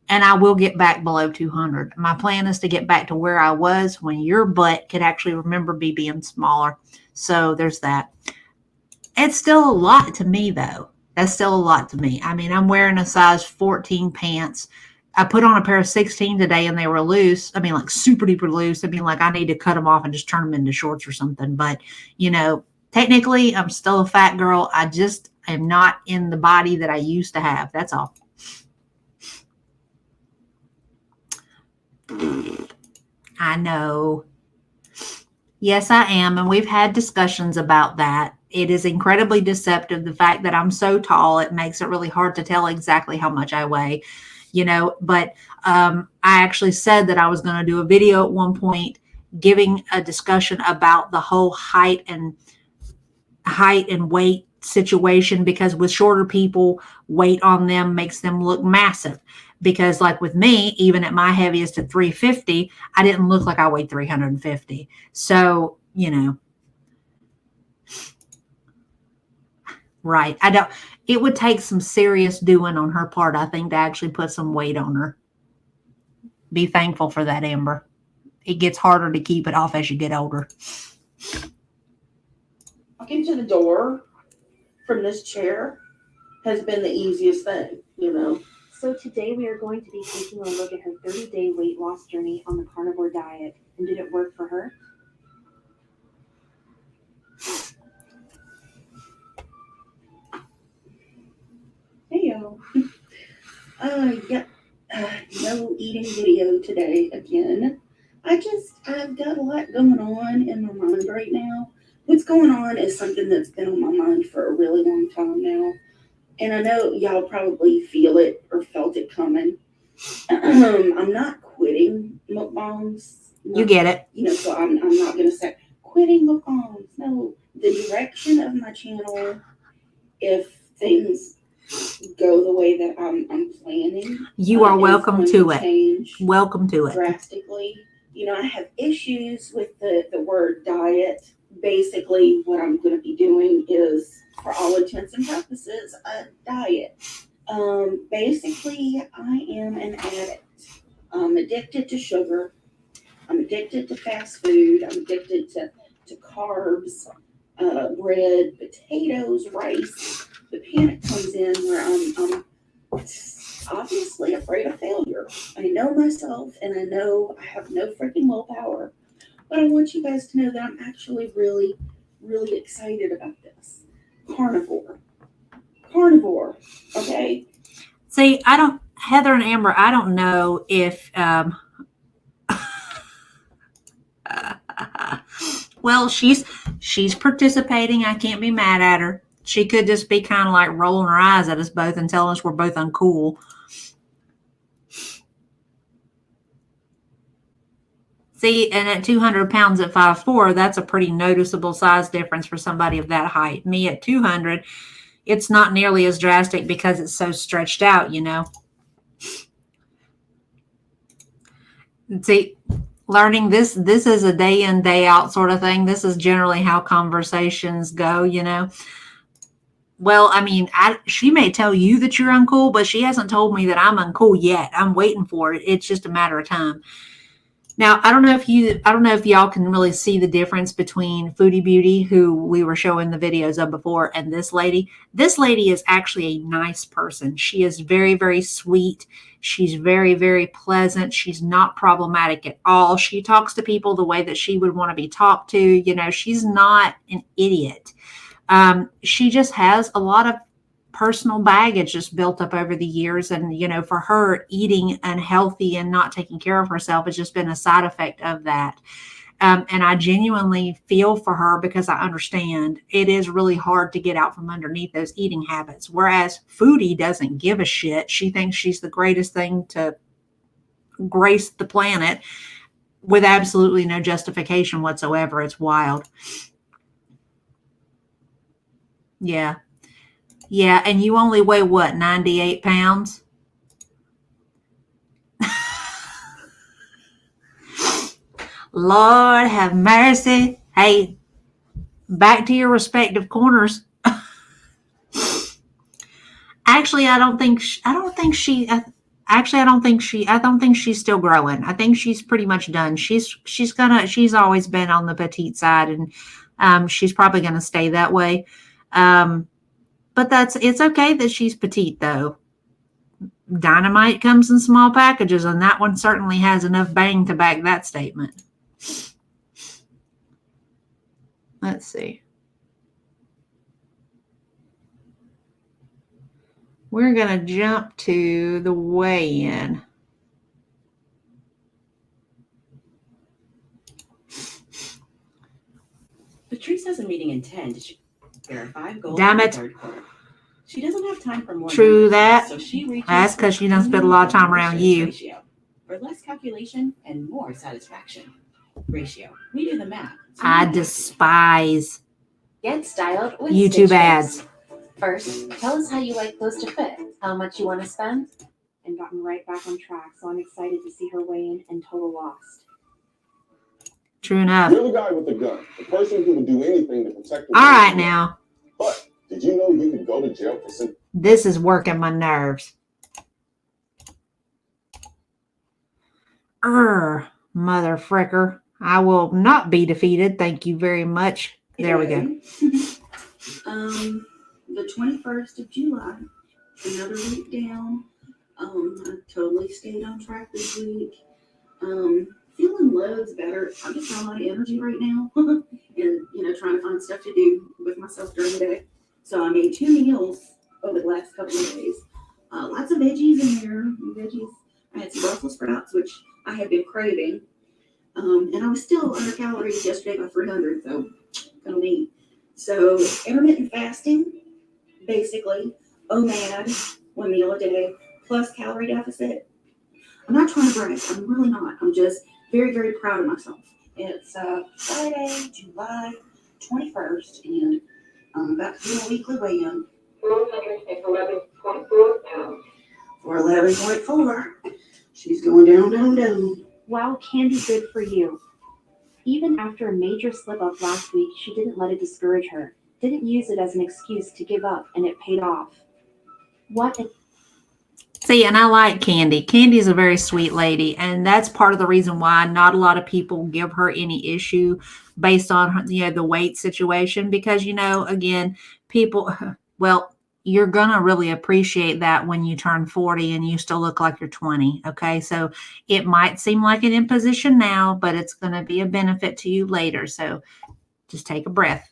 And I will get back below 200. My plan is to get back to where I was when your butt could actually remember me being smaller. So there's that. It's still a lot to me, though. That's still a lot to me. I mean, I'm wearing a size 14 pants. I put on a pair of 16 today and they were loose. I mean, like super duper loose. I mean, like I need to cut them off and just turn them into shorts or something. But, you know, technically I'm still a fat girl. I just am not in the body that I used to have. That's all. I know. Yes, I am. And we've had discussions about that. It is incredibly deceptive. The fact that I'm so tall, it makes it really hard to tell exactly how much I weigh, you know, but I actually said that I was going to do a video at one point giving a discussion about the whole height and weight situation, because with shorter people, weight on them makes them look massive. Because like with me, even at my heaviest at 350, I didn't look like I weighed 350. So, you know, right. It would take some serious doing on her part, I think, to actually put some weight on her. Be thankful for that, Amber. It gets harder to keep it off as you get older. Walking to the door from this chair has been the easiest thing, you know. So today we are going to be taking a look at her 30-day weight loss journey on the carnivore diet. And did it work for her? Hey y'all. No eating video today again. I've got a lot going on in my mind right now. What's going on is something that's been on my mind for a really long time now. And I know y'all probably feel it or felt it coming. I'm not quitting mukbangs. You get it. You know, so I'm not going to say quitting mukbangs. No, the direction of my channel, if things go the way that I'm planning, you are welcome to it. Change welcome to it. Drastically. You know, I have issues with the word diet. Basically, what I'm going to be doing is, for all intents and purposes, a diet. Basically, I am an addict. I'm addicted to sugar. I'm addicted to fast food. I'm addicted to carbs, bread, potatoes, rice. The panic comes in where I'm obviously afraid of failure. I know myself and I know I have no freaking willpower. But I want you guys to know that I'm actually really, really excited about this. Carnivore. Carnivore. Okay? See, Heather and Amber, I don't know if, well, she's participating. I can't be mad at her. She could just be kind of like rolling her eyes at us both and telling us we're both uncool. See, and at 200 pounds at 5'4", that's a pretty noticeable size difference for somebody of that height. Me at 200, it's not nearly as drastic because it's so stretched out, you know. See, learning this is a day in, day out sort of thing. This is generally how conversations go, you know. Well, I mean, she may tell you that you're uncool, but she hasn't told me that I'm uncool yet. I'm waiting for it. It's just a matter of time. Now, I don't know if y'all can really see the difference between Foodie Beauty, who we were showing the videos of before, and this lady. This lady is actually a nice person. She is very, very sweet. She's very, very pleasant. She's not problematic at all. She talks to people the way that she would want to be talked to. You know, she's not an idiot. She just has a lot of personal baggage just built up over the years. And, you know, for her, eating unhealthy and not taking care of herself has just been a side effect of that. And I genuinely feel for her because I understand it is really hard to get out from underneath those eating habits. Whereas Foodie doesn't give a shit. She thinks she's the greatest thing to grace the planet with absolutely no justification whatsoever. It's wild. Yeah. Yeah, and you only weigh what, 98 pounds? Lord have mercy. Hey, back to your respective corners. Actually, I don't think she's still growing. I think she's pretty much done. She's always been on the petite side, and she's probably gonna stay that way. But it's okay that she's petite, though. Dynamite comes in small packages, and that one certainly has enough bang to back that statement. Let's see. We're going to jump to the weigh-in. Patrice has a meeting in 10 to verify goals Damn for it. the third quarter. She doesn't have time for more True numbers, that. so she reaches That's because she done spent a lot of time around you. Ratio. For less calculation and more satisfaction. Ratio. We do the math. So I despise Get styled with YouTube Stitch ads. Fix. First, tell us how you like clothes to fit, how much you want to spend, and gotten right back on track, so I'm excited to see her weigh in and total lost. True enough. You're the guy with the gun, the person who would do anything to protect the All right, now. But did you know you could go to jail for some? This is working my nerves. Mother fricker. I will not be defeated. Thank you very much. There we go. The 21st of July, another week down. I totally stayed on track this week. Feeling loads better. I'm just got a lot of energy right now, and trying to find stuff to do with myself during the day. So I made 2 meals over the last couple of days. Lots of veggies in there. I had some Brussels sprouts, which I had been craving, and I was still under calories yesterday by 300. So kind of neat. So intermittent fasting, basically, OMAD, 1 meal a day, plus calorie deficit. I'm not trying to brag. I'm really not. I'm just very, very proud of myself. It's Friday, July 21st, and I'm about to do a weekly weigh-in. 411.4 pounds. 411.4. She's going down, down, down. Wow, Candy, good for you. Even after a major slip-up last week, she didn't let it discourage her. Didn't use it as an excuse to give up, and it paid off. What a... See, and I like Candy. Candy is a very sweet lady, and that's part of the reason why not a lot of people give her any issue based on her, the weight situation. Because again, people, well, you're gonna really appreciate that when you turn 40 and you still look like you're 20. Okay, so it might seem like an imposition now, but it's gonna be a benefit to you later. So just take a breath.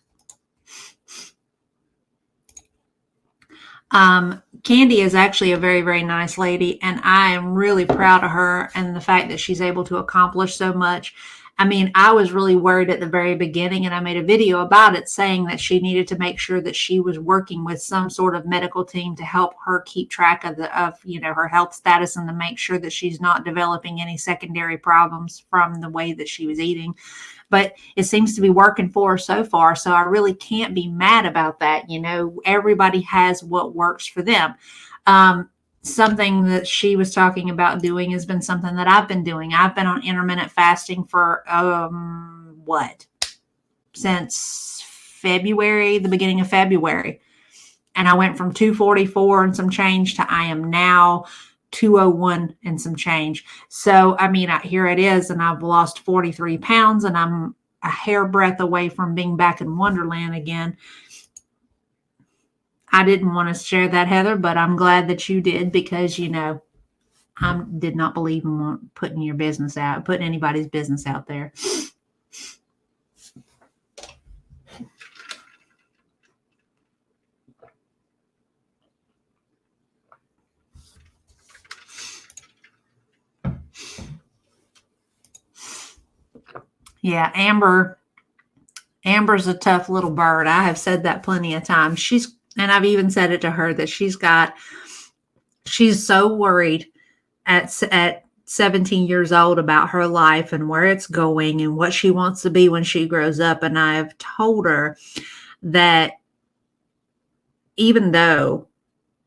Candy is actually a very, very nice lady, and I am really proud of her and the fact that she's able to accomplish so much. I mean, I was really worried at the very beginning, and I made a video about it saying that she needed to make sure that she was working with some sort of medical team to help her keep track of her health status and to make sure that she's not developing any secondary problems from the way that she was eating. But it seems to be working for her so far. So I really can't be mad about that. Everybody has what works for them. Something that she was talking about doing has been something that I've been doing. I've been on intermittent fasting for since February, the beginning of February. And I went from 244 and some change to I am now 201 and some change. So, I mean, here it is, and I've lost 43 pounds, and I'm a hairbreadth away from being back in Wonderland again. I didn't want to share that, Heather, but I'm glad that you did, because, I did not believe in putting anybody's business out there. Yeah, Amber's a tough little bird. I have said that plenty of times. And I've even said it to her that she's so worried at 17 years old about her life and where it's going and what she wants to be when she grows up. And I've told her that even though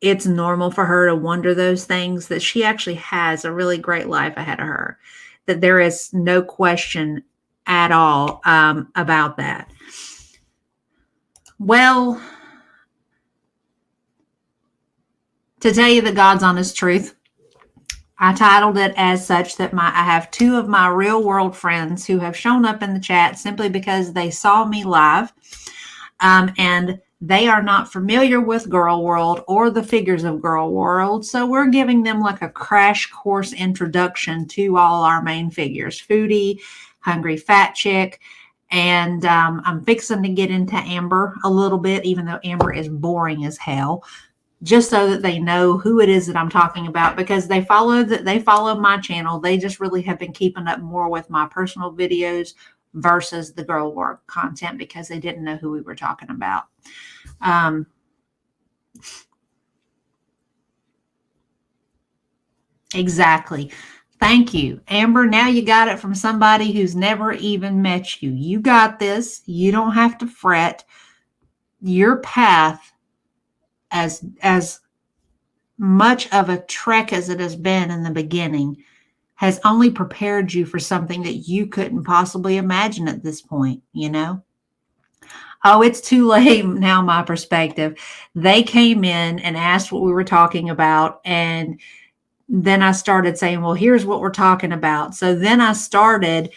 it's normal for her to wonder those things, that she actually has a really great life ahead of her, that there is no question at all about that. Well, to tell you the God's honest truth, I titled it as such that I have two of my real world friends who have shown up in the chat simply because they saw me live, and they are not familiar with Gorlworld or the figures of Gorlworld. So we're giving them like a crash course introduction to all our main figures: Foodie, Hungry Fat Chick, and I'm fixing to get into Amber a little bit, even though Amber is boring as hell, just so that they know who it is that I'm talking about, because they follow my channel. They just really have been keeping up more with my personal videos versus the Gorlworld content, because they didn't know who we were talking about. Exactly. Thank you, Amber. Now you got it from somebody who's never even met you. You got this. You don't have to fret. Your path, as much of a trek as it has been in the beginning, has only prepared you for something that you couldn't possibly imagine at this point, Oh, it's too late now, my perspective. They came in and asked what we were talking about, and then I started saying, well, here's what we're talking about. So then I started,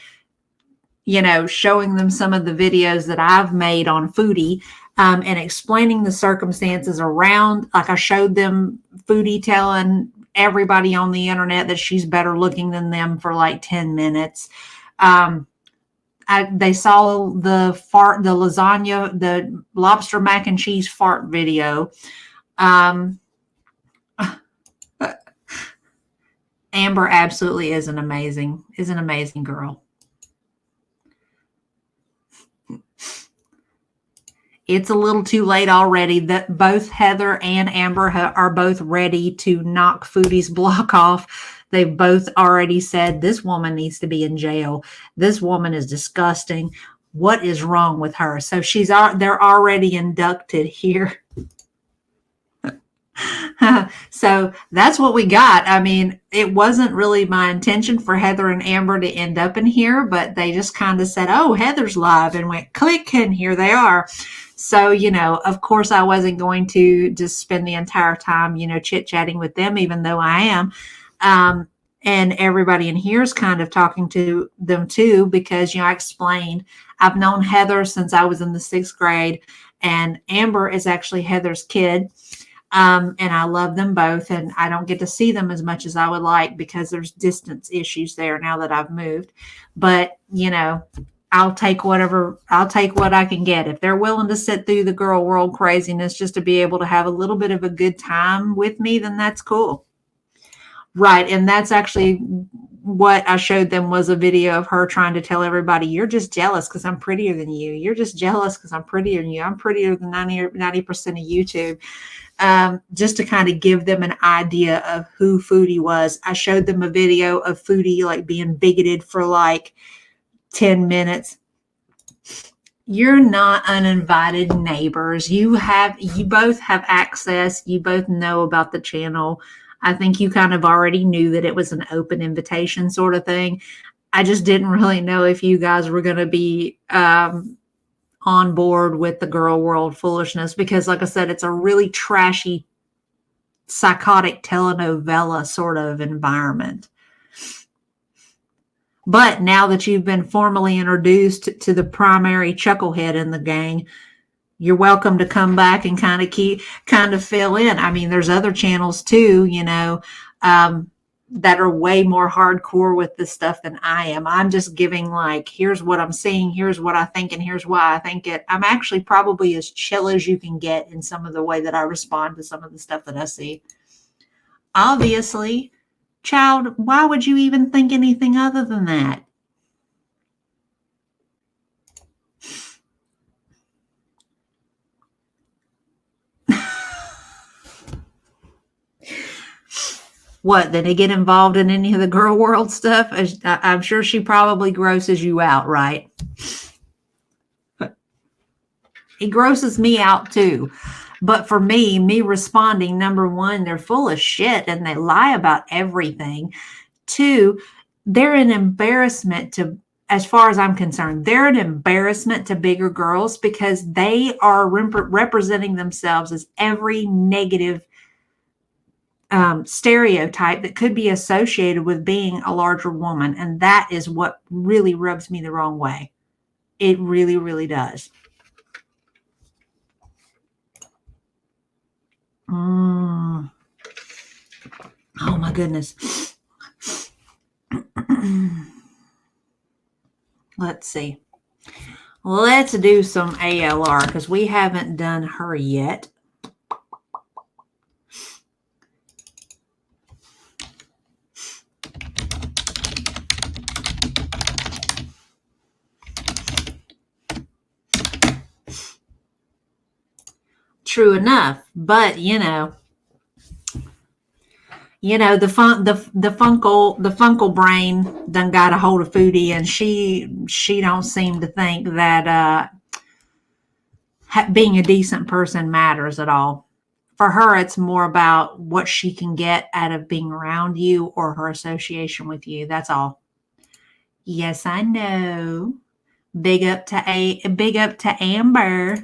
showing them some of the videos that I've made on Foodie, and explaining the circumstances around. Like, I showed them Foodie telling everybody on the internet that she's better looking than them for like 10 minutes. They saw the lasagna, the lobster mac and cheese fart video. Amber absolutely is an amazing girl. It's a little too late already. That both Heather and Amber are both ready to knock Foodie's block off. They've both already said, this woman needs to be in jail. This woman is disgusting. What is wrong with her? So they're already inducted here. So that's what we got. I mean, it wasn't really my intention for Heather and Amber to end up in here, but they just kind of said, oh, Heather's live, and went click, and here they are. So, of course, I wasn't going to just spend the entire time, chit chatting with them, even though I am. And everybody in here is kind of talking to them too, because, I explained I've known Heather since I was in the 6th grade, and Amber is actually Heather's kid. And I love them both, and I don't get to see them as much as I would like because there's distance issues there now that I've moved. But, I'll take what I can get. If they're willing to sit through the girl world craziness just to be able to have a little bit of a good time with me, then that's cool. Right. And that's actually what I showed them, was a video of her trying to tell everybody, you're just jealous because I'm prettier than you. You're just jealous because I'm prettier than you. I'm prettier than 90% of YouTube. Just to kind of give them an idea of who Foodie was. I showed them a video of Foodie like being bigoted for like 10 minutes. You're not uninvited neighbors. You both have access. You both know about the channel. I think you kind of already knew that it was an open invitation sort of thing. I just didn't really know if you guys were going to be on board with the girl world foolishness, because like I said, it's a really trashy, psychotic telenovela sort of environment. But now that you've been formally introduced to the primary chucklehead in the gang, you're welcome to come back and kind of fill in. I mean, there's other channels too, that are way more hardcore with this stuff than I am. I'm just giving like, here's what I'm seeing, here's what I think, and here's why I think it. I'm actually probably as chill as you can get in some of the way that I respond to some of the stuff that I see. Obviously, child, why would you even think anything other than that? What, did they get involved in any of the girl world stuff? I'm sure she probably grosses you out, right? It grosses me out too. But for me responding, number one, they're full of shit and they lie about everything. 2, they're an embarrassment to, as far as I'm concerned, they're an embarrassment to bigger girls because they are representing themselves as every negative stereotype that could be associated with being a larger woman. And that is what really rubs me the wrong way. It really, really does. Oh my goodness. Let's see. Let's do some ALR because we haven't done her yet. True enough, but the funkle brain done got a hold of Foodie, and she don't seem to think that being a decent person matters at all. For her, it's more about what she can get out of being around you or her association with you. That's all. Yes, I know. Big up to Amber.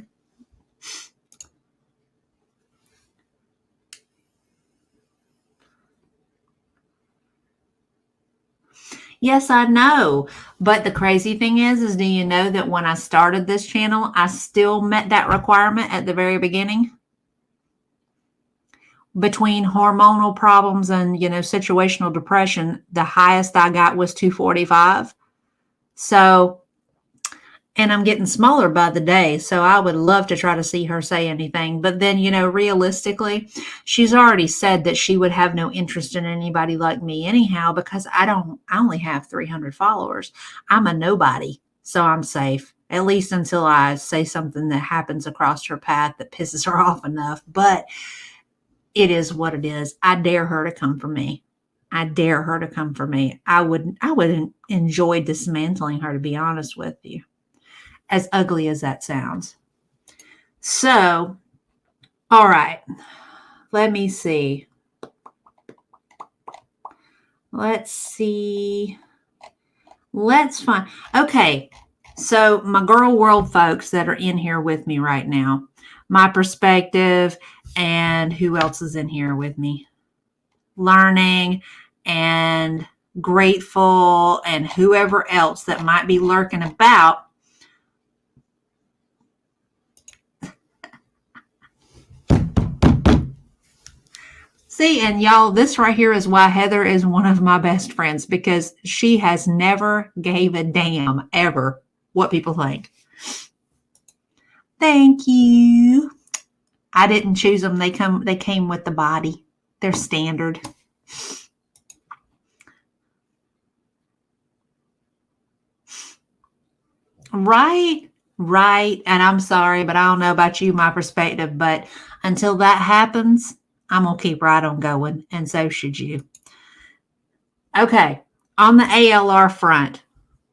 Yes, I know. But the crazy thing is do you know that when I started this channel, I still met that requirement at the very beginning? Between hormonal problems and, situational depression, the highest I got was 245. So, and I'm getting smaller by the day. So I would love to try to see her say anything. But then, realistically, she's already said that she would have no interest in anybody like me anyhow, because I only have 300 followers. I'm a nobody. So I'm safe, at least until I say something that happens across her path that pisses her off enough. But it is what it is. I dare her to come for me. I dare her to come for me. I would enjoy dismantling her, to be honest with you. As ugly as that sounds. So, all right. let me see. Let's see. Let's find. Okay. So my Girl World folks that are in here with me right now, my perspective, and who else is in here with me? Learning and Grateful and whoever else that might be lurking about. See, and y'all, this right here is why Heather is one of my best friends, because she has never gave a damn ever what people think. Thank you. I didn't choose them. They came with the body. They're standard. Right. And I'm sorry, but I don't know about you, my perspective, but until that happens, I'm going to keep right on going, and so should you. Okay. On the ALR front,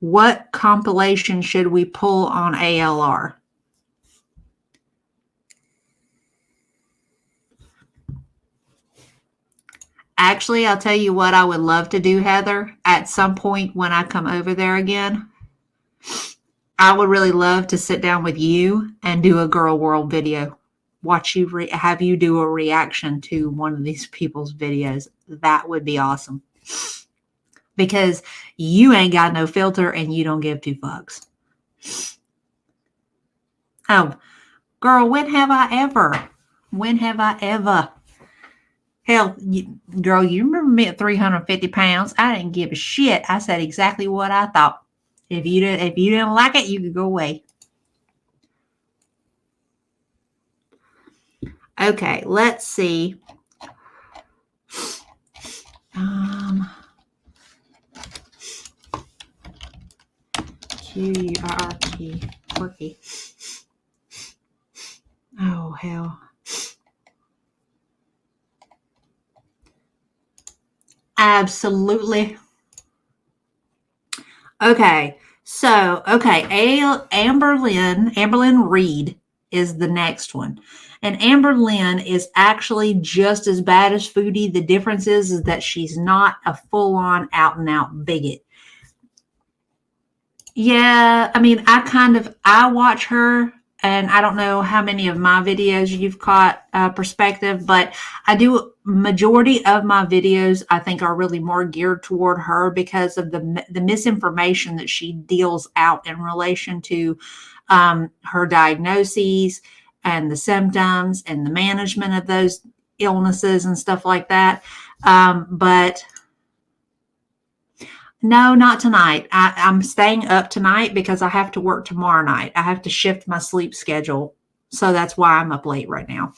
what compilation should we pull on ALR? Actually, I'll tell you what I would love to do, Heather, at some point when I come over there again. I would really love to sit down with you and do a Girl World video. Watch you, have you do a reaction to one of these people's videos. That would be awesome. Because you ain't got no filter and you don't give two fucks. Oh, girl, when have I ever? Hell, girl, you remember me at 350 pounds? I didn't give a shit. I said exactly what I thought. If you didn't like it, you could go away. Okay, let's see. Q-U-R-T, quirky. Oh, hell. Absolutely. Okay, so, Amberlynn Reed is the next one. And Amberlynn is actually just as bad as Foodie. The difference is that she's not a full-on out-and-out bigot. Yeah, I mean, I watch her, and I don't know how many of my videos you've caught perspective, but I do, majority of my videos I think are really more geared toward her because of the misinformation that she deals out in relation to her diagnoses and the symptoms and the management of those illnesses and stuff like that. But no, not tonight. I'm staying up tonight because I have to work tomorrow night. I have to shift my sleep schedule. So that's why I'm up late right now.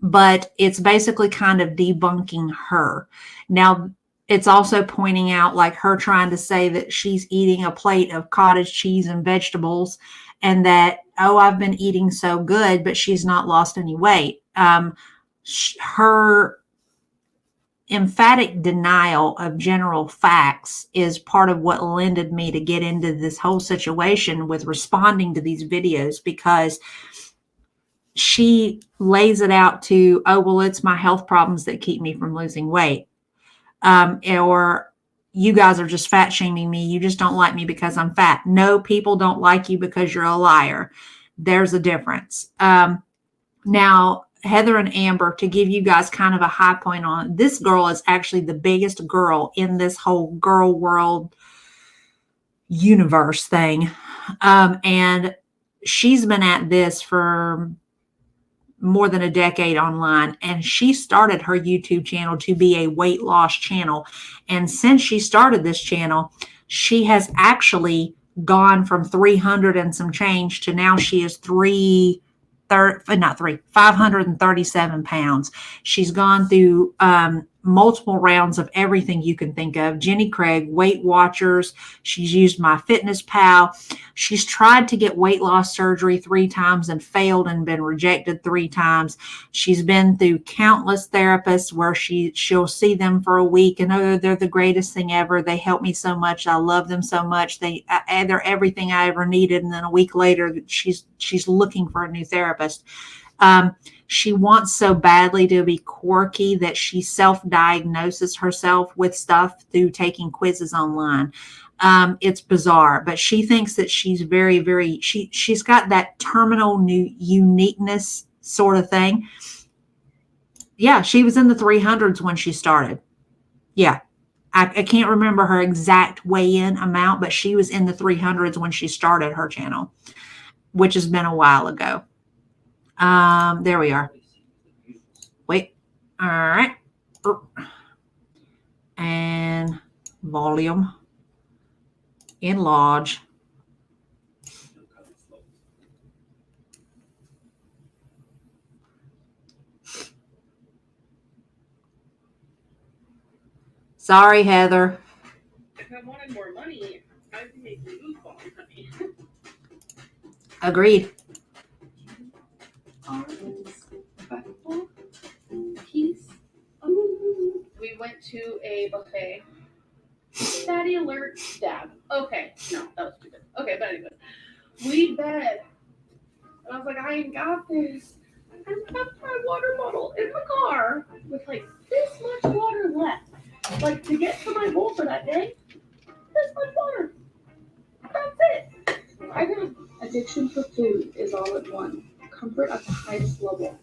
But it's basically kind of debunking her. Now, it's also pointing out like her trying to say that she's eating a plate of cottage cheese and vegetables and that, oh, I've been eating so good, but she's not lost any weight. Her emphatic denial of general facts is part of what lended me to get into this whole situation with responding to these videos, because she lays it out to, oh, well, it's my health problems that keep me from losing weight. Or you guys are just fat shaming me. You just don't like me because I'm fat. No, people don't like you because you're a liar. There's a difference. Now, Heather and Amber, to give you guys kind of a high point on it, this girl is actually the biggest girl in this whole Girl World universe thing. And she's been at this for more than a decade online, and she started her YouTube channel to be a weight loss channel. And since she started this channel, she has actually gone from 300 and some change to now she is 537 pounds. She's gone through multiple rounds of everything you can think of. Jenny Craig, Weight Watchers. She's used MyFitnessPal. She's tried to get weight loss surgery 3 times and failed and been rejected 3 times. She's been through countless therapists where she'll see them for a week and, oh, they're the greatest thing ever. They help me so much. I love them so much. They're everything I ever needed. And then a week later, she's looking for a new therapist. She wants so badly to be quirky that she self-diagnoses herself with stuff through taking quizzes online. It's bizarre, but she thinks that she's very, very, she's got that terminal new uniqueness sort of thing. Yeah, she was in the 300s when she started. Yeah. I can't remember her exact weigh-in amount, but she was in the 300s when she started her channel, which has been a while ago. There we are. Wait. All right. And volume. Enlarge. Sorry, Heather. If I wanted more money, I'd be making foosball money. Agreed. Peace. We went to a buffet. Daddy alert, stab. Okay, no, that was stupid. Okay, but anyway, we bet. And I was like, I ain't got this. I left my water bottle in the car with like this much water left. Like to get to my goal for that day, this much water. That's it. I got addiction for food is all at one. Comfort at the highest level.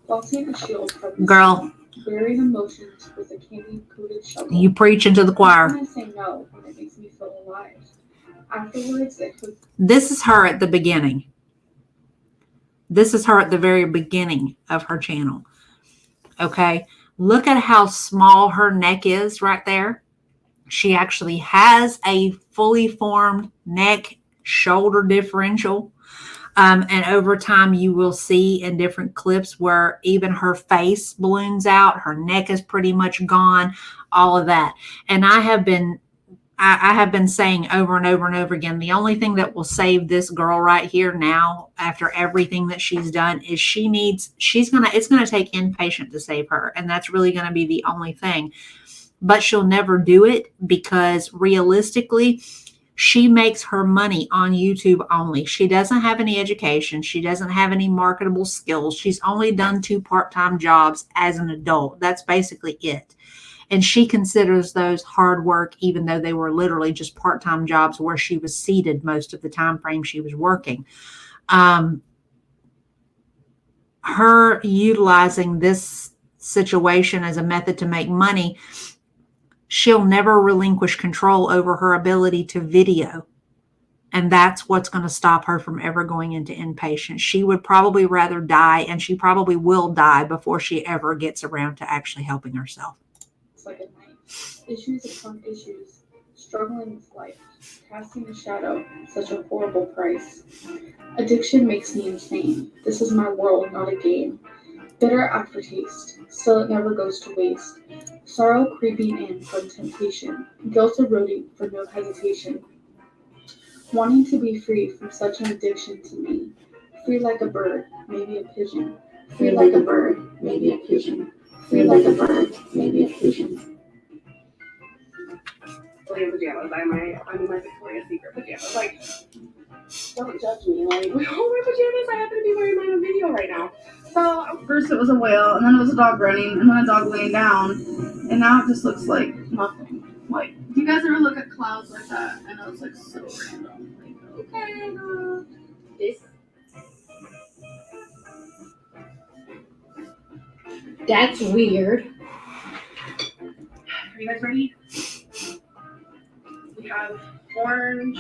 Flossing a shield from Girl, burying emotions with a candy-coated shovel. you preaching to the choir. I say no when it makes me feel alive. Afterwards, it was. This is her at the beginning. This is her at the very beginning of her channel. Okay. Look at how small her neck is right there. She actually has a fully formed neck shoulder differential. And over time, you will see in different clips where even her face balloons out. Her neck is pretty much gone, all of that. And I have been saying over and over and over again, the only thing that will save this girl right here now, after everything that she's done, is it's going to take inpatient to save her. And that's really going to be the only thing. But she'll never do it because realistically, she makes her money on YouTube only. She doesn't have any education. She doesn't have any marketable skills. She's only done 2 part-time jobs as an adult. That's basically it. And she considers those hard work, even though they were literally just part-time jobs where she was seated most of the time frame she was working. Her utilizing this situation as a method to make money, she'll never relinquish control over her ability to video. And that's what's going to stop her from ever going into inpatient. She would probably rather die, and she probably will die before she ever gets around to actually helping herself. It's like a night. Issues upon issues. Struggling with life. Casting a shadow. Such a horrible price. Addiction makes me insane. This is my world, not a game. Bitter aftertaste. Still it never goes to waste. Sorrow creeping in from temptation. Guilt eroding for no hesitation. Wanting to be free from such an addiction to me. Free like a bird, maybe a pigeon. Free like a bird, maybe a pigeon. Free like a bird, maybe a pigeon. In pajamas. I'm in my Victoria's Secret pajamas. Like, don't judge me. Like, oh, my pajamas. I happen to be wearing mine on video right now. So first it was a whale, and then it was a dog running, and then a dog laying down, and now it just looks like nothing. Like, do you guys ever look at clouds like that? I know it's like so random. Like, okay, this. That's weird. Are you guys ready? We have orange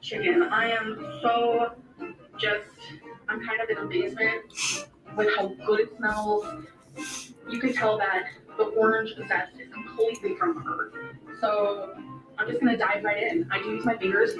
chicken. I am so I'm kind of in amazement with how good it smells. You can tell that the orange zest is completely from the earth. So I'm just gonna dive right in. I do use my fingers.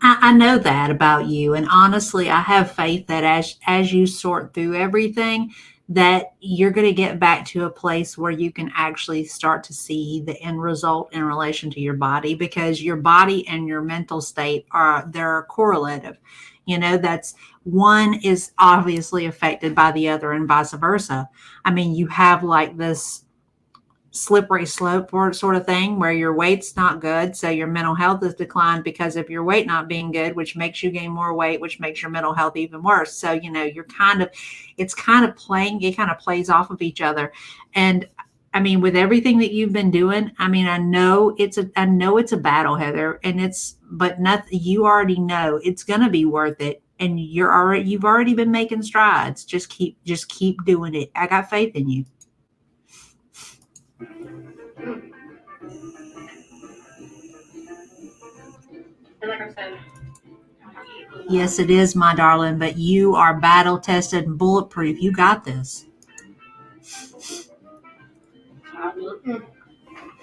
I know that about you. And honestly, I have faith that as you sort through everything, that you're going to get back to a place where you can actually start to see the end result in relation to your body, because your body and your mental state they're correlative. You know, that's one is obviously affected by the other and vice versa. I mean, you have like this slippery slope sort of thing where your weight's not good, so your mental health is declined because of your weight not being good, which makes you gain more weight, which makes your mental health even worse. So you're it kind of plays off of each other. And I mean, with everything that you've been doing, I mean, I know it's a battle, Heather, but nothing, you already know it's going to be worth it. And you've already been making strides. Just keep doing it. I got faith in you. And like I said, Yes, it is, my darling, but you are battle tested and bulletproof. You got this.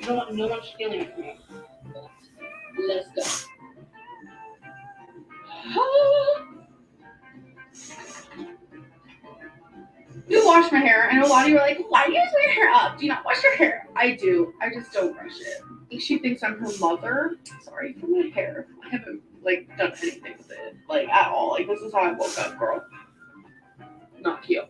no one's stealing it from me. Let's go. You wash my hair. I know a lot of you are like, why do you wear your hair up? Do you not wash your hair? I do. I just don't brush it. She thinks I'm her mother. Sorry for my hair. I haven't done anything with it at all. This is how I woke up, girl. Not cute.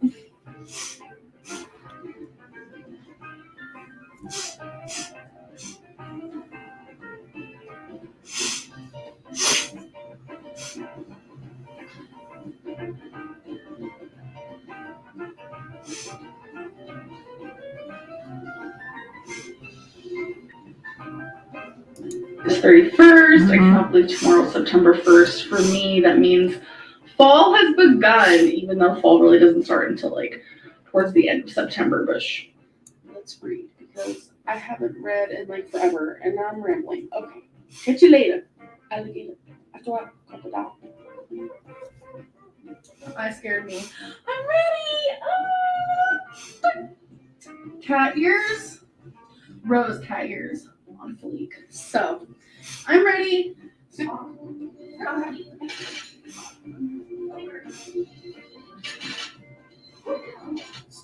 The 31st. I cannot believe tomorrow, September 1st. For me, that means fall has begun, even though fall really doesn't start until towards the end of September. But let's read because I haven't read in forever, and now I'm rambling. Okay, catch you later, alligator. After I cut it out. I scared me. I'm ready. Cat ears, rose cat ears on fleek. So I'm ready. It's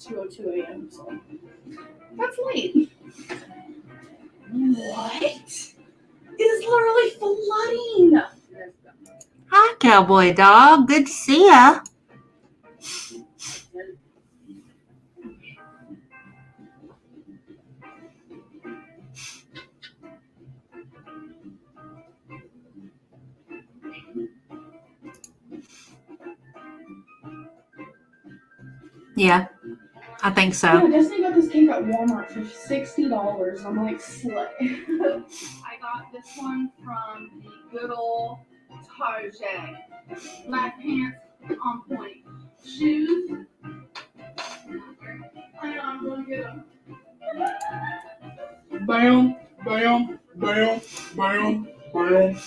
2:02 a.m. So that's late. What? It is literally flooding. Hi, cowboy dog. Good to see ya. Yeah, I think so. Yeah, Destiny got this cake at Walmart for $60. I'm like, slay. I got this one from the good old Target. Black pants on point. Shoes. I know, I'm going to get them. Bam, bam, bam, bam, bam.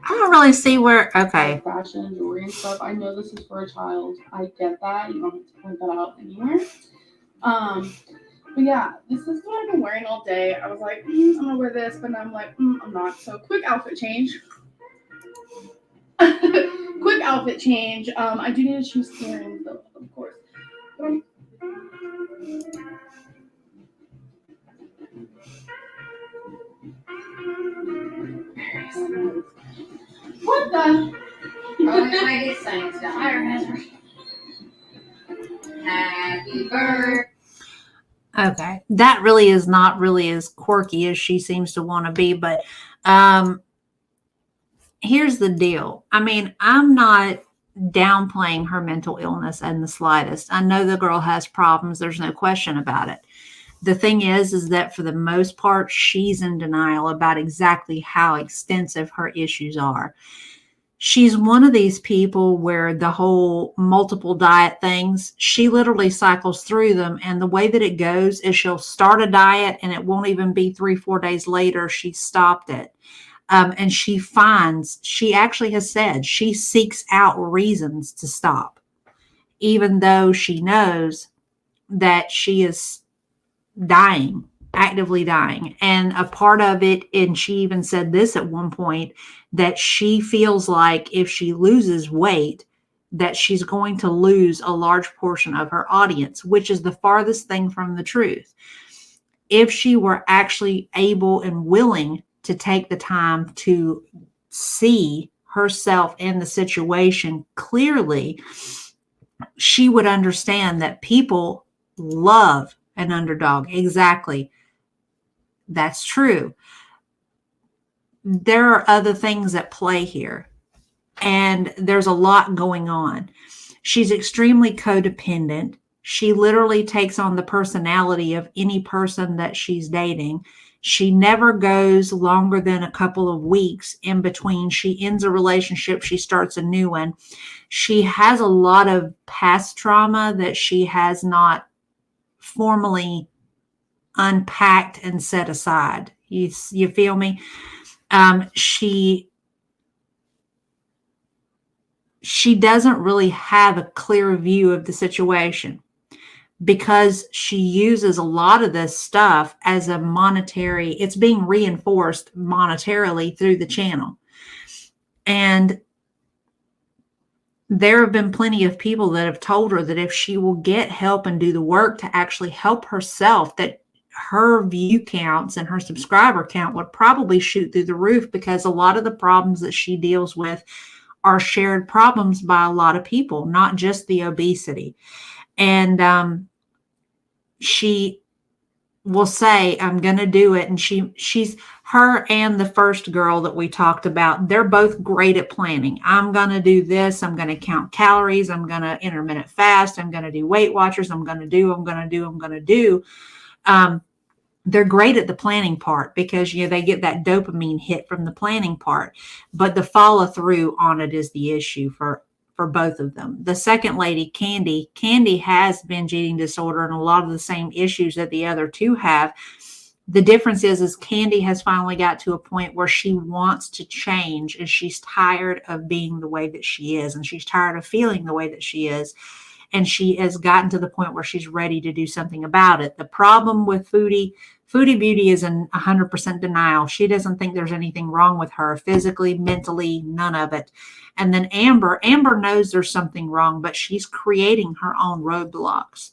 I don't really see where. Okay. Fashion, jewelry, and stuff. I know this is for a child. I get that. You don't have to point that out anywhere. But yeah, this is what I've been wearing all day. I was like, I'm gonna wear this, but now I'm like, I'm not. So quick outfit change. Quick outfit change. I do need to choose earrings though, of course. What the? I get signs down. Happy birthday. Okay. That really is not really as quirky as she seems to want to be, but here's the deal. I mean, I'm not downplaying her mental illness in the slightest. I know the girl has problems. There's no question about it. The thing is that for the most part, she's in denial about exactly how extensive her issues are. She's one of these people where the whole multiple diet things, she literally cycles through them. And the way that it goes is she'll start a diet and it won't even be 3-4 days later, she stopped it. And she actually has said she seeks out reasons to stop, even though she knows that she is dying, actively dying. And a part of it, and she even said this at one point, that she feels like if she loses weight, that she's going to lose a large portion of her audience, which is the farthest thing from the truth. If she were actually able and willing to take the time to see herself in the situation clearly, she would understand that people love an underdog. Exactly. That's true. There are other things at play here, and there's a lot going on. She's extremely codependent. She literally takes on the personality of any person that she's dating. She never goes longer than a couple of weeks in between. She ends a relationship, she starts a new one. She has a lot of past trauma that she has not formally unpacked and set aside. You feel me? She doesn't really have a clear view of the situation because she uses a lot of this stuff as a monetary, it's being reinforced monetarily through the channel. And there have been plenty of people that have told her that if she will get help and do the work to actually help herself, that her view counts and her subscriber count would probably shoot through the roof, because a lot of the problems that she deals with are shared problems by a lot of people, not just the obesity. And she will say, I'm going to do it. And she's her and the first girl that we talked about, they're both great at planning. I'm going to do this. I'm going to count calories. I'm going to intermittent fast. I'm going to do Weight Watchers. I'm going to do. They're great at the planning part because, they get that dopamine hit from the planning part, but the follow through on it is the issue for both of them. The second lady, Candy has binge eating disorder and a lot of the same issues that the other two have. The difference is Candy has finally got to a point where she wants to change, and she's tired of being the way that she is, and she's tired of feeling the way that she is. And she has gotten to the point where she's ready to do something about it. The problem with Foodie Beauty is in 100% denial. She doesn't think there's anything wrong with her physically, mentally, none of it. And then Amber knows there's something wrong, but she's creating her own roadblocks.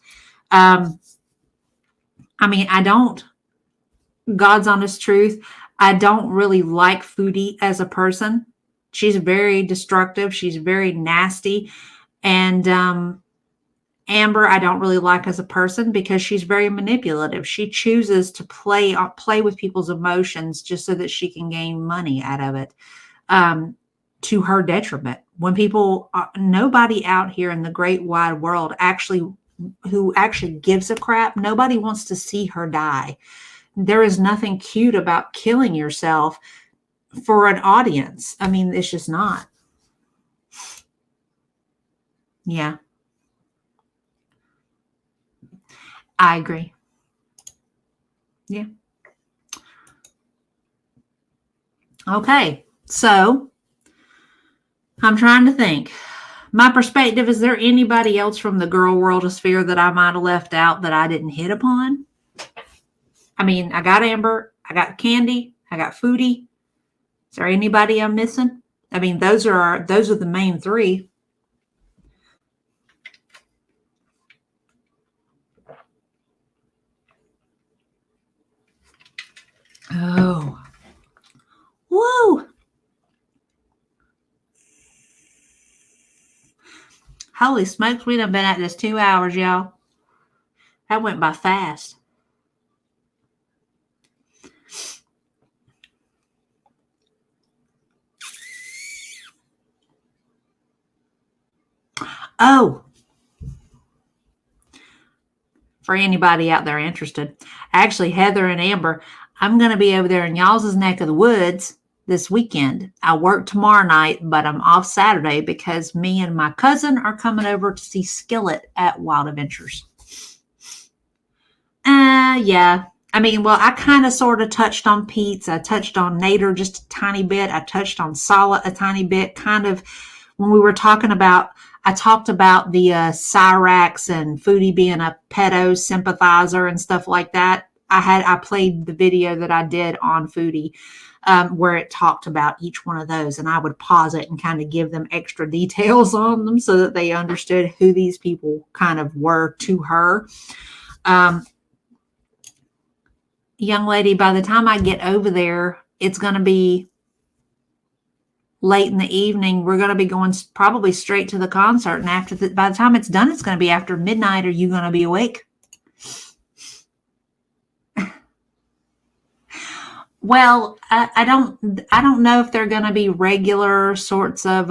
God's honest truth, I don't really like Foodie as a person. She's very destructive. She's very nasty. And Amber, I don't really like as a person because she's very manipulative. She chooses to play with people's emotions just so that she can gain money out of it, to her detriment. When nobody out here in the great wide world who actually gives a crap, nobody wants to see her die. There is nothing cute about killing yourself for an audience. It's just not. Yeah. I agree. Yeah. Okay. So I'm trying to think. My perspective, is there anybody else from the girl world sphere that I might have left out that I didn't hit upon? I got Amber, I got Candy, I got Foodie. Is there anybody I'm missing? Those are the main three. Oh. Woo! Holy smokes, we done been at this 2 hours, y'all. That went by fast. Oh. For anybody out there interested, actually, Heather and Amber, I'm going to be over there in y'all's neck of the woods this weekend. I work tomorrow night, but I'm off Saturday because me and my cousin are coming over to see Skillet at Wild Adventures. Yeah. I kind of sort of touched on Pete's. I touched on Nader just a tiny bit. I touched on Sala a tiny bit. Kind of when we were talking about, I talked about the Cyrax and Foodie being a pedo sympathizer and stuff like that. I played the video that I did on Foodie where it talked about each one of those, and I would pause it and kind of give them extra details on them so that they understood who these people kind of were to her. Young lady, by the time I get over there, it's going to be late in the evening. We're going to be going probably straight to the concert. And by the time it's done, it's going to be after midnight. Are you going to be awake? Well, I don't know if they're going to be regular sorts of,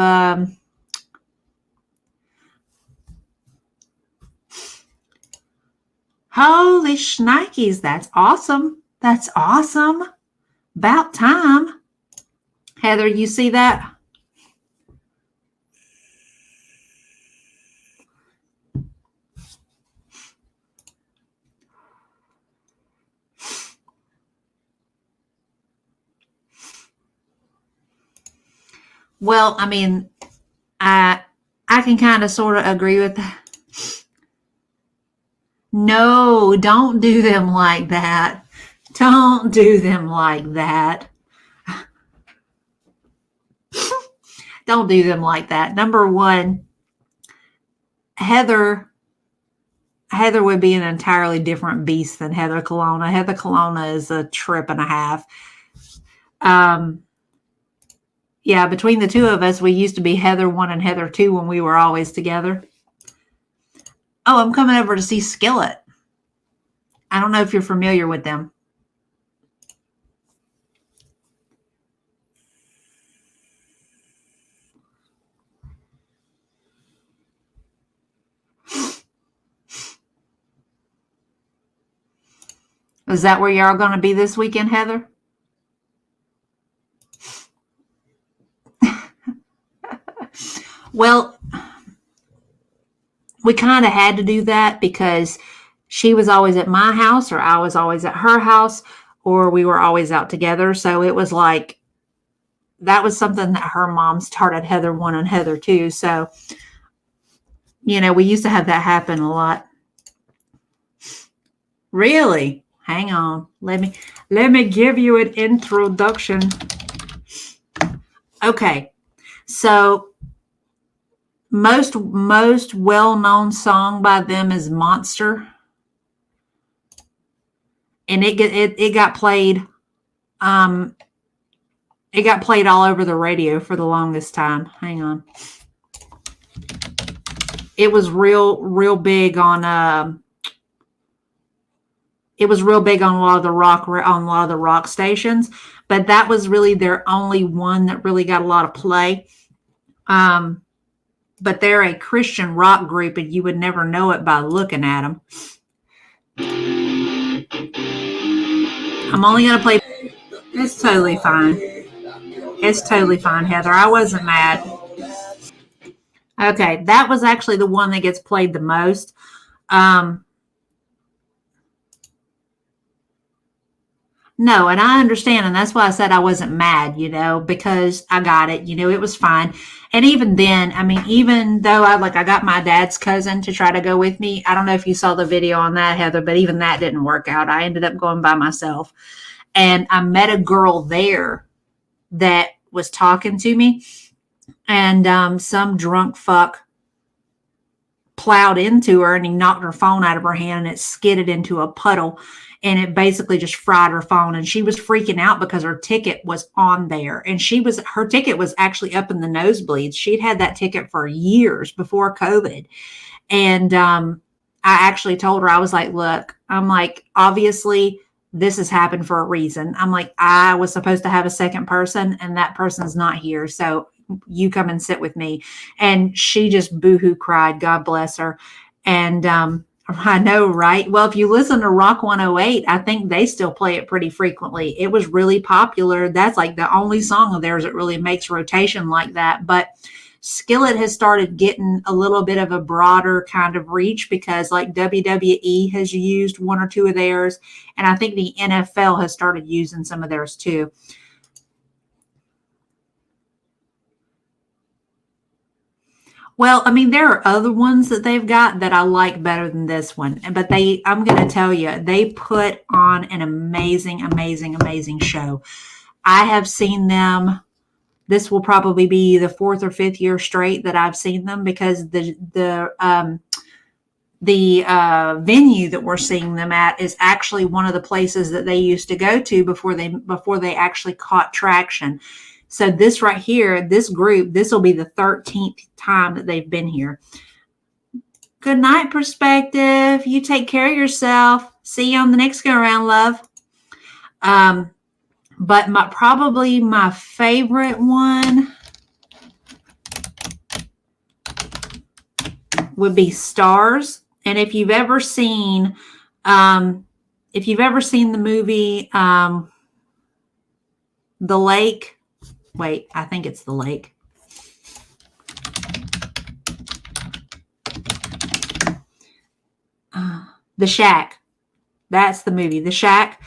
holy shnikes. That's awesome. That's awesome. About time. Heather, you see that? Well, I mean, I can kind of sort of agree with that. No, don't do them like that. Don't do them like that. Don't do them like that. Number one, Heather would be an entirely different beast than Heather Colonna. Heather Colonna is a trip and a half. Yeah, between the two of us, we used to be Heather 1 and Heather 2 when we were always together. Oh, I'm coming over to see Skillet. I don't know if you're familiar with them. Is that where y'all going to be this weekend, Heather? Well, we kind of had to do that because she was always at my house, or I was always at her house, or we were always out together. So it was like, that was something that her mom started, Heather 1 and Heather 2. So, you know, we used to have that happen a lot. Really? Hang on. Let me give you an introduction. Okay. So most well-known song by them is Monster. And it got played it got played all over the radio for the longest time. Hang on. It was real big on a lot of the rock stations, but that was really their only one that really got a lot of play. But they're a Christian rock group, and you would never know it by looking at them. I'm only going to play. It's totally fine. It's totally fine, Heather. I wasn't mad. Okay, that was actually the one that gets played the most. No, and I understand, and that's why I said I wasn't mad, you know, because I got it, you know, it was fine. And even then, I mean, even though I got my dad's cousin to try to go with me. I don't know if you saw the video on that, Heather, but even that didn't work out. I ended up going by myself, and I met a girl there that was talking to me, and some drunk fuck plowed into her, and he knocked her phone out of her hand, and it skidded into a puddle. And it basically just fried her phone. And she was freaking out because her ticket was on there. And her ticket was actually up in the nosebleeds. She'd had that ticket for years before COVID. And I actually told her, I was like, look, I'm like, obviously this has happened for a reason. I'm like, I was supposed to have a second person, and that person's not here. So you come and sit with me. And she just boohoo cried. God bless her. And I know, right? Well, if you listen to Rock 108, I think they still play it pretty frequently. It was really popular. That's like the only song of theirs that really makes rotation like that. But Skillet has started getting a little bit of a broader kind of reach, because like WWE has used one or two of theirs. And I think the NFL has started using some of theirs too. Well, I mean, there are other ones that they've got that I like better than this one. But I'm going to tell you, they put on an amazing, amazing, amazing show. I have seen them. This will probably be the 4th or 5th year straight that I've seen them, because the venue that we're seeing them at is actually one of the places that they used to go to before they actually caught traction. So this right here, this group, this will be the 13th time that they've been here. Good night, Perspective. You take care of yourself. See you on the next go around, love. But probably my favorite one would be Stars. And if you've ever seen the movie The Lake, wait, I think it's The Lake. The Shack. That's the movie. The Shack.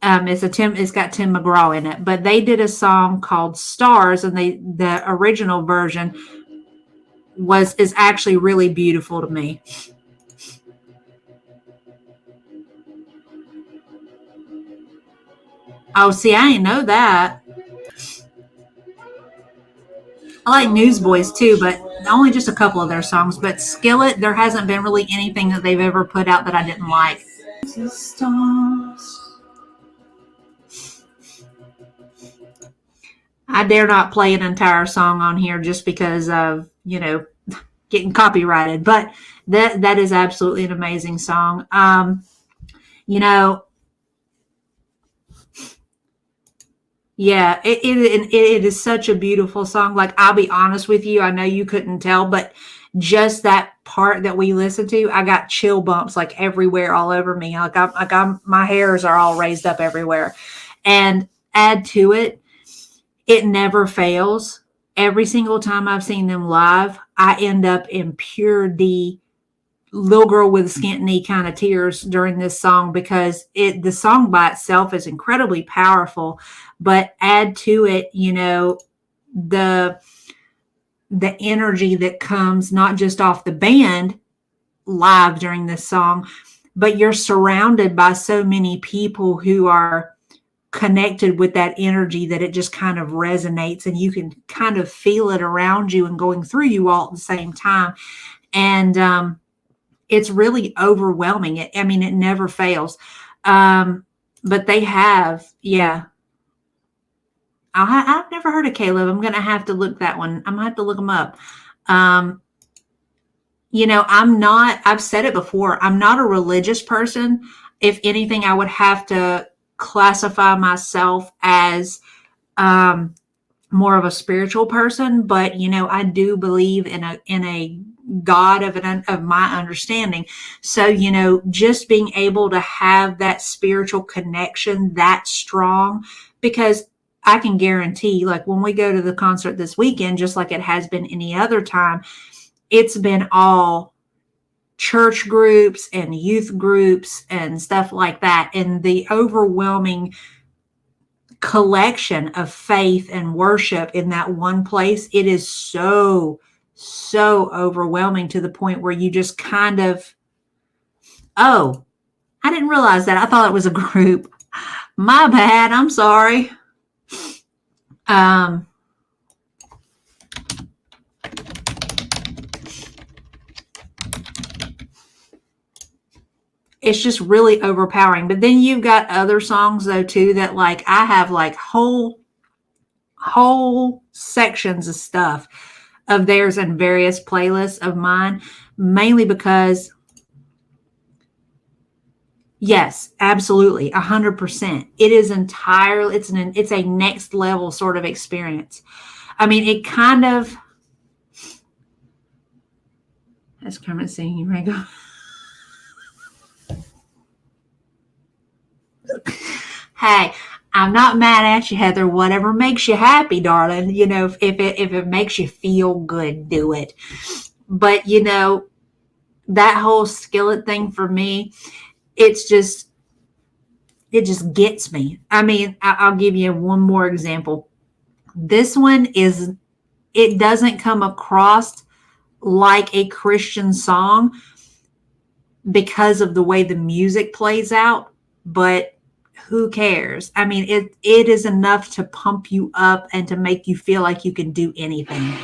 It's got Tim McGraw in it, but they did a song called Stars, and the original version is actually really beautiful to me. Oh, see, I ain't know that. I like Newsboys too, but only just a couple of their songs. But Skillet, there hasn't been really anything that they've ever put out that I didn't like. Stars. I dare not play an entire song on here just because of, getting copyrighted. But that is absolutely an amazing song. Yeah, it is such a beautiful song. Like, I'll be honest with you, I know you couldn't tell, but just that part that we listened to, I got chill bumps like everywhere, all over me. My hairs are all raised up everywhere. And add to it, it never fails. Every single time I've seen them live, I end up in pure D, little girl with skint knee kind of tears during this song, because the song by itself is incredibly powerful, but add to it, the energy that comes not just off the band live during this song, but you're surrounded by so many people who are connected with that energy that it just kind of resonates, and you can kind of feel it around you and going through you all at the same time. And it's really overwhelming. It never fails. But they have, yeah. I've never heard of Caleb. I'm going to have to look that one. I'm going to have to look them up. I've said it before, I'm not a religious person. If anything, I would have to classify myself as more of a spiritual person, but I do believe in a God of my understanding. So just being able to have that spiritual connection that strong, because I can guarantee, like, when we go to the concert this weekend, just like it has been any other time, it's been all church groups and youth groups and stuff like that, and the overwhelming collection of faith and worship in that one place, it is so overwhelming, to the point where you just kind of, oh, I didn't realize that. I thought it was a group. My bad. I'm sorry. It's just really overpowering. But then you've got other songs though too that, like, I have like whole sections of stuff of theirs and various playlists of mine, mainly because, yes, absolutely, 100%. It is entirely, it's a next level sort of experience. It kind of, that's Kermit singing, right? Go. Hey, I'm not mad at you, Heather. Whatever makes you happy, darling. If it makes you feel good, do it. But that whole Skillet thing for me, it just gets me. I'll give you one more example. This one it doesn't come across like a Christian song because of the way the music plays out, but who cares? It is enough to pump you up and to make you feel like you can do anything.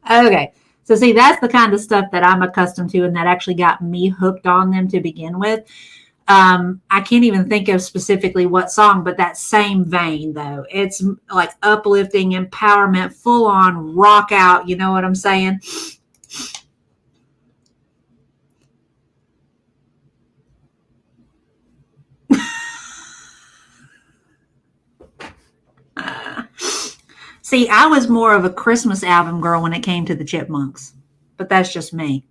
Okay, So see, that's the kind of stuff that I'm accustomed to and that actually got me hooked on them to begin with. I can't even think of specifically what song, but that same vein though. It's like uplifting, empowerment, full on rock out. You know what I'm saying? See, I was more of a Christmas album girl when it came to the Chipmunks, but that's just me.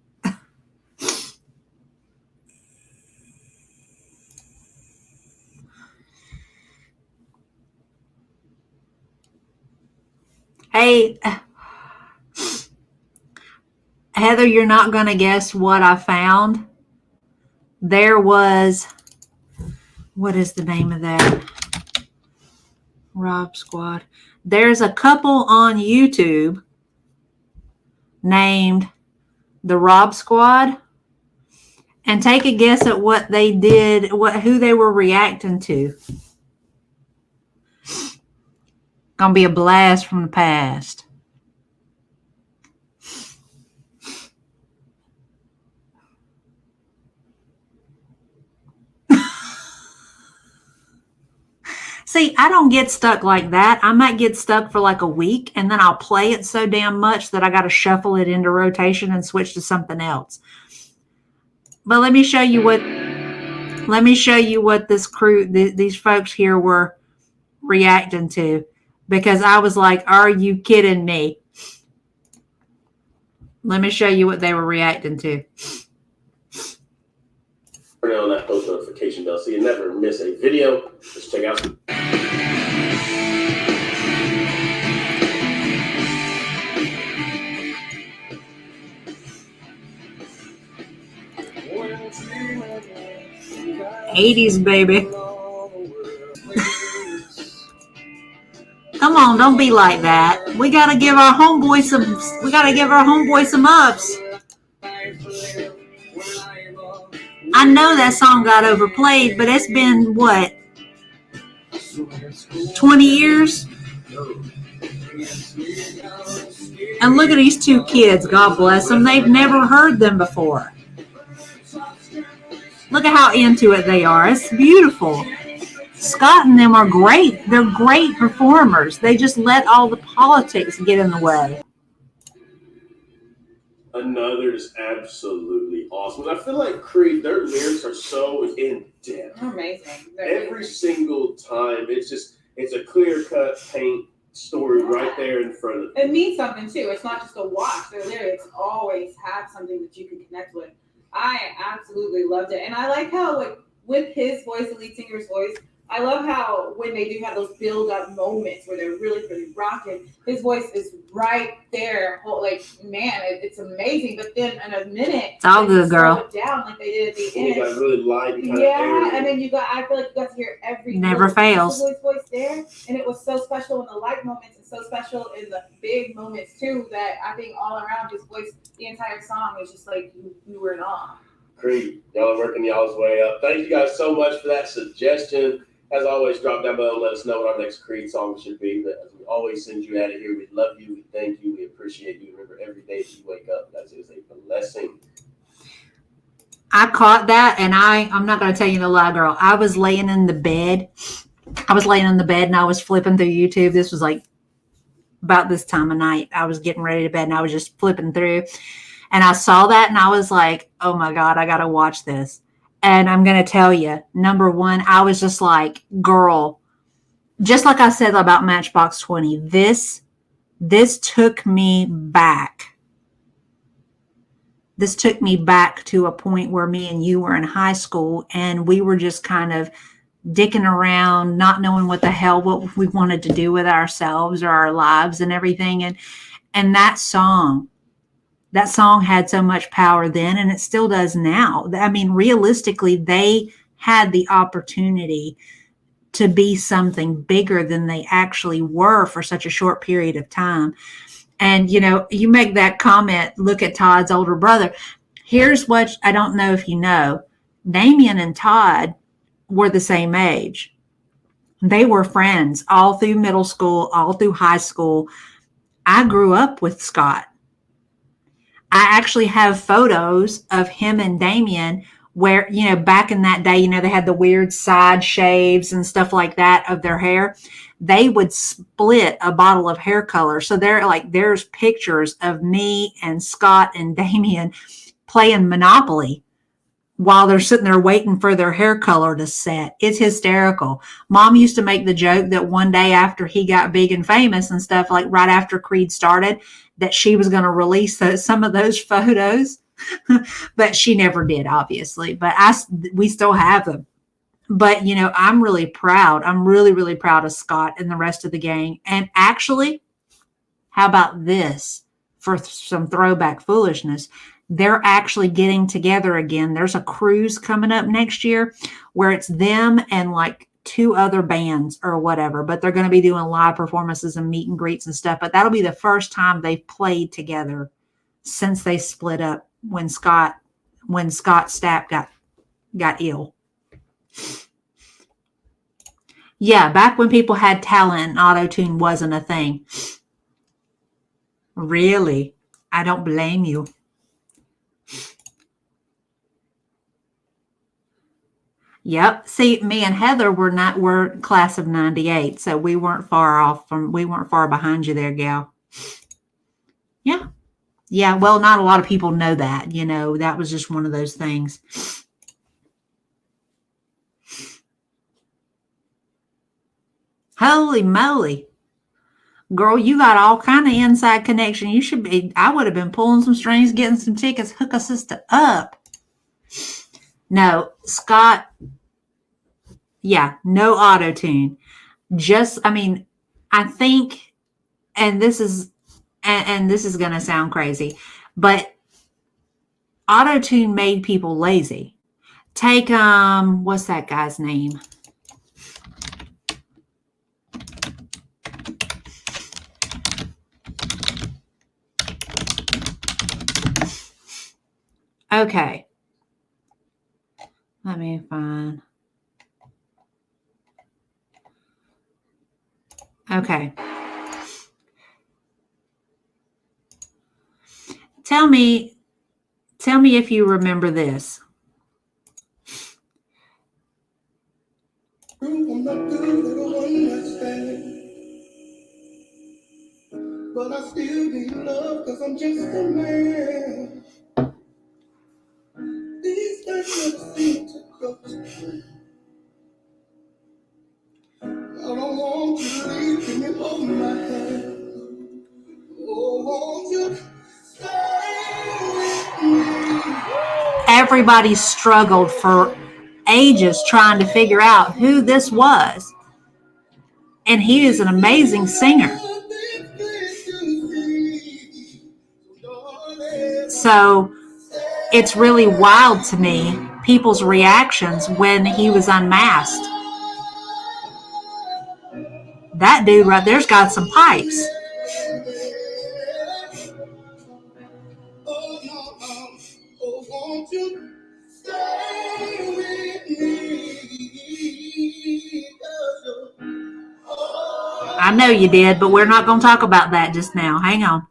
Hey, Heather, you're not going to guess what I found. There was, what is the name of that? Rob Squad. There's a couple on YouTube named the Rob Squad. And take a guess at what they did, who they were reacting to. Gonna be a blast from the past. See, I don't get stuck like that. I might get stuck for like a week and then I'll play it so damn much that I got to shuffle it into rotation and switch to something else. But let me show you what this crew, these folks here were reacting to, because I was like, are you kidding me? Let me show you what they were reacting to. Turn on that post notification bell so you never miss a video. Let's check out some. '80s, baby. Come on, don't be like that. We gotta give our homeboy some ups. I know that song got overplayed, but it's been what? 20 years? And look at these two kids, God bless them. They've never heard them before. Look at how into it they are. It's beautiful. Scott and them are great. They're great performers. They just let all the politics get in the way. Another is absolutely awesome. And I feel like Creed, their lyrics are so in depth. Amazing. Every single time, it's a clear cut paint story right there in front of you. It means something too. It's not just a watch. Their lyrics always have something that you can connect with. I absolutely loved it. And I like how, like, with his voice, the lead singer's voice, I love how when they do have those build-up moments where they're really, really rocking, his voice is right there. Like, man, it's amazing. But then in a minute, it's all good, girl. Slow it down like they did at the end. You got really light kind of and then I feel like you got to hear every never fails. His voice there, and it was so special in the light moments and so special in the big moments too. That I think all around his voice, the entire song is just like you were in awe. Creed, y'all are working y'all's way up. Thank you guys so much for that suggestion. As always, drop down below and let us know what our next Creed song should be. But as we always send you out of here, we love you, we thank you, we appreciate you. Remember, every day that you wake up, that is a blessing. I caught that, and I'm not going to tell you no lie, girl. I was laying in the bed. And I was flipping through YouTube. This was like about this time of night. I was getting ready to bed, and I was just flipping through. And I saw that, and I was like, oh, my God, I got to watch this. And I'm going to tell you, number one, I was just like, girl, just like I said about Matchbox 20, this took me back. This took me back to a point where me and you were in high school, and we were just kind of dicking around, not knowing what the hell what we wanted to do with ourselves or our lives and everything. And that song had so much power then, and it still does now. I mean, realistically, they had the opportunity to be something bigger than they actually were for such a short period of time. And, you know, you make that comment, look at Todd's older brother. Here's what I don't know if you know. Damien and Todd were the same age. They were friends all through middle school, all through high school. I grew up with Scott. I actually have photos of him and Damien where, back in that day, they had the weird side shaves and stuff like that of their hair. They would split a bottle of hair color. So there's pictures of me and Scott and Damien playing Monopoly while they're sitting there waiting for their hair color to set. It's hysterical. Mom used to make the joke that one day after he got big and famous and stuff, like right after Creed started, that she was going to release some of those photos. But she never did, obviously. But we still have them. But, I'm really proud. I'm really, really proud of Scott and the rest of the gang. And actually, how about this for some throwback foolishness? They're actually getting together again. There's a cruise coming up next year where it's them and like 2 other bands or whatever, but they're going to be doing live performances and meet and greets and stuff. But that'll be the first time they've played together since they split up when Scott Stapp got ill. Yeah, back when people had talent and auto-tune wasn't a thing. Really? I don't blame you. Yep. See, me and Heather were class of 98, so we weren't far behind you there, gal. Yeah. Yeah, well, not a lot of people know that, that was just one of those things. Holy moly. Girl, you got all kind of inside connection. I would have been pulling some strings, getting some tickets, hook a sister up. No, Scott, yeah, no auto-tune. I think, and this is going to sound crazy, but auto-tune made people lazy. Take, what's that guy's name? Okay. Let me find. Okay. Tell me if you remember this. I'm not good at a one-night stand, but I still need love because I'm just a man. These days never seem to go to plan. I don't want you to leave, can you hold my hand? Oh, won't you stay with me? Everybody struggled for ages trying to figure out who this was. And he is an amazing singer. So it's really wild to me, people's reactions when he was unmasked. That dude right there's got some pipes. I know you did, but we're not going to talk about that just now. Hang on.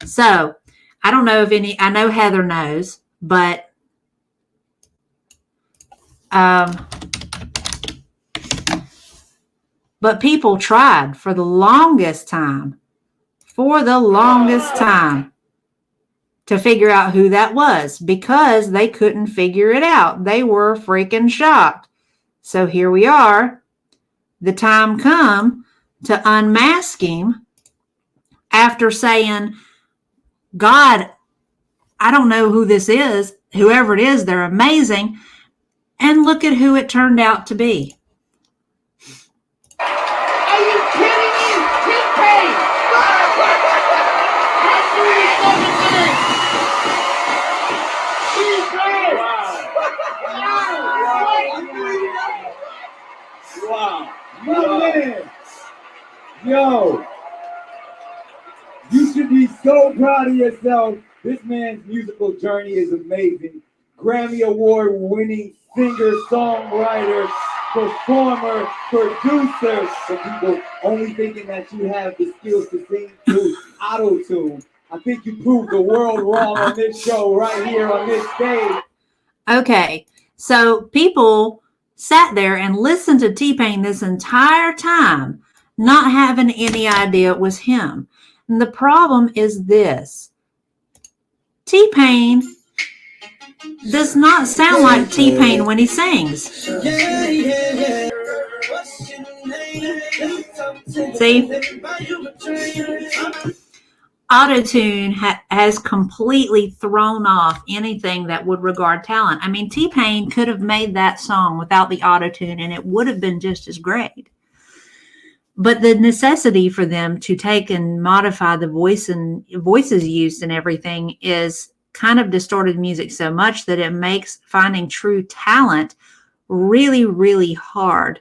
So, I don't know if I know Heather knows, but people tried for the longest time to figure out who that was because they couldn't figure it out. They were freaking shocked. So here we are. The time come to unmask him after saying, God, I don't know who this is. Whoever it is, they're amazing. And look at who it turned out to be. Are you kidding me? T-Pain! Wow. My man. Yo. You should be so proud of yourself. This man's musical journey is amazing. Grammy Award winning singer, songwriter, performer, producer. For people only thinking that you have the skills to sing through auto-tune. I think you proved the world wrong on this show right here on this stage. Okay, so people sat there and listened to T-Pain this entire time, not having any idea it was him. And the problem is this. T-Pain does not sound like T-Pain when he sings. See? Autotune has completely thrown off anything that would regard talent. I mean, T-Pain could have made that song without the autotune and it would have been just as great. But the necessity for them to take and modify the voices used and everything is kind of distorted music so much that it makes finding true talent really, really hard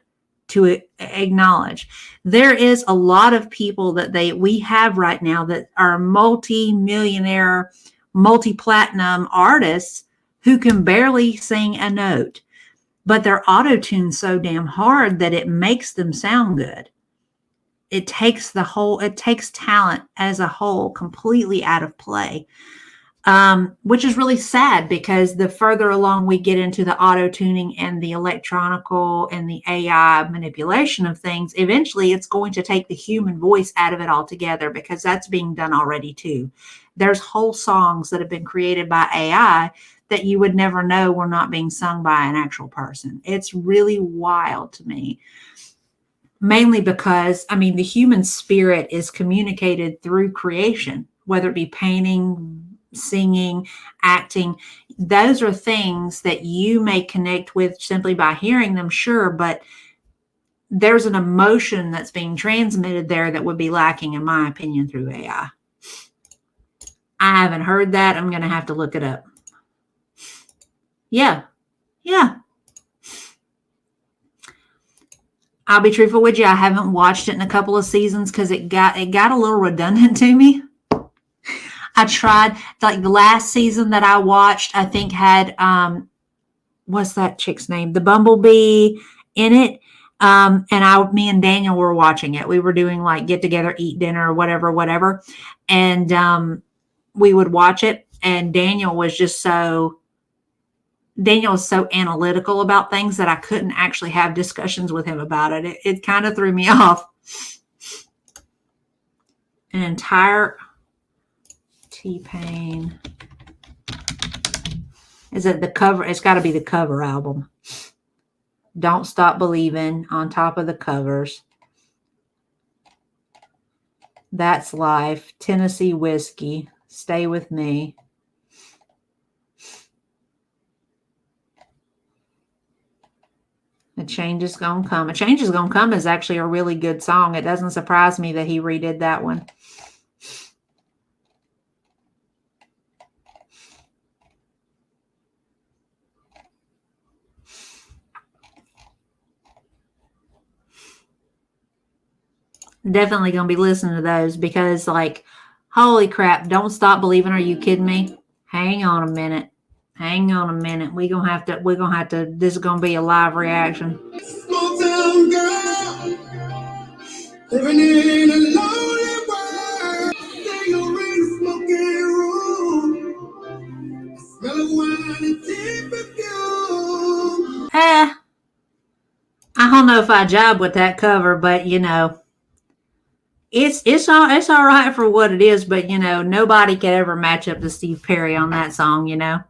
to acknowledge. There is a lot of people that we have right now that are multi-millionaire, multi-platinum artists who can barely sing a note, but they're auto-tuned so damn hard that it makes them sound good. It takes talent as a whole completely out of play. Which is really sad because the further along we get into the auto-tuning and the electronical and the AI manipulation of things, eventually it's going to take the human voice out of it altogether because that's being done already too. There's whole songs that have been created by AI that you would never know were not being sung by an actual person. It's really wild to me. Mainly because, I mean, the human spirit is communicated through creation, whether it be painting, singing, acting. Those are things that you may connect with simply by hearing them, sure, but there's an emotion that's being transmitted there that would be lacking, in my opinion, through AI. I haven't heard that. I'm going to have to look it up. Yeah. I'll be truthful with you. I haven't watched it in a couple of seasons because it got a little redundant to me. I tried, like the last season that I watched, I think had, what's that chick's name? The Bumblebee in it. And me and Daniel were watching it. We were doing like get together, eat dinner or whatever. And, we would watch it. And Daniel was so analytical about things that I couldn't actually have discussions with him about it. It kind of threw me off. An entire T-Pain. Is it the cover? It's got to be the cover album. Don't Stop Believing on top of the covers. That's Life. Tennessee Whiskey. Stay With Me. A Change Is Gonna Come. A Change Is Gonna Come is actually a really good song. It doesn't surprise me that he redid that one. Definitely going to be listening to those because, like, holy crap, Don't Stop Believing. Are you kidding me? Hang on a minute. We're going to have to, this is going to be a live reaction. Small town girl, living in a lonely world. Cigarette smoking room, smell of wine and tea perfume. I don't know if I jive with that cover, but you know, it's all right for what it is. But you know, nobody could ever match up to Steve Perry on that song. You know,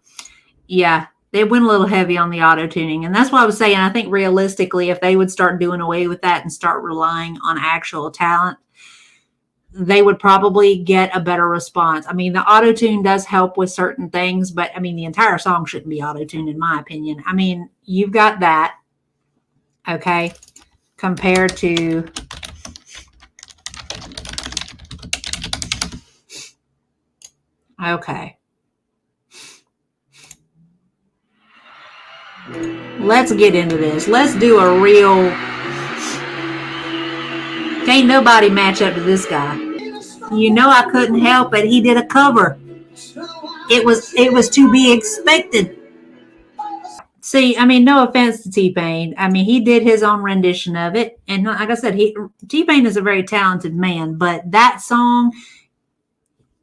yeah, they went a little heavy on the auto tuning, and that's what I was saying. I think realistically, if they would start doing away with that and start relying on actual talent, they would probably get a better response. I mean, the auto tune does help with certain things, but I mean, the entire song shouldn't be auto tuned, in my opinion. I mean, you've got that. Okay, compared to okay. Let's get into this. Let's do a real. Can't nobody match up to this guy. You know I couldn't help it. He did a cover. It was to be expected. See, I mean, no offense to T-Pain. I mean, he did his own rendition of it. And like I said, T-Pain is a very talented man. But that song,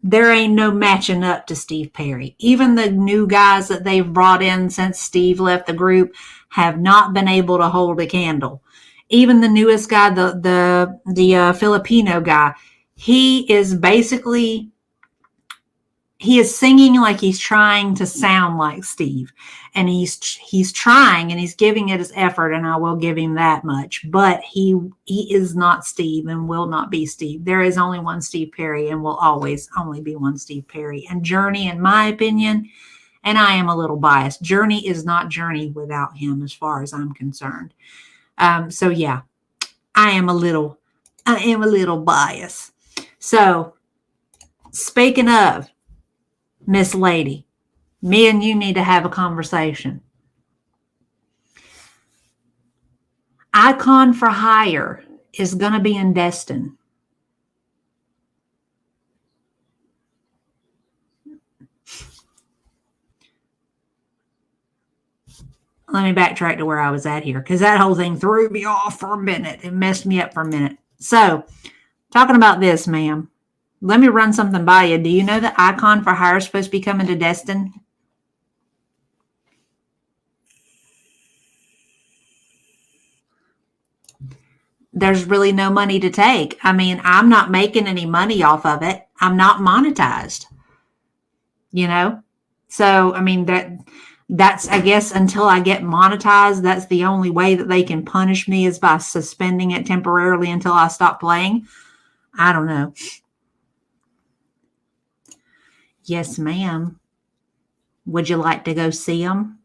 there ain't no matching up to Steve Perry. Even the new guys that they've brought in since Steve left the group have not been able to hold a candle. Even the newest guy, the Filipino guy, he is singing like he's trying to sound like Steve, and he's trying and he's giving it his effort, and I will give him that much. But he is not Steve and will not be Steve. There is only one Steve Perry and will always only be one Steve Perry. And Journey, in my opinion, and I am a little biased, Journey is not Journey without him, as far as I'm concerned. So yeah, I am a little biased. So speaking of Miss Lady, me and you need to have a conversation. Icon for Hire is going to be in Destin. Let me backtrack to where I was at here, because that whole thing threw me off for a minute. It messed me up for a minute. So, talking about this, ma'am, let me run something by you. Do you know that Icon for Hire is supposed to be coming to Destin? There's really no money to take. I mean, I'm not making any money off of it. I'm not monetized. You know? So, I mean, that's, I guess, until I get monetized, that's the only way that they can punish me, is by suspending it temporarily until I stop playing. I don't know. Yes, ma'am. Would you like to go see them?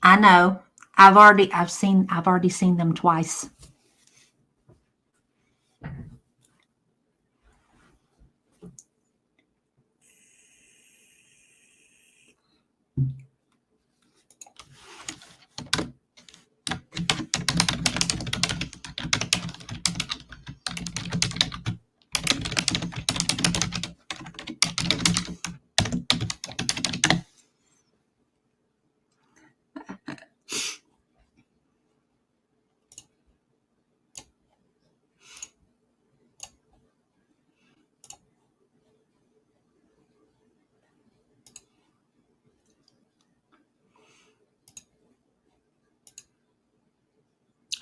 I know. I've already seen them twice.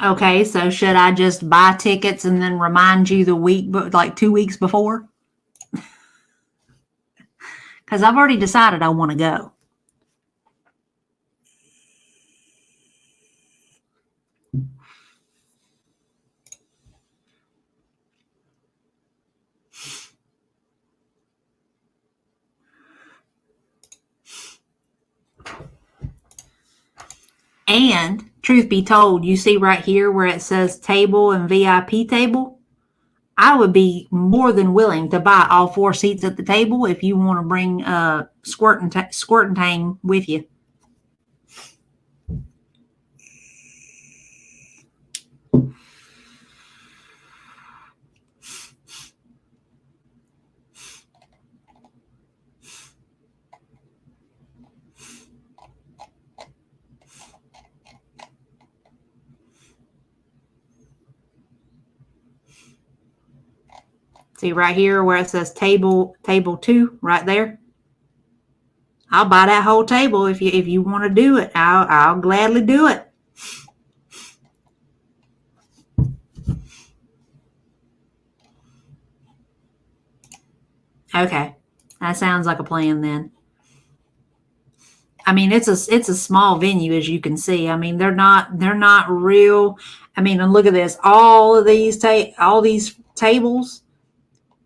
Okay, so should I just buy tickets and then remind you the week, like 2 weeks before? Because I've already decided I want to go. And truth be told, you see right here where it says table and VIP table? I would be more than willing to buy all 4 seats at the table if you want to bring Squirt and Tang with you. See right here where it says table 2 right there? I'll buy that whole table if you want to do it. I'll gladly do it. Okay. That sounds like a plan then. I mean, it's a small venue, as you can see. I mean, they're not real. I mean, and look at this. All these tables,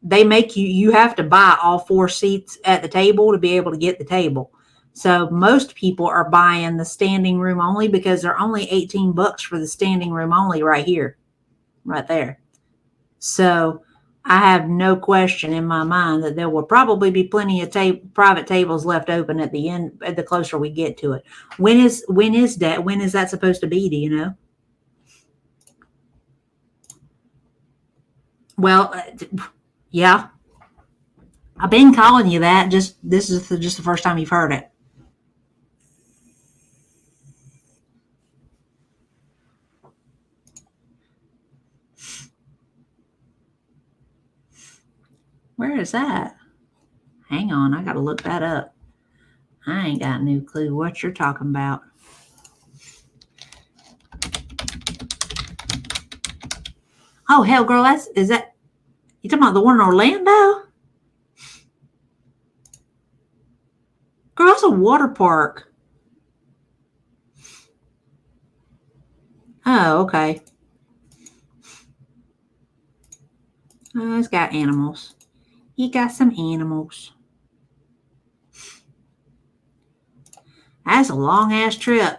they make you have to buy all 4 seats at the table to be able to get the table. So most people are buying the standing room only, because they're only $18 for the standing room only right here, right there. So I have no question in my mind that there will probably be plenty of private tables left open at the end, the closer we get to it. When is that supposed to be? Do you know? Well, yeah. I've been calling you that. This is just the first time you've heard it. Where is that? Hang on, I gotta look that up. I ain't got no clue what you're talking about. Oh hell, girl, is that you talking about the one in Orlando? Girl, that's a water park. Oh, okay. Oh, it's got animals. You got some animals. That's a long ass trip.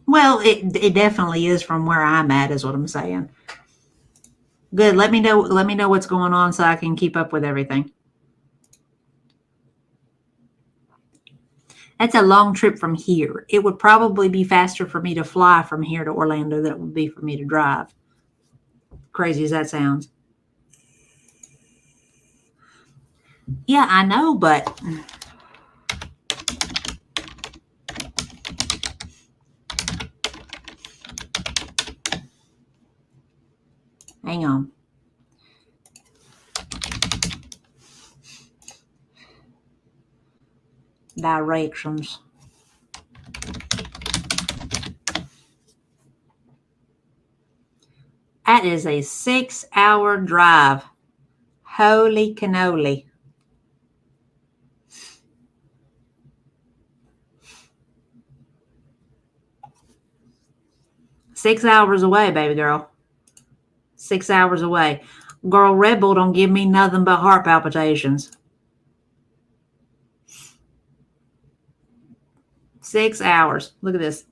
Well, it definitely is from where I'm at, is what I'm saying. Good. Let me know what's going on so I can keep up with everything. That's a long trip from here. It would probably be faster for me to fly from here to Orlando than it would be for me to drive. Crazy as that sounds. Yeah, I know, but hang on. Directions. That is a 6-hour drive. Holy cannoli. Six hours away, baby girl. 6 hours away. Girl, Red Bull don't give me nothing but heart palpitations. 6 hours. Look at this.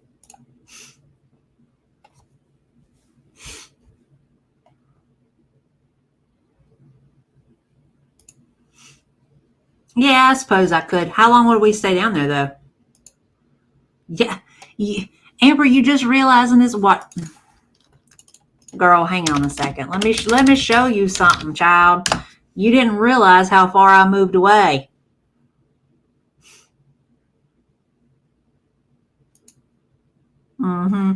Yeah, I suppose I could. How long would we stay down there, though? Yeah. Amber, you just realizing this? What? Girl, hang on a second. Let me show you something, child. You didn't realize how far I moved away. Mm-hmm.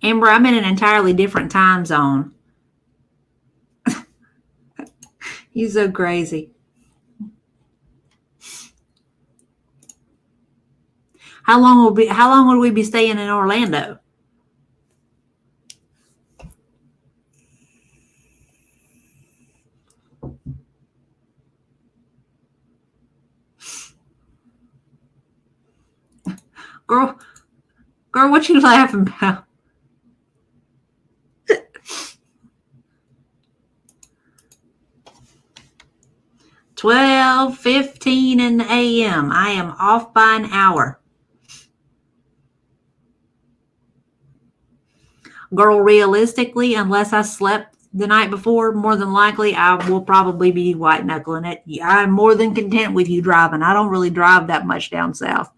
Amber, I'm in an entirely different time zone. You're so crazy. How long would we be staying in Orlando? Girl, what you laughing about? 12:15 in the a.m. I am off by an hour. Girl, realistically, unless I slept the night before, more than likely I will probably be white knuckling it. I'm more than content with you driving. I don't really drive that much down south.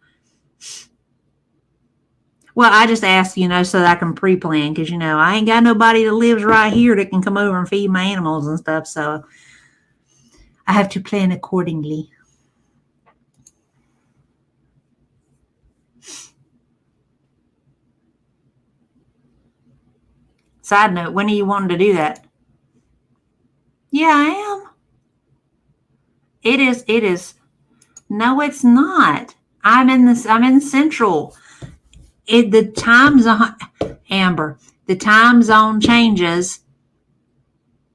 Well, I just ask, so that I can pre-plan because, I ain't got nobody that lives right here that can come over and feed my animals and stuff. So I have to plan accordingly. Side note, when are you wanting to do that? Yeah, I am. It is. No, it's not. I'm in Central. The time zone, Amber, the time zone changes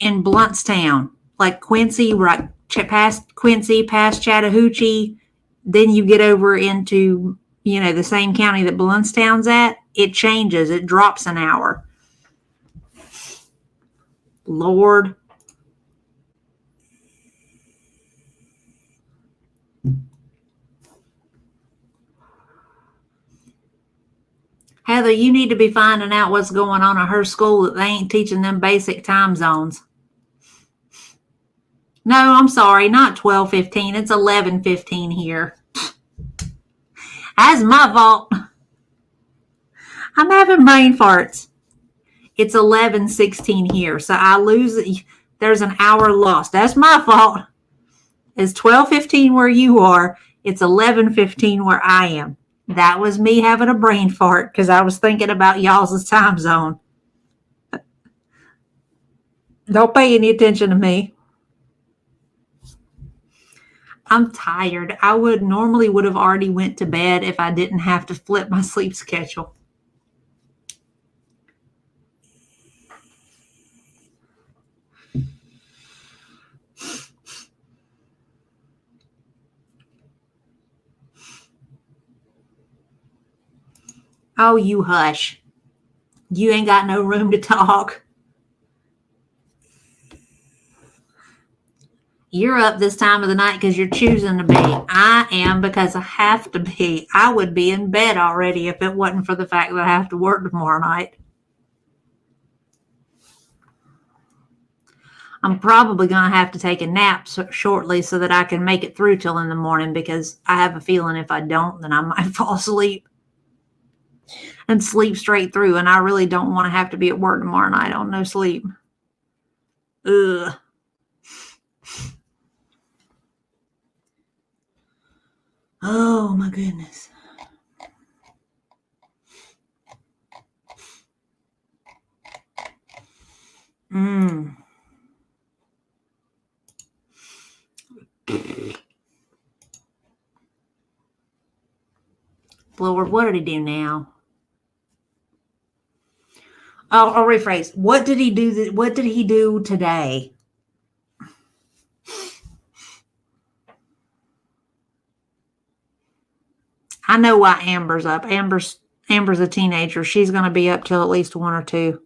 in Bluntstown. Like Quincy, right past Quincy, past Chattahoochee, then you get over into, the same county that Bluntstown's at. It changes. It drops an hour. Lord. Heather, you need to be finding out what's going on at her school that they ain't teaching them basic time zones. No, I'm sorry, not 12:15. It's 11:15 here. That's my fault. I'm having brain farts. It's 11:16 here, so I lose. There's an hour lost. That's my fault. It's 12:15 where you are. It's 11:15 where I am. That was me having a brain fart because I was thinking about y'all's time zone. Don't pay any attention to me. I'm tired. I would have already went to bed if I didn't have to flip my sleep schedule. Oh, you hush. You ain't got no room to talk. You're up this time of the night because you're choosing to be. I am because I have to be. I would be in bed already if it wasn't for the fact that I have to work tomorrow night. I'm probably going to have to take a nap shortly so that I can make it through till in the morning because I have a feeling if I don't, then I might fall asleep and sleep straight through. And I really don't want to have to be at work tomorrow night on no sleep. Ugh. Oh, my goodness. Lord, what did he do now? Oh, I'll rephrase. What did he do? What did he do today? I know why Amber's up. Amber's a teenager. She's going to be up till at least 1 or 2.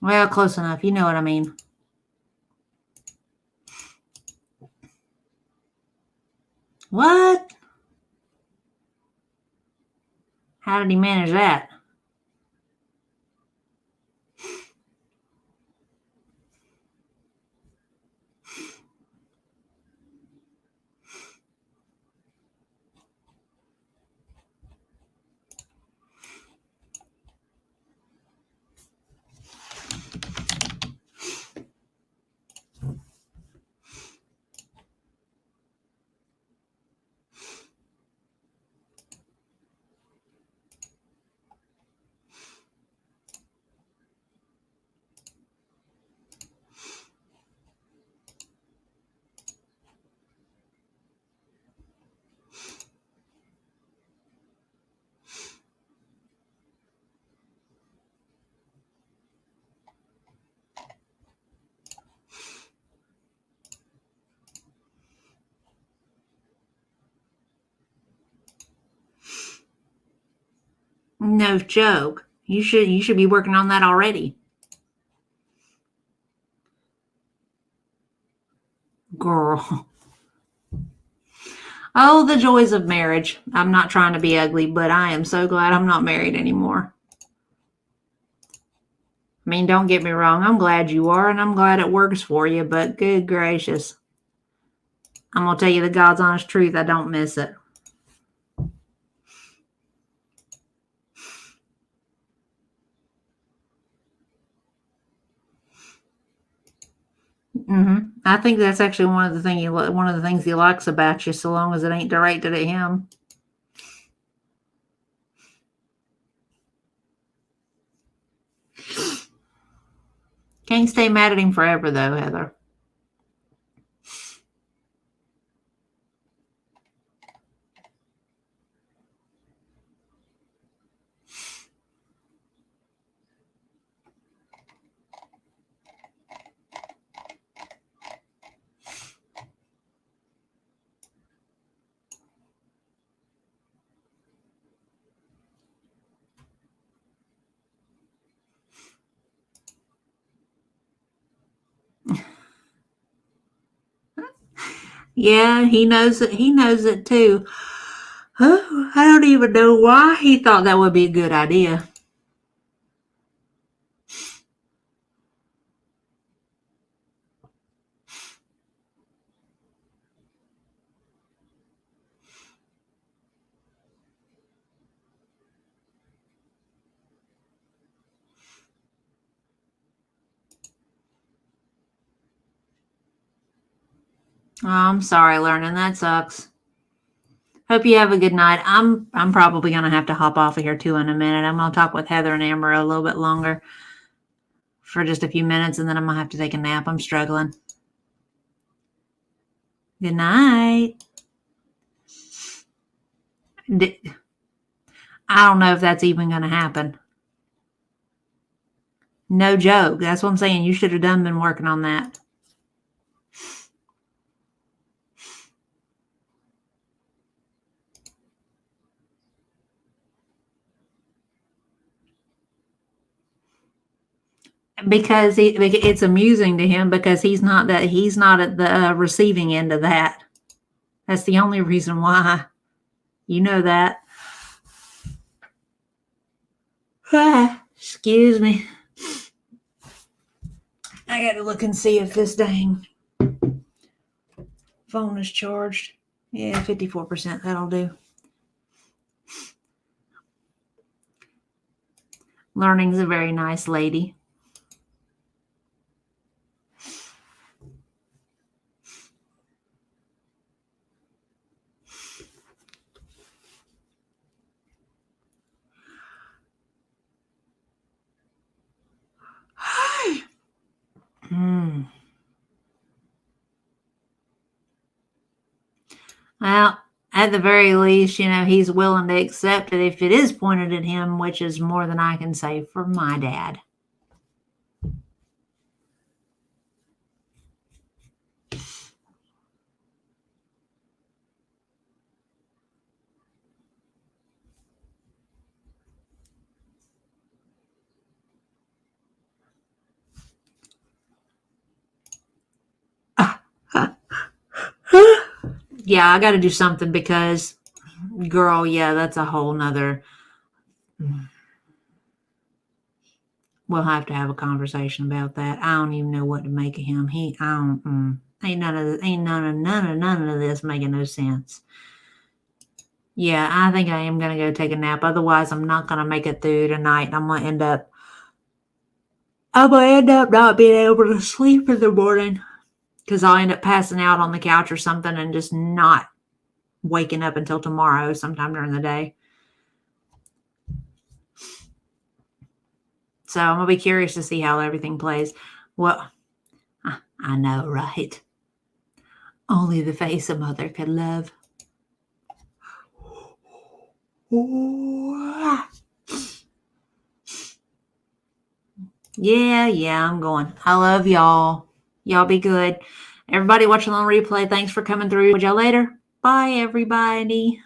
Well, close enough. You know what I mean. What? How did he manage that? No joke. You should be working on that already. Girl. Oh, the joys of marriage. I'm not trying to be ugly, but I am so glad I'm not married anymore. I mean, don't get me wrong. I'm glad you are, and I'm glad it works for you, but good gracious. I'm going to tell you the God's honest truth. I don't miss it. I think that's actually one of the things he likes about you, so long as it ain't directed at him. Can't stay mad at him forever, though, Heather. Yeah, he knows it. He knows it too. Oh, I don't even know why he thought that would be a good idea. Oh, I'm sorry, Learning. That sucks. Hope you have a good night. I'm probably gonna have to hop off of here too in a minute. I'm gonna talk with Heather and Amber a little bit longer for just a few minutes, and then I'm gonna have to take a nap. I'm struggling. Good night. I don't know if that's even gonna happen. No joke. That's what I'm saying. You should have been working on that. Because it's amusing to him because he's not at the receiving end of that. That's the only reason why. You know that. Excuse me. I got to look and see if this dang phone is charged. Yeah, 54%. That'll do. Learning's a very nice lady. Well, at the very least, he's willing to accept it if it is pointed at him, which is more than I can say for my dad. Yeah, I got to do something because, girl, yeah, that's a whole nother. We'll have to have a conversation about that. I don't even know what to make of him. Ain't none of this making no sense. Yeah, I think I am gonna go take a nap. Otherwise, I'm not gonna make it through tonight. I'm gonna end up not being able to sleep in the morning because I'll end up passing out on the couch or something and just not waking up until tomorrow sometime during the day. So I'm gonna be curious to see how everything plays. Well, I know, right? Only the face a mother could love. Yeah, I'm going. I love y'all. Y'all be good. Everybody watching on replay, thanks for coming through. With y'all later. Bye, everybody.